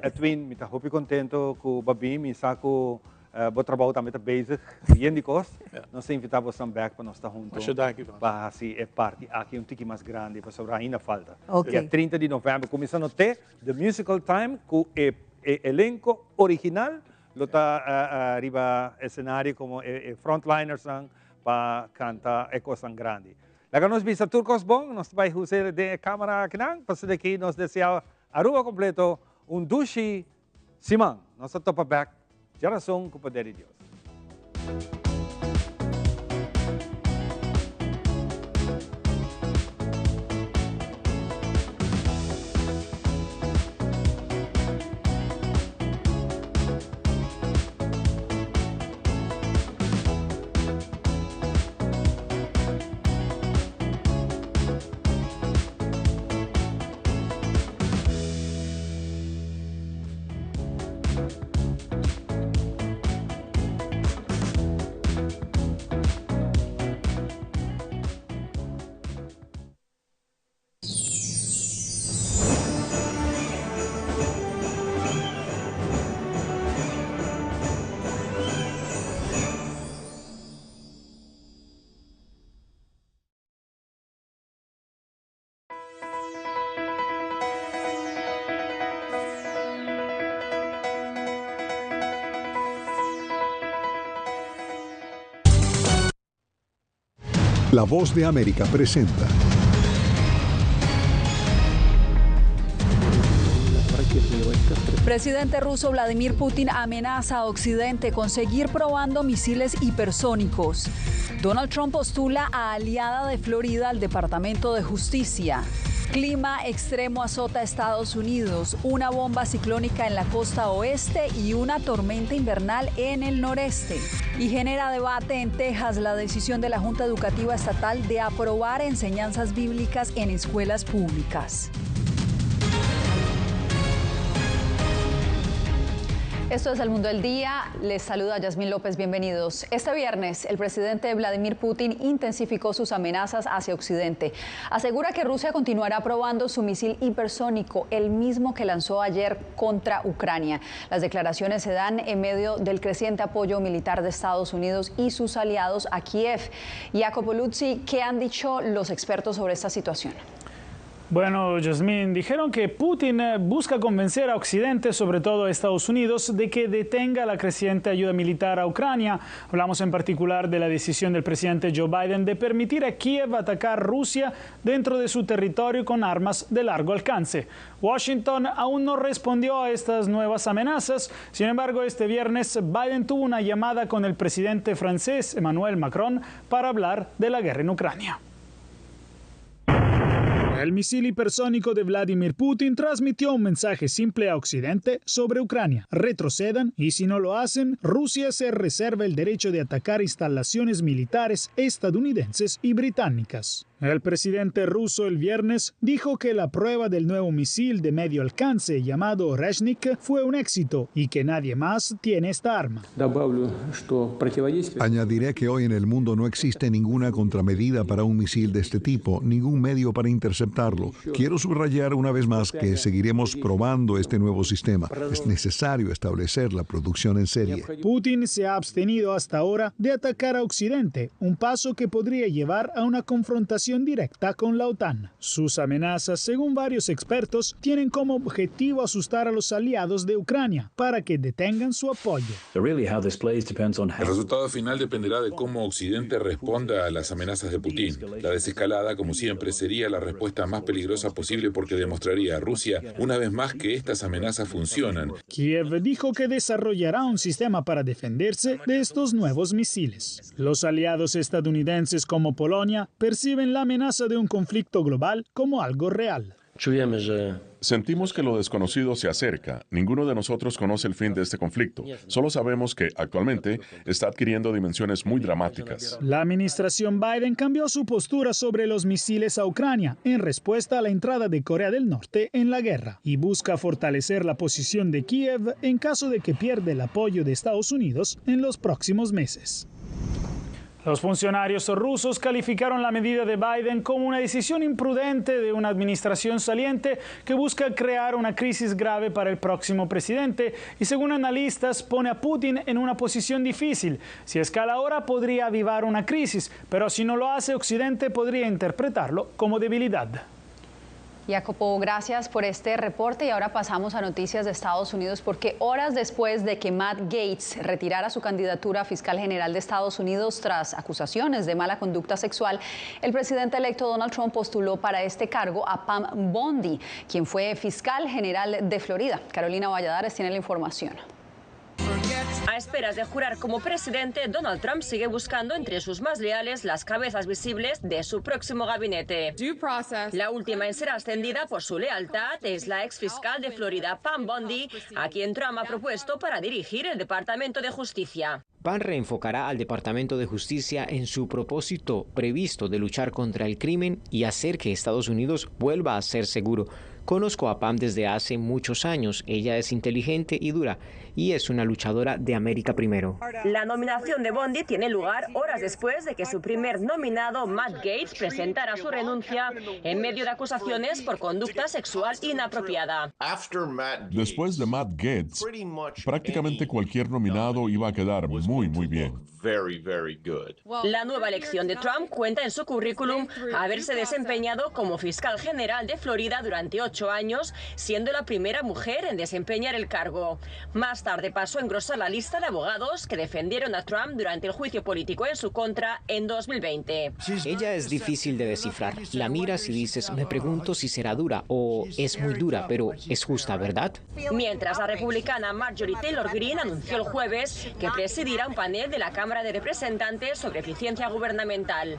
Edwin, me está muito contente com o Babi, me saco Vou trabalho também bezig, bien die kost. Nós invitamos também para nós estar juntos. Para assim é parte aqui tiki mais grande, para sobrar ainda falta. Dia 30 de novembro começando até The Musical Time com o elenco original. Lo está arriba escenario como frontliners para cantar coisas grandes. Laga nos visa turcos bom, nós vai usar de câmera aqui não, para daqui nós desejar Aruba completo dushi simang. Nós topa back, geração com poder de Deus. La Voz de América presenta. Presidente ruso Vladimir Putin amenaza a Occidente con seguir probando misiles hipersónicos. Donald Trump postula a aliada de Florida al Departamento de Justicia. Clima extremo azota a Estados Unidos, una bomba ciclónica en la costa oeste y una tormenta invernal en el noreste. Y genera debate en Texas la decisión de la Junta Educativa Estatal de aprobar enseñanzas bíblicas en escuelas públicas. Esto es El Mundo del Día. Les saluda Yasmín López. Bienvenidos. Este viernes, el presidente Vladimir Putin intensificó sus amenazas hacia Occidente. Asegura que Rusia continuará probando su misil hipersónico, el mismo que lanzó ayer contra Ucrania. Las declaraciones se dan en medio del creciente apoyo militar de Estados Unidos y sus aliados a Kiev. Jacopo Luzzi, ¿qué han dicho los expertos sobre esta situación? Bueno, Yasmín, dijeron que Putin busca convencer a Occidente, sobre todo a Estados Unidos, de que detenga la creciente ayuda militar a Ucrania. Hablamos en particular de la decisión del presidente Joe Biden de permitir a Kiev atacar Rusia dentro de su territorio con armas de largo alcance. Washington aún no respondió a estas nuevas amenazas. Sin embargo, este viernes Biden tuvo una llamada con el presidente francés Emmanuel Macron para hablar de la guerra en Ucrania. El misil hipersónico de Vladimir Putin transmitió un mensaje simple a Occidente sobre Ucrania. Retrocedan y si no lo hacen, Rusia se reserva el derecho de atacar instalaciones militares estadounidenses y británicas. El presidente ruso el viernes dijo que la prueba del nuevo misil de medio alcance llamado Rezhnik fue un éxito y que nadie más tiene esta arma. Añadiré que hoy en el mundo no existe ninguna contramedida para un misil de este tipo, ningún medio para interceptarlo. Quiero subrayar una vez más que seguiremos probando este nuevo sistema. Es necesario establecer la producción en serie. Putin se ha abstenido hasta ahora de atacar a Occidente, un paso que podría llevar a una confrontación directa con la OTAN. Sus amenazas, según varios expertos, tienen como objetivo asustar a los aliados de Ucrania para que detengan su apoyo. El resultado final dependerá de cómo Occidente responda a las amenazas de Putin. La desescalada, como siempre, sería la respuesta más peligrosa posible porque demostraría a Rusia una vez más que estas amenazas funcionan. Kiev dijo que desarrollará un sistema para defenderse de estos nuevos misiles. Los aliados estadounidenses como Polonia perciben la amenaza de un conflicto global como algo real. Sentimos que lo desconocido se acerca. Ninguno de nosotros conoce el fin de este conflicto. Solo sabemos que actualmente está adquiriendo dimensiones muy dramáticas. La administración Biden cambió su postura sobre los misiles a Ucrania en respuesta a la entrada de Corea del Norte en la guerra y busca fortalecer la posición de Kiev en caso de que pierda el apoyo de Estados Unidos en los próximos meses. Los funcionarios rusos calificaron la medida de Biden como una decisión imprudente de una administración saliente que busca crear una crisis grave para el próximo presidente y, según analistas, pone a Putin en una posición difícil. Si escala ahora, podría avivar una crisis, pero si no lo hace, Occidente podría interpretarlo como debilidad. Jacopo, gracias por este reporte y ahora pasamos a noticias de Estados Unidos porque horas después de que Matt Gaetz retirara su candidatura a fiscal general de Estados Unidos tras acusaciones de mala conducta sexual, el presidente electo Donald Trump postuló para este cargo a Pam Bondi, quien fue fiscal general de Florida. Carolina Valladares tiene la información. A esperas de jurar como presidente, Donald Trump sigue buscando entre sus más leales las cabezas visibles de su próximo gabinete. La última en ser ascendida por su lealtad es la exfiscal de Florida, Pam Bondi, a quien Trump ha propuesto para dirigir el Departamento de Justicia. Pam reenfocará al Departamento de Justicia en su propósito previsto de luchar contra el crimen y hacer que Estados Unidos vuelva a ser seguro. Conozco a Pam desde hace muchos años. Ella es inteligente y dura y es una luchadora de América Primero. La nominación de Bondi tiene lugar horas después de que su primer nominado, Matt Gaetz, presentara su renuncia en medio de acusaciones por conducta sexual inapropiada. Después de Matt Gaetz, prácticamente cualquier nominado iba a quedar muy bien. La nueva elección de Trump cuenta en su currículum haberse desempeñado como fiscal general de Florida durante 8 años, siendo la primera mujer en desempeñar el cargo. Más tarde pasó a engrosar la lista de abogados que defendieron a Trump durante el juicio político en su contra en 2020. Ella es difícil de descifrar. La miras y dices, me pregunto si será dura o es muy dura, pero es justa, ¿verdad? Mientras la republicana Marjorie Taylor Greene anunció el jueves que presidirá un panel de la Cámara de Representantes sobre eficiencia gubernamental.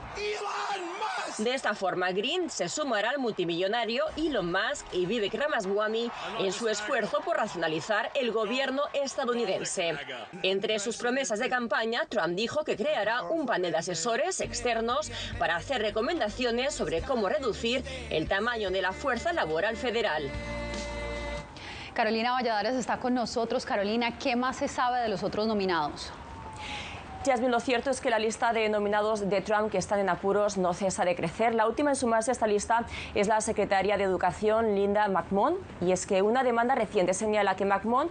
De esta forma, Greene se sumará al multimillonario Elon Musk y Vivek Ramaswamy en su esfuerzo por racionalizar el gobierno estadounidense. Entre sus promesas de campaña, Trump dijo que creará un panel de asesores externos para hacer recomendaciones sobre cómo reducir el tamaño de la fuerza laboral federal. Carolina Valladares está con nosotros. Carolina, ¿qué más se sabe de los otros nominados? Yasmin, lo cierto es que la lista de nominados de Trump que están en apuros no cesa de crecer. La última en sumarse a esta lista es la secretaria de Educación, Linda McMahon, y es que una demanda reciente señala que McMahon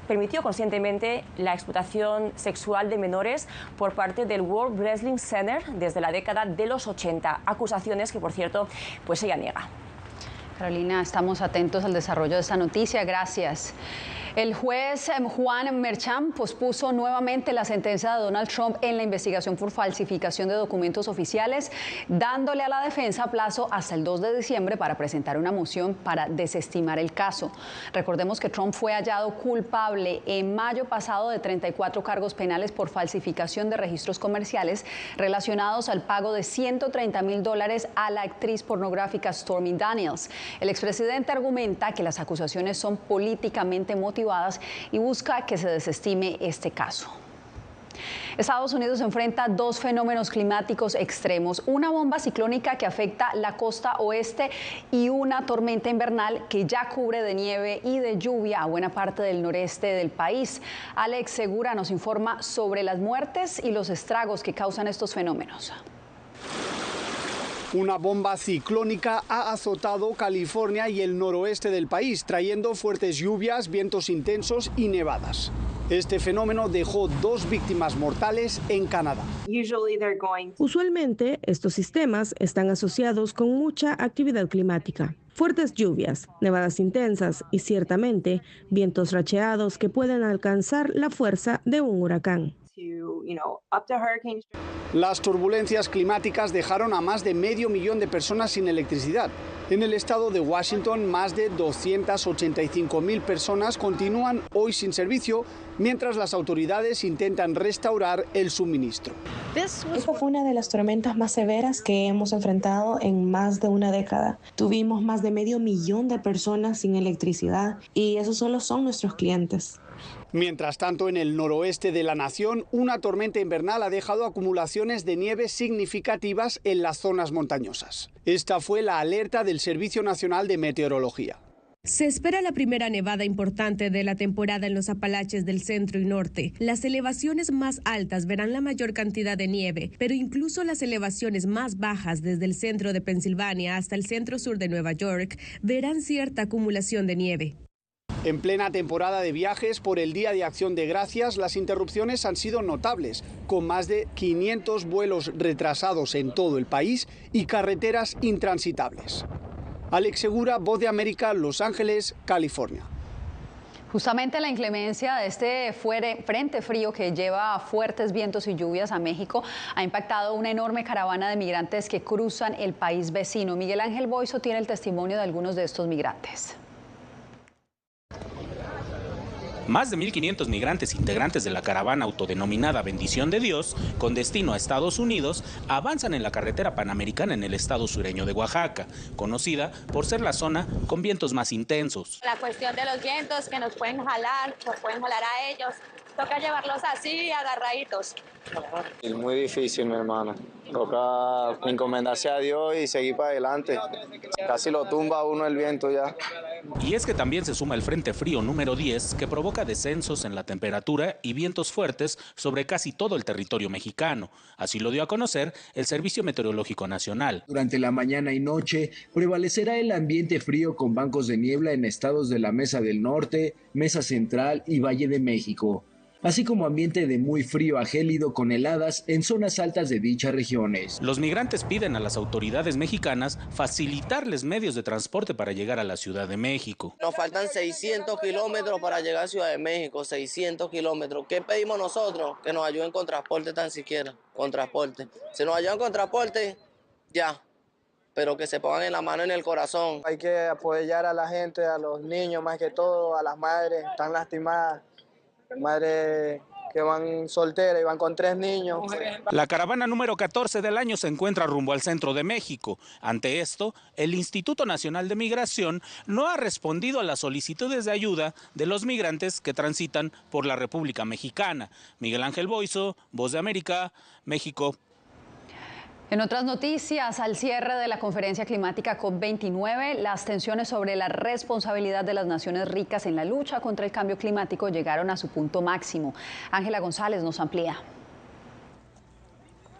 permitió conscientemente la explotación sexual de menores por parte del World Wrestling Center desde la década de los 80, acusaciones que, por cierto, pues ella niega. Carolina, estamos atentos al desarrollo de esta noticia. Gracias. El juez Juan Merchan pospuso nuevamente la sentencia de Donald Trump en la investigación por falsificación de documentos oficiales, dándole a la defensa plazo hasta el 2 de diciembre para presentar una moción para desestimar el caso. Recordemos que Trump fue hallado culpable en mayo pasado de 34 cargos penales por falsificación de registros comerciales relacionados al pago de $130,000 a la actriz pornográfica Stormy Daniels. El expresidente argumenta que las acusaciones son políticamente motivadas y busca que se desestime este caso. Estados Unidos enfrenta 2 fenómenos climáticos extremos, una bomba ciclónica que afecta la costa oeste y una tormenta invernal que ya cubre de nieve y de lluvia a buena parte del noreste del país. Alex Segura nos informa sobre las muertes y los estragos que causan estos fenómenos. Una bomba ciclónica ha azotado California y el noroeste del país, trayendo fuertes lluvias, vientos intensos y nevadas. Este fenómeno dejó 2 víctimas mortales en Canadá. Usualmente, estos sistemas están asociados con mucha actividad climática. Fuertes lluvias, nevadas intensas y ciertamente vientos racheados que pueden alcanzar la fuerza de un huracán. Las turbulencias climáticas dejaron a más de 500,000 de personas sin electricidad. En el estado de Washington, más de 285,000 personas continúan hoy sin servicio, mientras las autoridades intentan restaurar el suministro. Esta fue una de las tormentas más severas que hemos enfrentado en más de una década. Tuvimos más de 500,000 de personas sin electricidad y esos solo son nuestros clientes. Mientras tanto, en el noroeste de la nación, una tormenta invernal ha dejado acumulaciones de nieve significativas en las zonas montañosas. Esta fue la alerta del Servicio Nacional de Meteorología. Se espera la primera nevada importante de la temporada en los Apalaches del centro y norte. Las elevaciones más altas verán la mayor cantidad de nieve, pero incluso las elevaciones más bajas desde el centro de Pensilvania hasta el centro sur de Nueva York verán cierta acumulación de nieve. En plena temporada de viajes por el Día de Acción de Gracias, las interrupciones han sido notables, con más de 500 vuelos retrasados en todo el país y carreteras intransitables. Alex Segura, Voz de América, Los Ángeles, California. Justamente la inclemencia de este frente frío que lleva fuertes vientos y lluvias a México ha impactado una enorme caravana de migrantes que cruzan el país vecino. Miguel Ángel Boiso tiene el testimonio de algunos de estos migrantes. Más de 1.500 migrantes integrantes de la caravana autodenominada Bendición de Dios, con destino a Estados Unidos, avanzan en la carretera panamericana en el estado sureño de Oaxaca, conocida por ser la zona con vientos más intensos. La cuestión de los vientos que nos pueden jalar a ellos, toca llevarlos así, agarraditos. Es muy difícil, mi hermana. Toca encomendarse a Dios y seguir para adelante. Casi lo tumba a uno el viento ya. Y es que también se suma el Frente Frío número 10, que provoca descensos en la temperatura y vientos fuertes sobre casi todo el territorio mexicano. Así lo dio a conocer el Servicio Meteorológico Nacional. Durante la mañana y noche prevalecerá el ambiente frío con bancos de niebla en estados de la Mesa del Norte, Mesa Central y Valle de México, así como ambiente de muy frío a gélido con heladas en zonas altas de dichas regiones. Los migrantes piden a las autoridades mexicanas facilitarles medios de transporte para llegar a la Ciudad de México. Nos faltan 600 kilómetros para llegar a Ciudad de México, 600 kilómetros. ¿Qué pedimos nosotros? Que nos ayuden con transporte tan siquiera, con transporte. Si nos ayudan con transporte, ya. Pero que se pongan en la mano en el corazón. Hay que apoyar a la gente, a los niños más que todo, a las madres, están lastimadas. Madres que van solteras y van con 3 niños. La caravana número 14 del año se encuentra rumbo al centro de México. Ante esto, el Instituto Nacional de Migración no ha respondido a las solicitudes de ayuda de los migrantes que transitan por la República Mexicana. Miguel Ángel Boiso, Voz de América, México. En otras noticias, al cierre de la conferencia climática COP29, las tensiones sobre la responsabilidad de las naciones ricas en la lucha contra el cambio climático llegaron a su punto máximo. Ángela González nos amplía.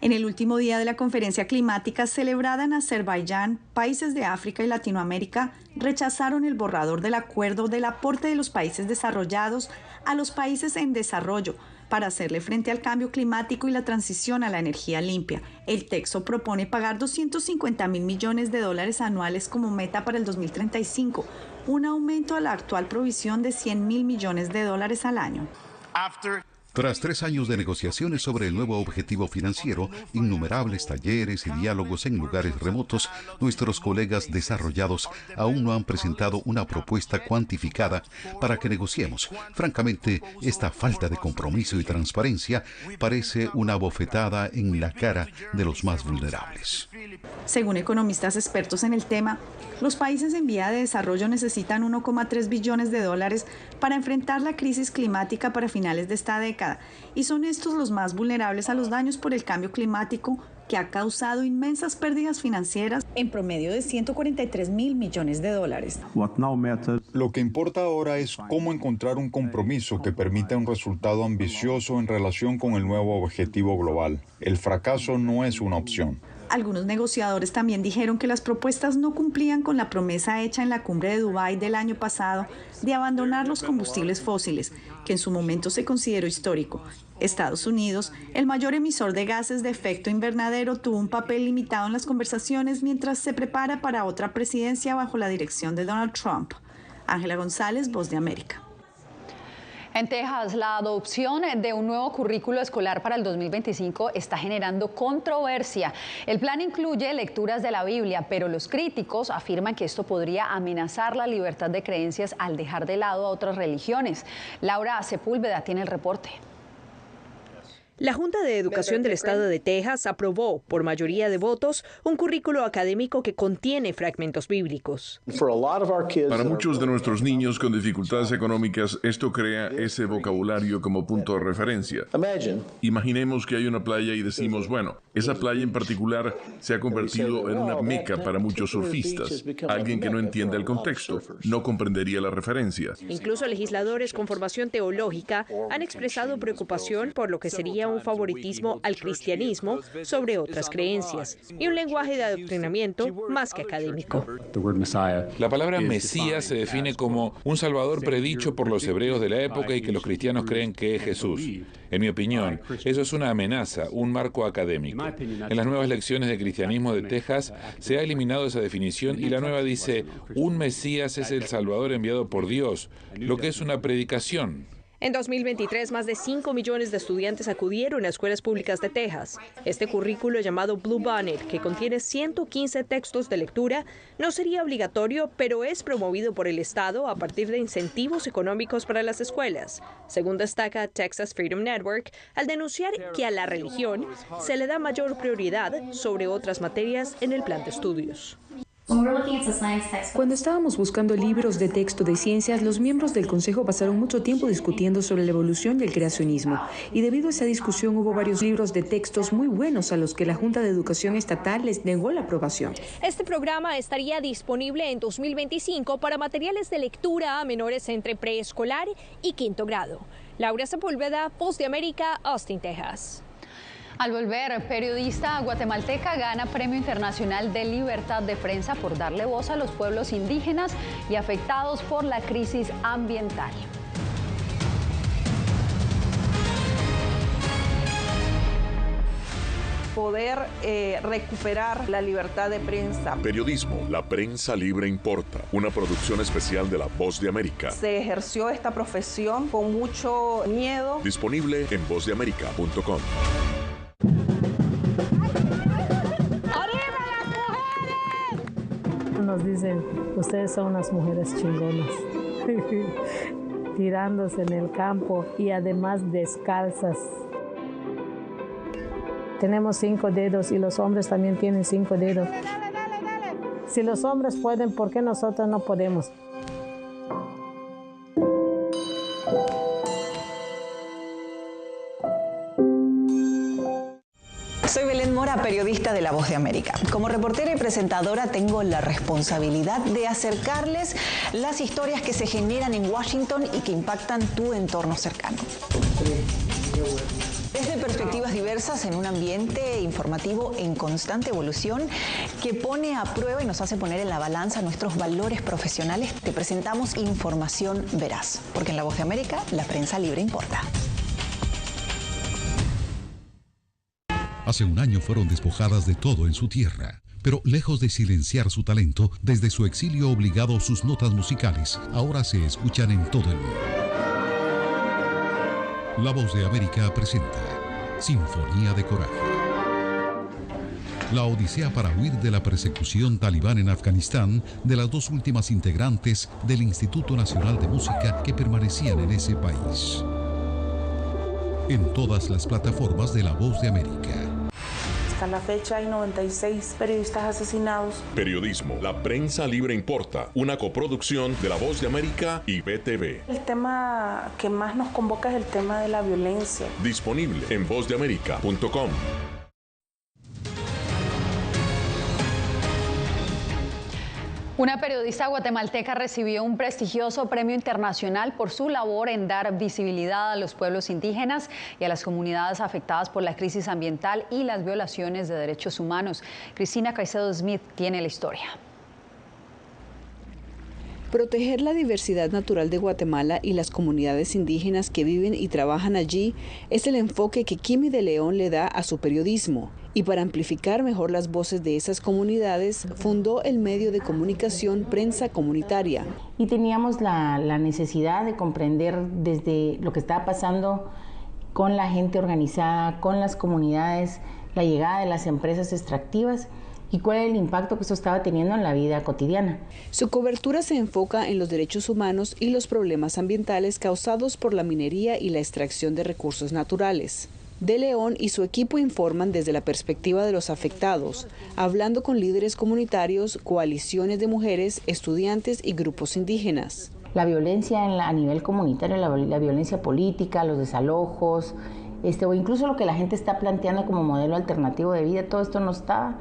En el último día de la conferencia climática celebrada en Azerbaiyán, países de África y Latinoamérica rechazaron el borrador del acuerdo del aporte de los países desarrollados a los países en desarrollo para hacerle frente al cambio climático y la transición a la energía limpia. El texto propone pagar $250.000 millones anuales como meta para el 2035, un aumento a la actual provisión de $100.000 millones al año. Tras 3 años de negociaciones sobre el nuevo objetivo financiero, innumerables talleres y diálogos en lugares remotos, nuestros colegas desarrollados aún no han presentado una propuesta cuantificada para que negociemos. Francamente, esta falta de compromiso y transparencia parece una bofetada en la cara de los más vulnerables. Según economistas expertos en el tema, los países en vía de desarrollo necesitan $1,3 billones para enfrentar la crisis climática para finales de esta década, y son estos los más vulnerables a los daños por el cambio climático, que ha causado inmensas pérdidas financieras, en promedio de $143.000 millones. Lo que importa ahora es cómo encontrar un compromiso que permita un resultado ambicioso en relación con el nuevo objetivo global. El fracaso no es una opción. Algunos negociadores también dijeron que las propuestas no cumplían con la promesa hecha en la cumbre de Dubái del año pasado de abandonar los combustibles fósiles, que en su momento se consideró histórico. Estados Unidos, el mayor emisor de gases de efecto invernadero, tuvo un papel limitado en las conversaciones mientras se prepara para otra presidencia bajo la dirección de Donald Trump. Ángela González, Voz de América. En Texas, la adopción de un nuevo currículo escolar para el 2025 está generando controversia. El plan incluye lecturas de la Biblia, pero los críticos afirman que esto podría amenazar la libertad de creencias al dejar de lado a otras religiones. Laura Sepúlveda tiene el reporte. La Junta de Educación del Estado de Texas aprobó, por mayoría de votos, un currículo académico que contiene fragmentos bíblicos. Para muchos de nuestros niños con dificultades económicas, esto crea ese vocabulario como punto de referencia. Imaginemos que hay una playa y decimos, bueno, esa playa en particular se ha convertido en una meca para muchos surfistas. Alguien que no entienda el contexto no comprendería la referencia. Incluso legisladores con formación teológica han expresado preocupación por lo que sería un favoritismo al cristianismo sobre otras creencias y un lenguaje de adoctrinamiento más que académico. La palabra Mesías se define como un salvador predicho por los hebreos de la época y que los cristianos creen que es Jesús. En mi opinión, eso es una amenaza, un marco académico. En las nuevas lecciones de cristianismo de Texas se ha eliminado esa definición y la nueva dice, un Mesías es el salvador enviado por Dios, lo que es una predicación. En 2023, más de 5 millones de estudiantes acudieron a escuelas públicas de Texas. Este currículo llamado Blue Bonnet, que contiene 115 textos de lectura, no sería obligatorio, pero es promovido por el Estado a partir de incentivos económicos para las escuelas, según destaca Texas Freedom Network, al denunciar que a la religión se le da mayor prioridad sobre otras materias en el plan de estudios. Cuando estábamos buscando libros de texto de ciencias, los miembros del Consejo pasaron mucho tiempo discutiendo sobre la evolución y el creacionismo. Y debido a esa discusión hubo varios libros de textos muy buenos a los que la Junta de Educación Estatal les negó la aprobación. Este programa estaría disponible en 2025 para materiales de lectura a menores entre preescolar y quinto grado. Laura Sepúlveda, Voz de América, Austin, Texas. Al volver, periodista guatemalteca gana Premio Internacional de Libertad de Prensa por darle voz a los pueblos indígenas y afectados por la crisis ambiental. Poder recuperar la libertad de prensa. Periodismo, la prensa libre importa. Una producción especial de La Voz de América. Se ejerció esta profesión con mucho miedo. Disponible en vozdeamerica.com. Nos dicen, ustedes son unas mujeres chingonas, tirándose en el campo y además descalzas. Tenemos 5 dedos y los hombres también tienen 5 dedos. Si los hombres pueden, ¿por qué nosotros no podemos? Soy Belén Mora, periodista de La Voz de América. Como reportera y presentadora tengo la responsabilidad de acercarles las historias que se generan en Washington y que impactan tu entorno cercano. Desde perspectivas diversas en un ambiente informativo en constante evolución que pone a prueba y nos hace poner en la balanza nuestros valores profesionales, te presentamos información veraz, porque en La Voz de América la prensa libre importa. Hace un año fueron despojadas de todo en su tierra, pero lejos de silenciar su talento, desde su exilio obligado sus notas musicales ahora se escuchan en todo el mundo. La Voz de América presenta Sinfonía de Coraje. La odisea para huir de la persecución talibán en Afganistán de las 2 últimas integrantes del Instituto Nacional de Música que permanecían en ese país. En todas las plataformas de La Voz de América. Hasta la fecha hay 96 periodistas asesinados. Periodismo, la prensa libre importa. Una coproducción de La Voz de América y BTV. El tema que más nos convoca es el tema de la violencia. Disponible en vozdeamerica.com. Una periodista guatemalteca recibió un prestigioso premio internacional por su labor en dar visibilidad a los pueblos indígenas y a las comunidades afectadas por la crisis ambiental y las violaciones de derechos humanos. Cristina Caicedo Smith tiene la historia. Proteger la diversidad natural de Guatemala y las comunidades indígenas que viven y trabajan allí es el enfoque que Kimi de León le da a su periodismo. Y para amplificar mejor las voces de esas comunidades, fundó el medio de comunicación Prensa Comunitaria. Y teníamos la necesidad de comprender desde lo que estaba pasando con la gente organizada, con las comunidades, la llegada de las empresas extractivas, y cuál es el impacto que eso estaba teniendo en la vida cotidiana. Su cobertura se enfoca en los derechos humanos y los problemas ambientales causados por la minería y la extracción de recursos naturales. De León y su equipo informan desde la perspectiva de los afectados, hablando con líderes comunitarios, coaliciones de mujeres, estudiantes y grupos indígenas. La violencia a nivel comunitario, la violencia política, los desalojos, o incluso lo que la gente está planteando como modelo alternativo de vida, todo esto no está.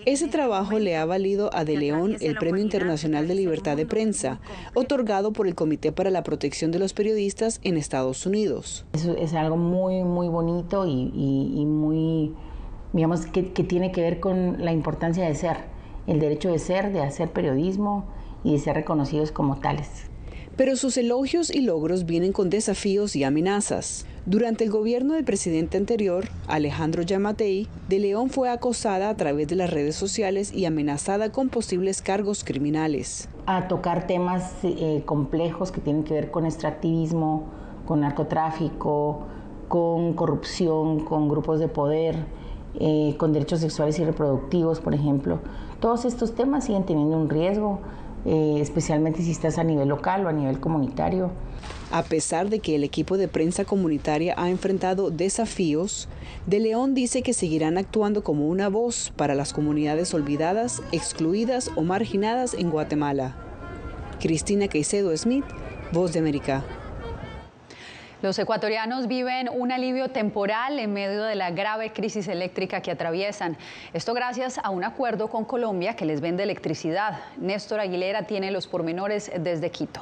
Ese trabajo le ha valido a De León el Premio Internacional de Libertad de Prensa, otorgado por el Comité para la Protección de los Periodistas en Estados Unidos. Eso es algo muy, muy bonito y muy, digamos, que tiene que ver con la importancia de ser, el derecho de ser, de hacer periodismo y de ser reconocidos como tales. Pero sus elogios y logros vienen con desafíos y amenazas. Durante el gobierno del presidente anterior, Alejandro Yamatei, De León fue acosada a través de las redes sociales y amenazada con posibles cargos criminales. A tocar temas complejos que tienen que ver con extractivismo, con narcotráfico, con corrupción, con grupos de poder, con derechos sexuales y reproductivos, por ejemplo. Todos estos temas siguen teniendo un riesgo, especialmente si estás a nivel local o a nivel comunitario. A pesar de que el equipo de prensa comunitaria ha enfrentado desafíos, De León dice que seguirán actuando como una voz para las comunidades olvidadas, excluidas o marginadas en Guatemala. Cristina Caicedo Smith, Voz de América. Los ecuatorianos viven un alivio temporal en medio de la grave crisis eléctrica que atraviesan. Esto gracias a un acuerdo con Colombia que les vende electricidad. Néstor Aguilera tiene los pormenores desde Quito.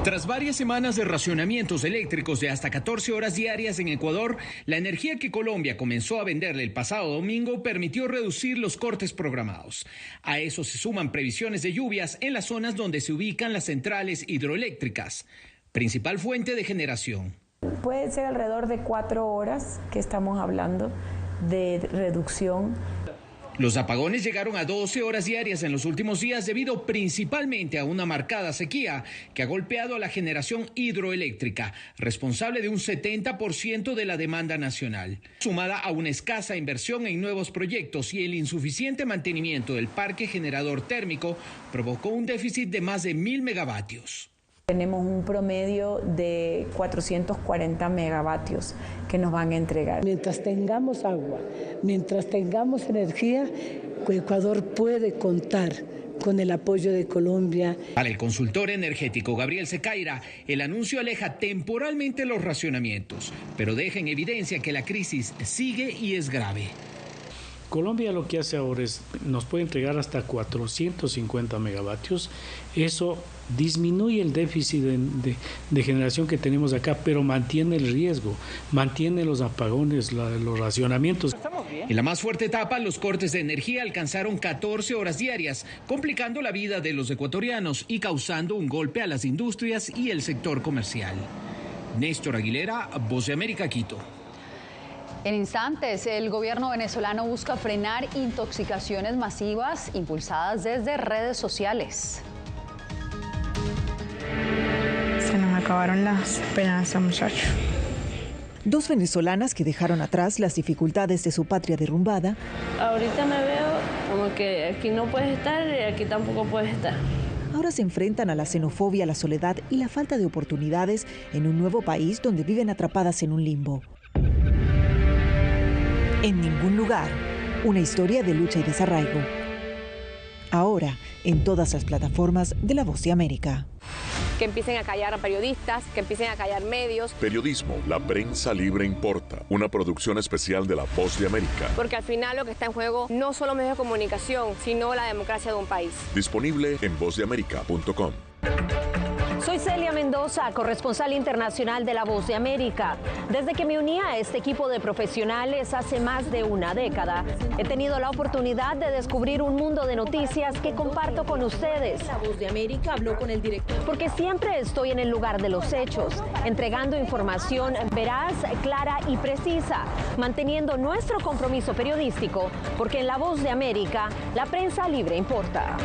Tras varias semanas de racionamientos eléctricos de hasta 14 horas diarias en Ecuador, la energía que Colombia comenzó a venderle el pasado domingo permitió reducir los cortes programados. A eso se suman previsiones de lluvias en las zonas donde se ubican las centrales hidroeléctricas, principal fuente de generación. Puede ser alrededor de 4 horas que estamos hablando de reducción. Los apagones llegaron a 12 horas diarias en los últimos días debido principalmente a una marcada sequía que ha golpeado a la generación hidroeléctrica, responsable de un 70% de la demanda nacional. Sumada a una escasa inversión en nuevos proyectos y el insuficiente mantenimiento del parque generador térmico, provocó un déficit de más de 1.000 megavatios. Tenemos un promedio de 440 megavatios que nos van a entregar. Mientras tengamos agua, mientras tengamos energía, Ecuador puede contar con el apoyo de Colombia. Para el consultor energético Gabriel Secaira, el anuncio aleja temporalmente los racionamientos, pero deja en evidencia que la crisis sigue y es grave. Colombia lo que hace ahora es, nos puede entregar hasta 450 megavatios. Eso disminuye el déficit de generación que tenemos acá, pero mantiene el riesgo, mantiene los apagones, los racionamientos. En la más fuerte etapa, los cortes de energía alcanzaron 14 horas diarias, complicando la vida de los ecuatorianos y causando un golpe a las industrias y el sector comercial. Néstor Aguilera, Voz de América, Quito. En instantes, el gobierno venezolano busca frenar intoxicaciones masivas impulsadas desde redes sociales. Se nos acabaron las esperanzas, muchachos. Dos venezolanas que dejaron atrás las dificultades de su patria derrumbada. Ahorita me veo como que aquí no puedes estar y aquí tampoco puedes estar. Ahora se enfrentan a la xenofobia, la soledad y la falta de oportunidades en un nuevo país donde viven atrapadas en un limbo. En ningún lugar, una historia de lucha y desarraigo. Ahora, en todas las plataformas de La Voz de América. Que empiecen a callar a periodistas, que empiecen a callar medios. Periodismo, la prensa libre importa. Una producción especial de La Voz de América. Porque al final lo que está en juego no solo medios de comunicación, sino la democracia de un país. Disponible en vozdeamerica.com. Soy Celia Mendoza, corresponsal internacional de La Voz de América. Desde que me uní a este equipo de profesionales hace más de una década, he tenido la oportunidad de descubrir un mundo de noticias que comparto con ustedes. La Voz de América habló con el director. Porque siempre estoy en el lugar de los hechos, entregando información veraz, clara y precisa, manteniendo nuestro compromiso periodístico, porque en La Voz de América, la prensa libre importa.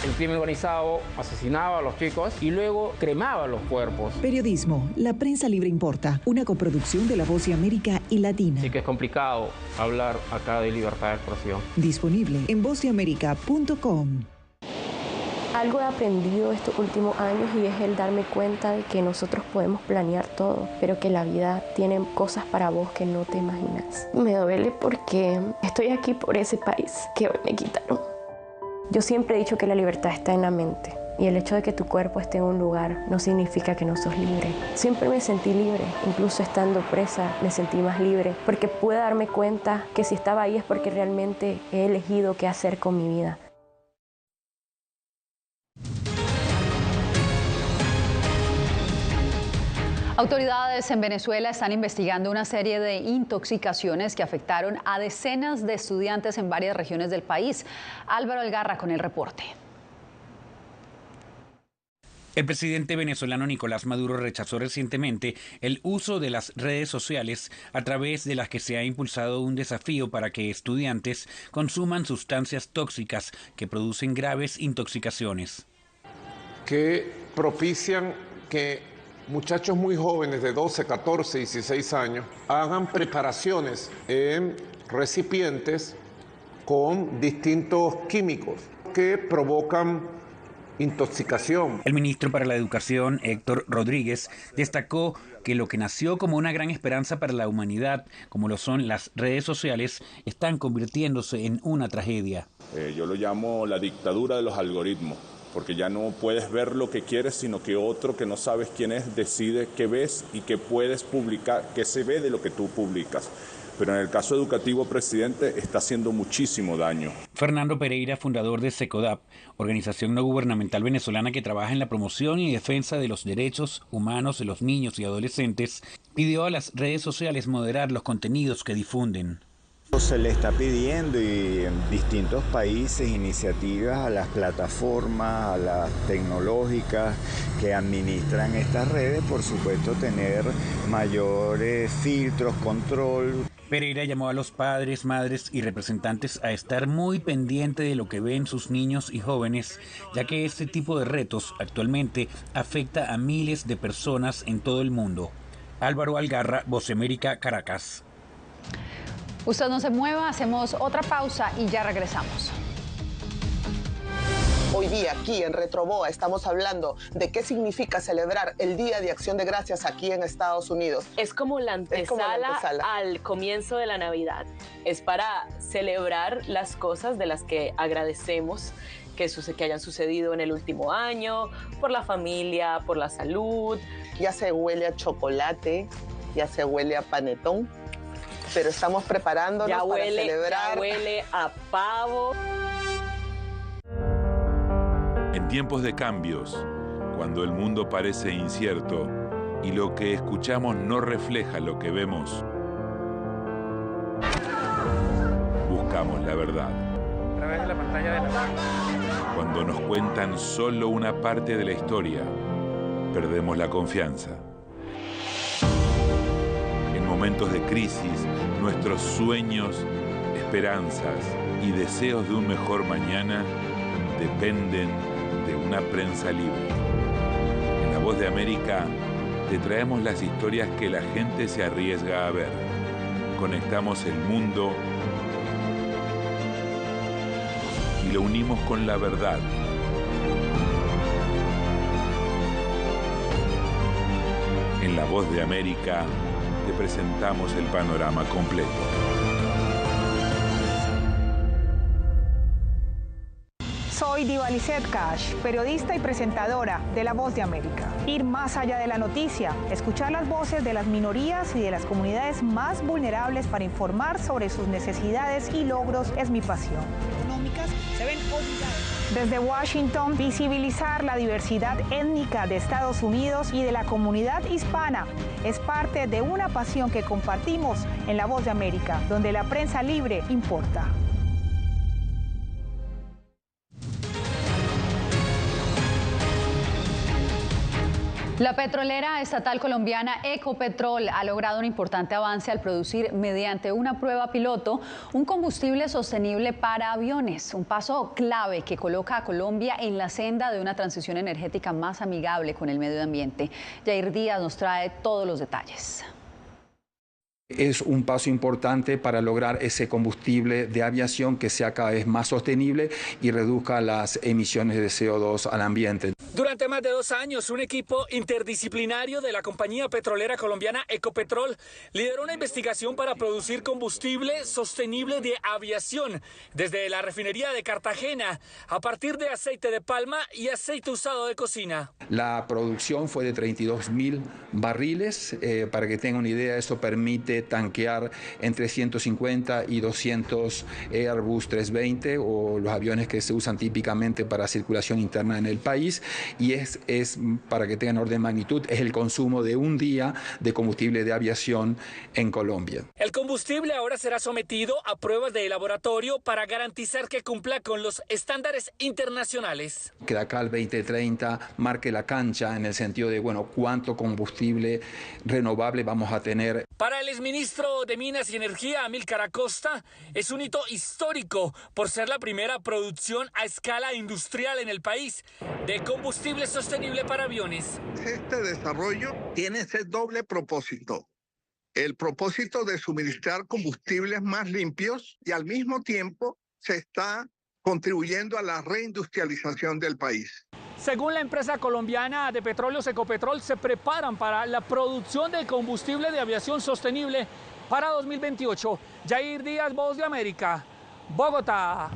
El crimen organizado asesinaba a los chicos y luego cremaba los cuerpos. Periodismo, la prensa libre importa, una coproducción de La Voz de América y Latina. Así que es complicado hablar acá de libertad de expresión. Disponible en vozdeamerica.com. Algo he aprendido estos últimos años y es el darme cuenta de que nosotros podemos planear todo, pero que la vida tiene cosas para vos que no te imaginas. Me duele porque estoy aquí por ese país que hoy me quitaron. Yo siempre he dicho que la libertad está en la mente. Y el hecho de que tu cuerpo esté en un lugar no significa que no sos libre. Siempre me sentí libre, incluso estando presa me sentí más libre, porque pude darme cuenta que si estaba ahí es porque realmente he elegido qué hacer con mi vida. Autoridades en Venezuela están investigando una serie de intoxicaciones que afectaron a decenas de estudiantes en varias regiones del país. Álvaro Algarra con el reporte. El presidente venezolano Nicolás Maduro rechazó recientemente el uso de las redes sociales a través de las que se ha impulsado un desafío para que estudiantes consuman sustancias tóxicas que producen graves intoxicaciones. Que propician que muchachos muy jóvenes de 12, 14, 16 años hagan preparaciones en recipientes con distintos químicos que provocan intoxicación. El ministro para la Educación, Héctor Rodríguez, destacó que lo que nació como una gran esperanza para la humanidad, como lo son las redes sociales, están convirtiéndose en una tragedia. Yo lo llamo la dictadura de los algoritmos, porque ya no puedes ver lo que quieres, sino que otro que no sabes quién es decide qué ves y qué puedes publicar, qué se ve de lo que tú publicas. Pero en el caso educativo, presidente, está haciendo muchísimo daño. Fernando Pereira, fundador de SECODAP, organización no gubernamental venezolana que trabaja en la promoción y defensa de los derechos humanos de los niños y adolescentes, pidió a las redes sociales moderar los contenidos que difunden. Se le está pidiendo y en distintos países iniciativas a las plataformas, a las tecnológicas que administran estas redes, por supuesto tener mayores filtros, control. Pereira llamó a los padres, madres y representantes a estar muy pendiente de lo que ven sus niños y jóvenes, ya que este tipo de retos actualmente afecta a miles de personas en todo el mundo. Álvaro Algarra, Voz de América, Caracas. Usted no se mueva, hacemos otra pausa y ya regresamos. Hoy día aquí en Retroboa estamos hablando de qué significa celebrar el Día de Acción de Gracias aquí en Estados Unidos. Es como la antesala al comienzo de la Navidad. Es para celebrar las cosas de las que agradecemos que hayan sucedido en el último año, por la familia, por la salud. Ya se huele a chocolate, ya se huele a panetón, pero estamos preparándonos para celebrar. Ya huele a pavo. En tiempos de cambios, cuando el mundo parece incierto y lo que escuchamos no refleja lo que vemos, buscamos la verdad. A través de la pantalla de la... Cuando nos cuentan solo una parte de la historia, perdemos la confianza. En momentos de crisis, nuestros sueños, esperanzas y deseos de un mejor mañana dependen de una prensa libre. En La Voz de América te traemos las historias que la gente se arriesga a ver. Conectamos el mundo y lo unimos con la verdad. En La Voz de América te presentamos el panorama completo. Soy Diva Lizeth Cash, periodista y presentadora de La Voz de América. Ir más allá de la noticia, escuchar las voces de las minorías y de las comunidades más vulnerables para informar sobre sus necesidades y logros es mi pasión. Económicas se ven obligadas. Desde Washington, visibilizar la diversidad étnica de Estados Unidos y de la comunidad hispana es parte de una pasión que compartimos en La Voz de América, donde la prensa libre importa. La petrolera estatal colombiana Ecopetrol ha logrado un importante avance al producir mediante una prueba piloto un combustible sostenible para aviones, un paso clave que coloca a Colombia en la senda de una transición energética más amigable con el medio ambiente. Yair Díaz nos trae todos los detalles. Es un paso importante para lograr ese combustible de aviación que sea cada vez más sostenible y reduzca las emisiones de CO2 al ambiente. Durante más de 2 años, un equipo interdisciplinario de la compañía petrolera colombiana Ecopetrol lideró una investigación para producir combustible sostenible de aviación desde la refinería de Cartagena a partir de aceite de palma y aceite usado de cocina. La producción fue de 32.000 barriles. Para que tengan una idea, esto permite tanquear entre 150 y 200 Airbus 320 o los aviones que se usan típicamente para circulación interna en el país, y es para que tengan orden de magnitud, es el consumo de un día de combustible de aviación en Colombia. El combustible ahora será sometido a pruebas de laboratorio para garantizar que cumpla con los estándares internacionales. Que de acá al 2030 marque la cancha en el sentido de, bueno, cuánto combustible renovable vamos a tener. Para el exministro de Minas y Energía, Amílcar Acosta, es un hito histórico por ser la primera producción a escala industrial en el país de combustible sostenible para aviones. Este desarrollo tiene ese doble propósito. El propósito de suministrar combustibles más limpios y al mismo tiempo se está contribuyendo a la reindustrialización del país. Según la empresa colombiana de petróleos Ecopetrol, se preparan para la producción de combustible de aviación sostenible para 2028. Yair Díaz, Voz de América, Bogotá.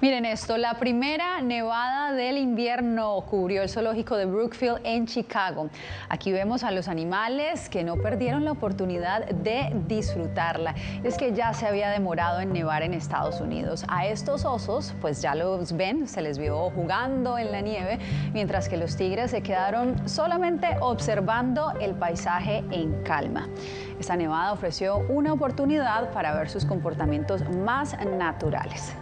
Miren esto, la primera nevada del invierno cubrió el zoológico de Brookfield en Chicago. Aquí vemos a los animales que no perdieron la oportunidad de disfrutarla. Es que ya se había demorado en nevar en Estados Unidos. A estos osos, pues ya los ven, se les vio jugando en la nieve, mientras que los tigres se quedaron solamente observando el paisaje en calma. Esta nevada ofreció una oportunidad para ver sus comportamientos más naturales.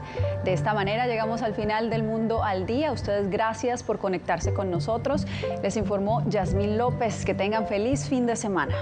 De esta manera llegamos al final del Mundo al Día. Ustedes, gracias por conectarse con nosotros. Les informó Yasmín López. Que tengan feliz fin de semana.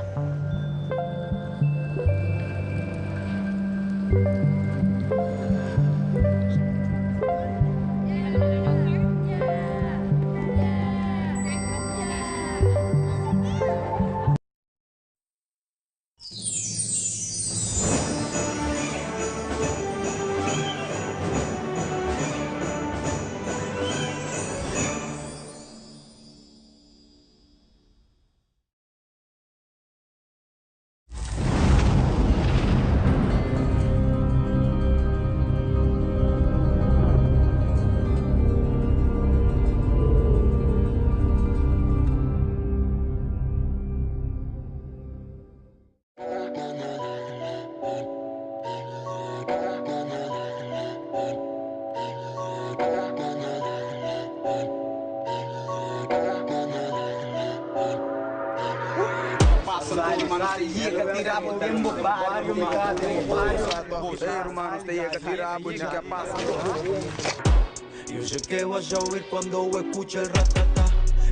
Yo sé que vas a oír cuando escuche el ratata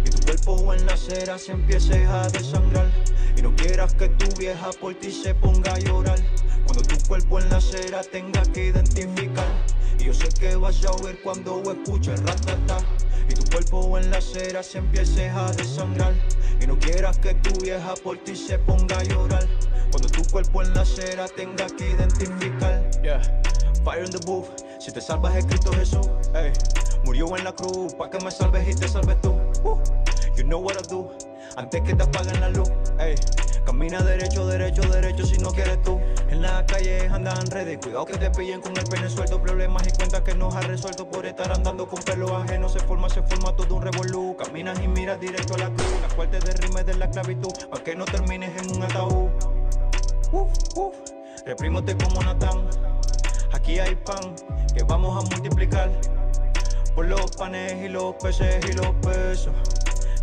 y tu cuerpo en la acera se empiece a desangrar y no quieras que tu vieja por ti se ponga a llorar cuando tu cuerpo en la acera tenga que identificar. Y yo sé que vas a oír cuando escuche el ratata y tu cuerpo en la acera se empiece a desangrar y no quieras que tu vieja por ti se ponga a llorar cuando tu cuerpo en la acera tenga que identificar. Yeah. Fire in the booth, si te salvas es Cristo Jesús. Hey. Murió en la cruz, pa' que me salves y te salves tú. You know what I do, antes que te apaguen la luz. Hey. Camina derecho, derecho, derecho si no quieres tú. En la calle andan redes, cuidado que te pillen con el pene suelto. Problemas y cuentas que nos has resuelto por estar andando con pelo ajeno. Se forma todo un revolú. Caminas y miras directo a la cruz. La cual te derrime de la esclavitud, pa' que no termines en un ataúd. Reprímote como Natán. Aquí hay pan que vamos a multiplicar por los panes y los peces y los pesos.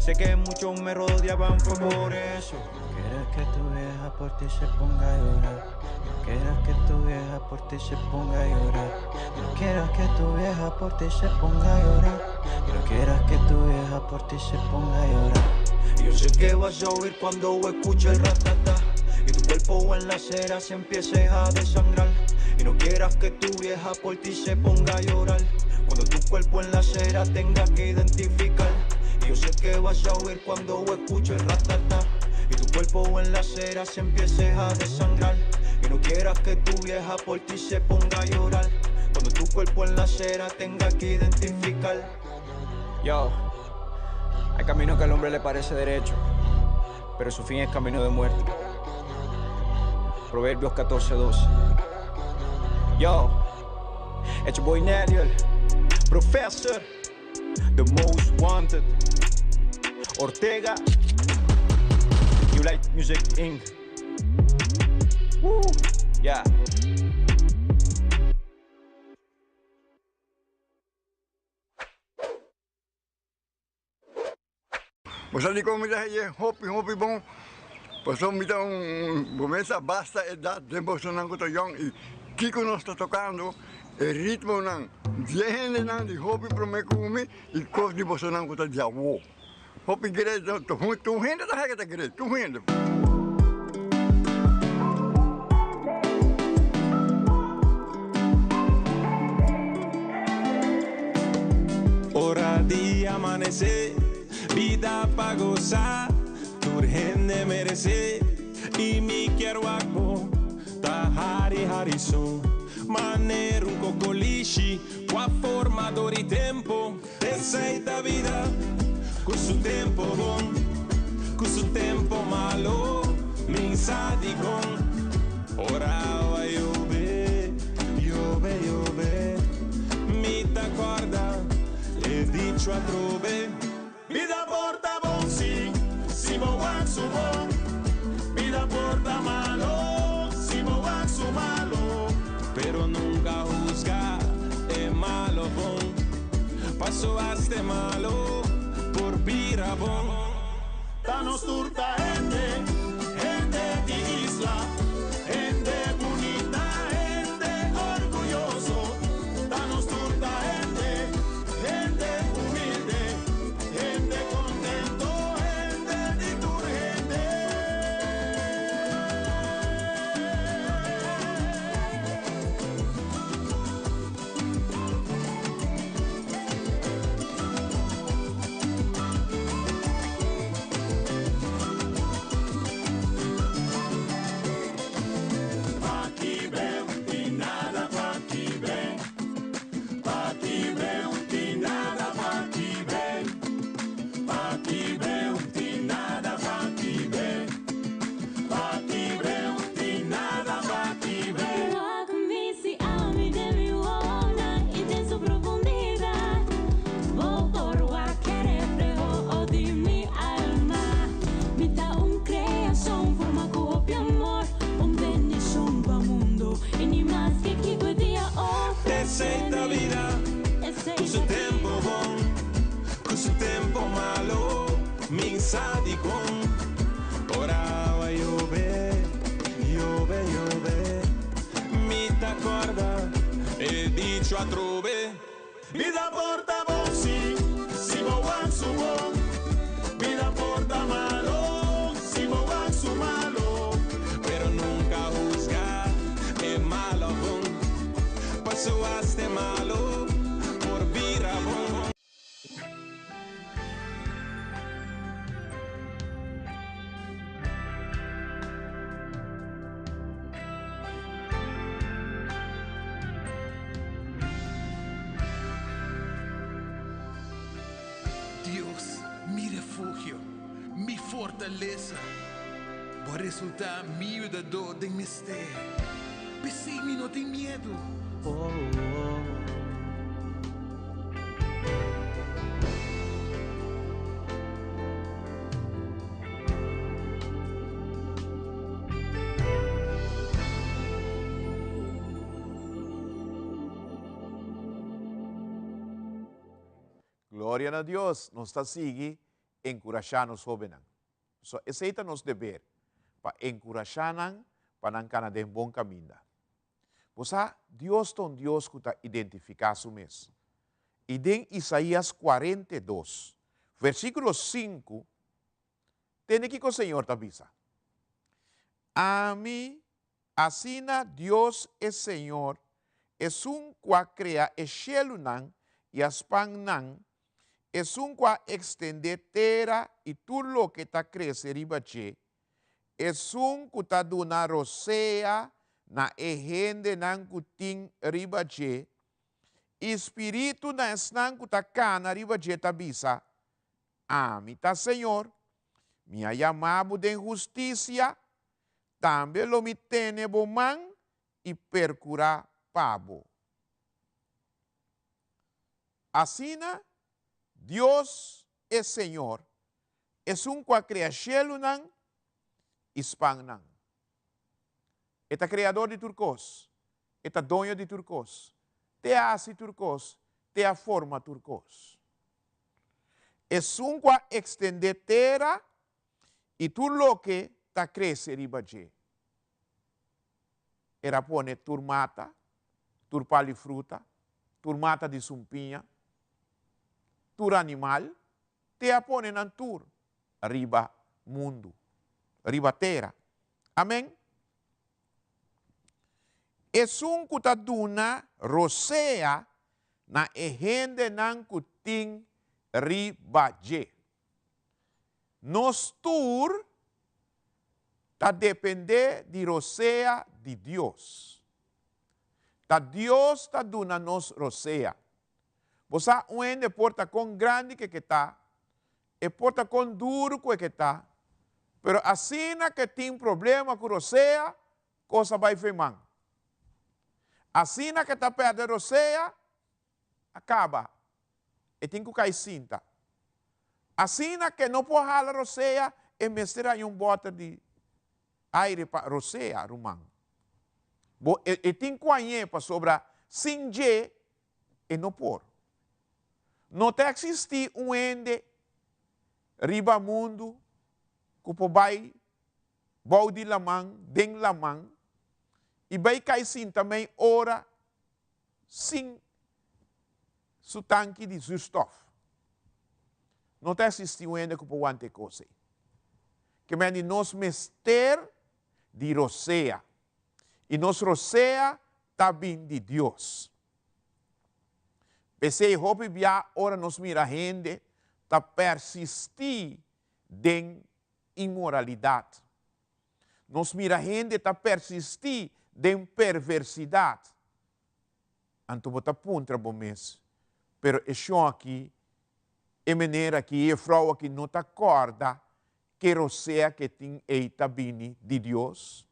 Sé que muchos me rodeaban, fue por eso. No quieras que tu vieja por ti se ponga a llorar. No quieras que tu vieja por ti se ponga a llorar. No quieras que tu vieja por ti se ponga a llorar. No quieras que tu vieja por ti se ponga a llorar. Yo sé que vas a oír cuando escuche el ratata y tu cuerpo en la acera se empiece a desangrar y no quieras que tu vieja por ti se ponga a llorar cuando tu cuerpo en la acera tenga que identificar. Y yo sé que vas a oír cuando escuche el ratata y tu cuerpo en la acera se empiece a desangrar y no quieras que tu vieja por ti se ponga a llorar cuando tu cuerpo en la acera tenga que identificar. Yo, hay camino que al hombre le parece derecho, pero su fin es camino de muerte. Proverbios 14:12. Yo, it's your boy Nadiel, Professor, the most wanted, Ortega, You Like Music Inc. Woo, yeah. Pues ali como mira aí, hopi bom. Passou me dar começa basta edad de Bolsonaro com Young e Kiko nós está tocando o ritmo não gente não de hopi pro me comer e coisa de Bolsonaro com Jawo. Hopi igreja tu gente da regra da igreja, tu gente. Hora de amanecer, vida para gozar, tu urgente merecer, y me quiero algo, ta Harrison, maneiro un cocoliche, com a forma do tempo, receita a vida, com su tempo bom, com su tempo malo, me insadi com, ora vai llover, me ta acorda, e dicho a trove, vida porta bom sim, si mo su bom, vida porta malo, si mo su malo, pero nunca juzga, é malo bom, passo hasta malo, por vira bom, ta nos turta gente de isla, gente bonita, gente orgulloso, ta nos turta gente humilde, gente contento, gente diturgente. Pa' aquí veo y nada pa' aquí ven, pa' aquí veo y nada pa' aquí ven, pa' aquí veo y nada pa' aquí ven, pa' aquí veo y nada pa' aquí ven. Toca-me se ame de mi onda y de su profundidad. Vou por o reflejo de mi alma. Me dá creação, forma corpo e amor. Bendición para mundo e ni más que quiero día o Receita a vida, com seu tempo bom, com seu tempo malo, me insadi com, ora vai llover, me ta acorda, e dicho a trove, vida porta bom sim, si mo su bom, vida porta malo, si mo su malo, pero nunca juzgar, é malo bom, passo hasta malo, por vira bom. Dios, mi refugio, mi fortaleza, por resultar mi ayudador de misterio. Pensei-me, não tem medo. Glória a Deus, nós está seguindo encorajando os jovens. So, esse é o nosso dever, para encorajar para não de bom caminho. Pois Deus é um Deus que está identificado mesmo. E em Isaías 42, versículo 5, tem que o Senhor te avisa. A mim, assim Deus é Senhor, é que cria o cielo e as pan es un qua extender terra y todo lo que está crece ribache Esun kutaduna rosea na ehende nang kuting ribaje. Espírito na esnang kutakana ribaje tabisa. Amita Senhor, minha llamado de injusticia, também lo me tene bomang e percura pabo. Asina, Deus é Senhor, es un qua criachelo nang ispang nang. Eta criador de turcos, eta dono de turcos, te hace turcos, te a forma turcos. Es un qua extende terra e tu lo que ta crece ribaje. Era pone turmata, turpali fruta, turmata de sumpinha, tur animal, te a pone nan tur, riba mundo, riba terra. Amém? Es un kutaduna rosea na ehende nan kuting ribaje. Nos tur ta depende de rosea de Deus. Ta Deus ta duna nos rosea. Você onde porta com grande que está, e porta com duro que está, pero assim que tem problema com rosea, coisa vai feimar. Assim que está perto de rosea, acaba. E tem que cair cinta. Assim que não pode ralar rosea, e mestra em bota de aire para rosea, rumang. E tem que conhecer para sobrar singe e não por. Não tem existir ende riba mundo que vai balde lamang, den lamang, e vai cair sim também ora sim su tanque de zustof. Não tem existir ende que pode ante coisa. Que meni nos mester de rosea. E nos rosea também de Deus. Pensei, hope via ora nos mira gente, ta persistir em imoralidade. Nos mira gente ta persistir em perversidade. Anto bota puntra bom mês. Pero é só aqui, é maneira que é frau aqui não ta acorda que rosea que tem eita bini de Deus.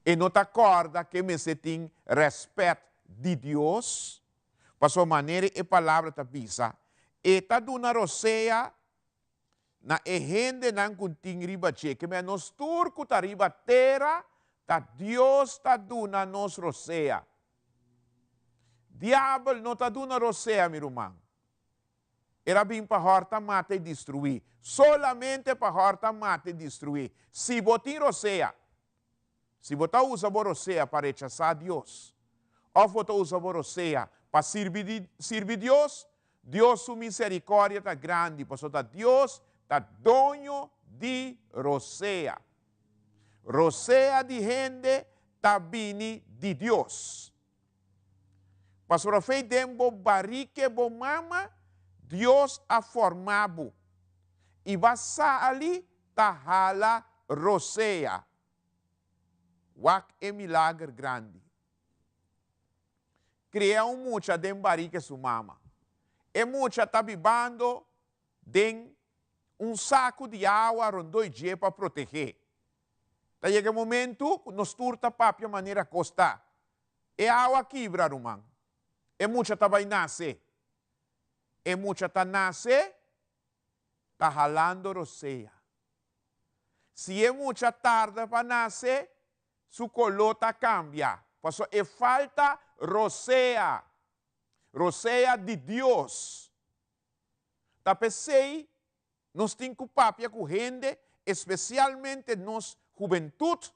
E não ta acorda que me se tem respeito de Deus. Para sua maneira e palavra ta bisa. E ta duna rosea na ehende nan kunting riba che. Que me nos turco ta riba terra, ta Deus ta duna nos rosea. Diablo não ta duna rosea, meu irmão. Era bem para horta mata e destruir. Solamente para horta mata e destruir. Se botin rosea, se botar usa rosea para rechazar Deus, ou botar usa rosea para servir Deus, Deus sua misericórdia está grande, porque Deus está dono de rosea. Rosea de gente está vindo de Deus. Pastor fei dembo barique bo mama, Deus a formado. E vai ali ta hala rosea. Wak é milagre grande. Cria mucha de barique su mama. E mucha tá bibando de saco de água rondoi dia para proteger. Tá chega momento, nos turta papia maneira costa. E água quebra, rumang. E mucha tá vai nascer. E mucha tá nasce, tá halando rosea. Se é mucha tarde para nascer, su colota cambia. Passo é falta rosea. Rosea de Deus. Tá pensei, nós temos que papia com gente, especialmente nos juventude,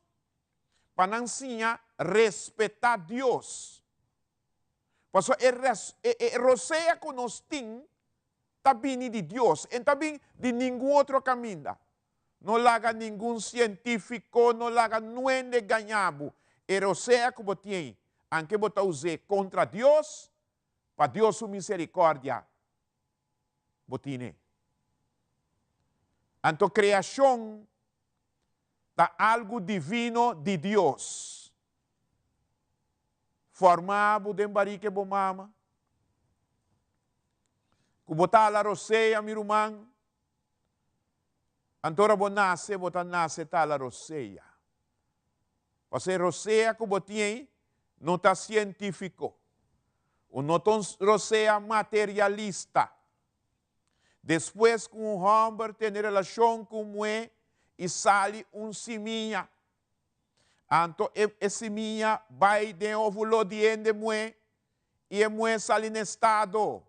para ensinar a respeitar Deus. Passo é rosea que nós temos, tá vindo de Deus, e também de nenhum outro caminho. Não laga nenhum científico, não laga nuende ganhabo. E rosea que você tem, anche você usar contra Deus, para Deus sua misericórdia, você tem. Anto criação, Está algo divino de Dios. Formado de embarique bomama. Kubota la roseia, mi irmão. Antora bonase, bota nasce tá la roseia. Você roseia que botinha não está científico. O não roseia materialista. Depois que um homem tem relação com mulher e sai seminha. Então, essa seminha vai de óvulo de mulher e a mulher sai no estado.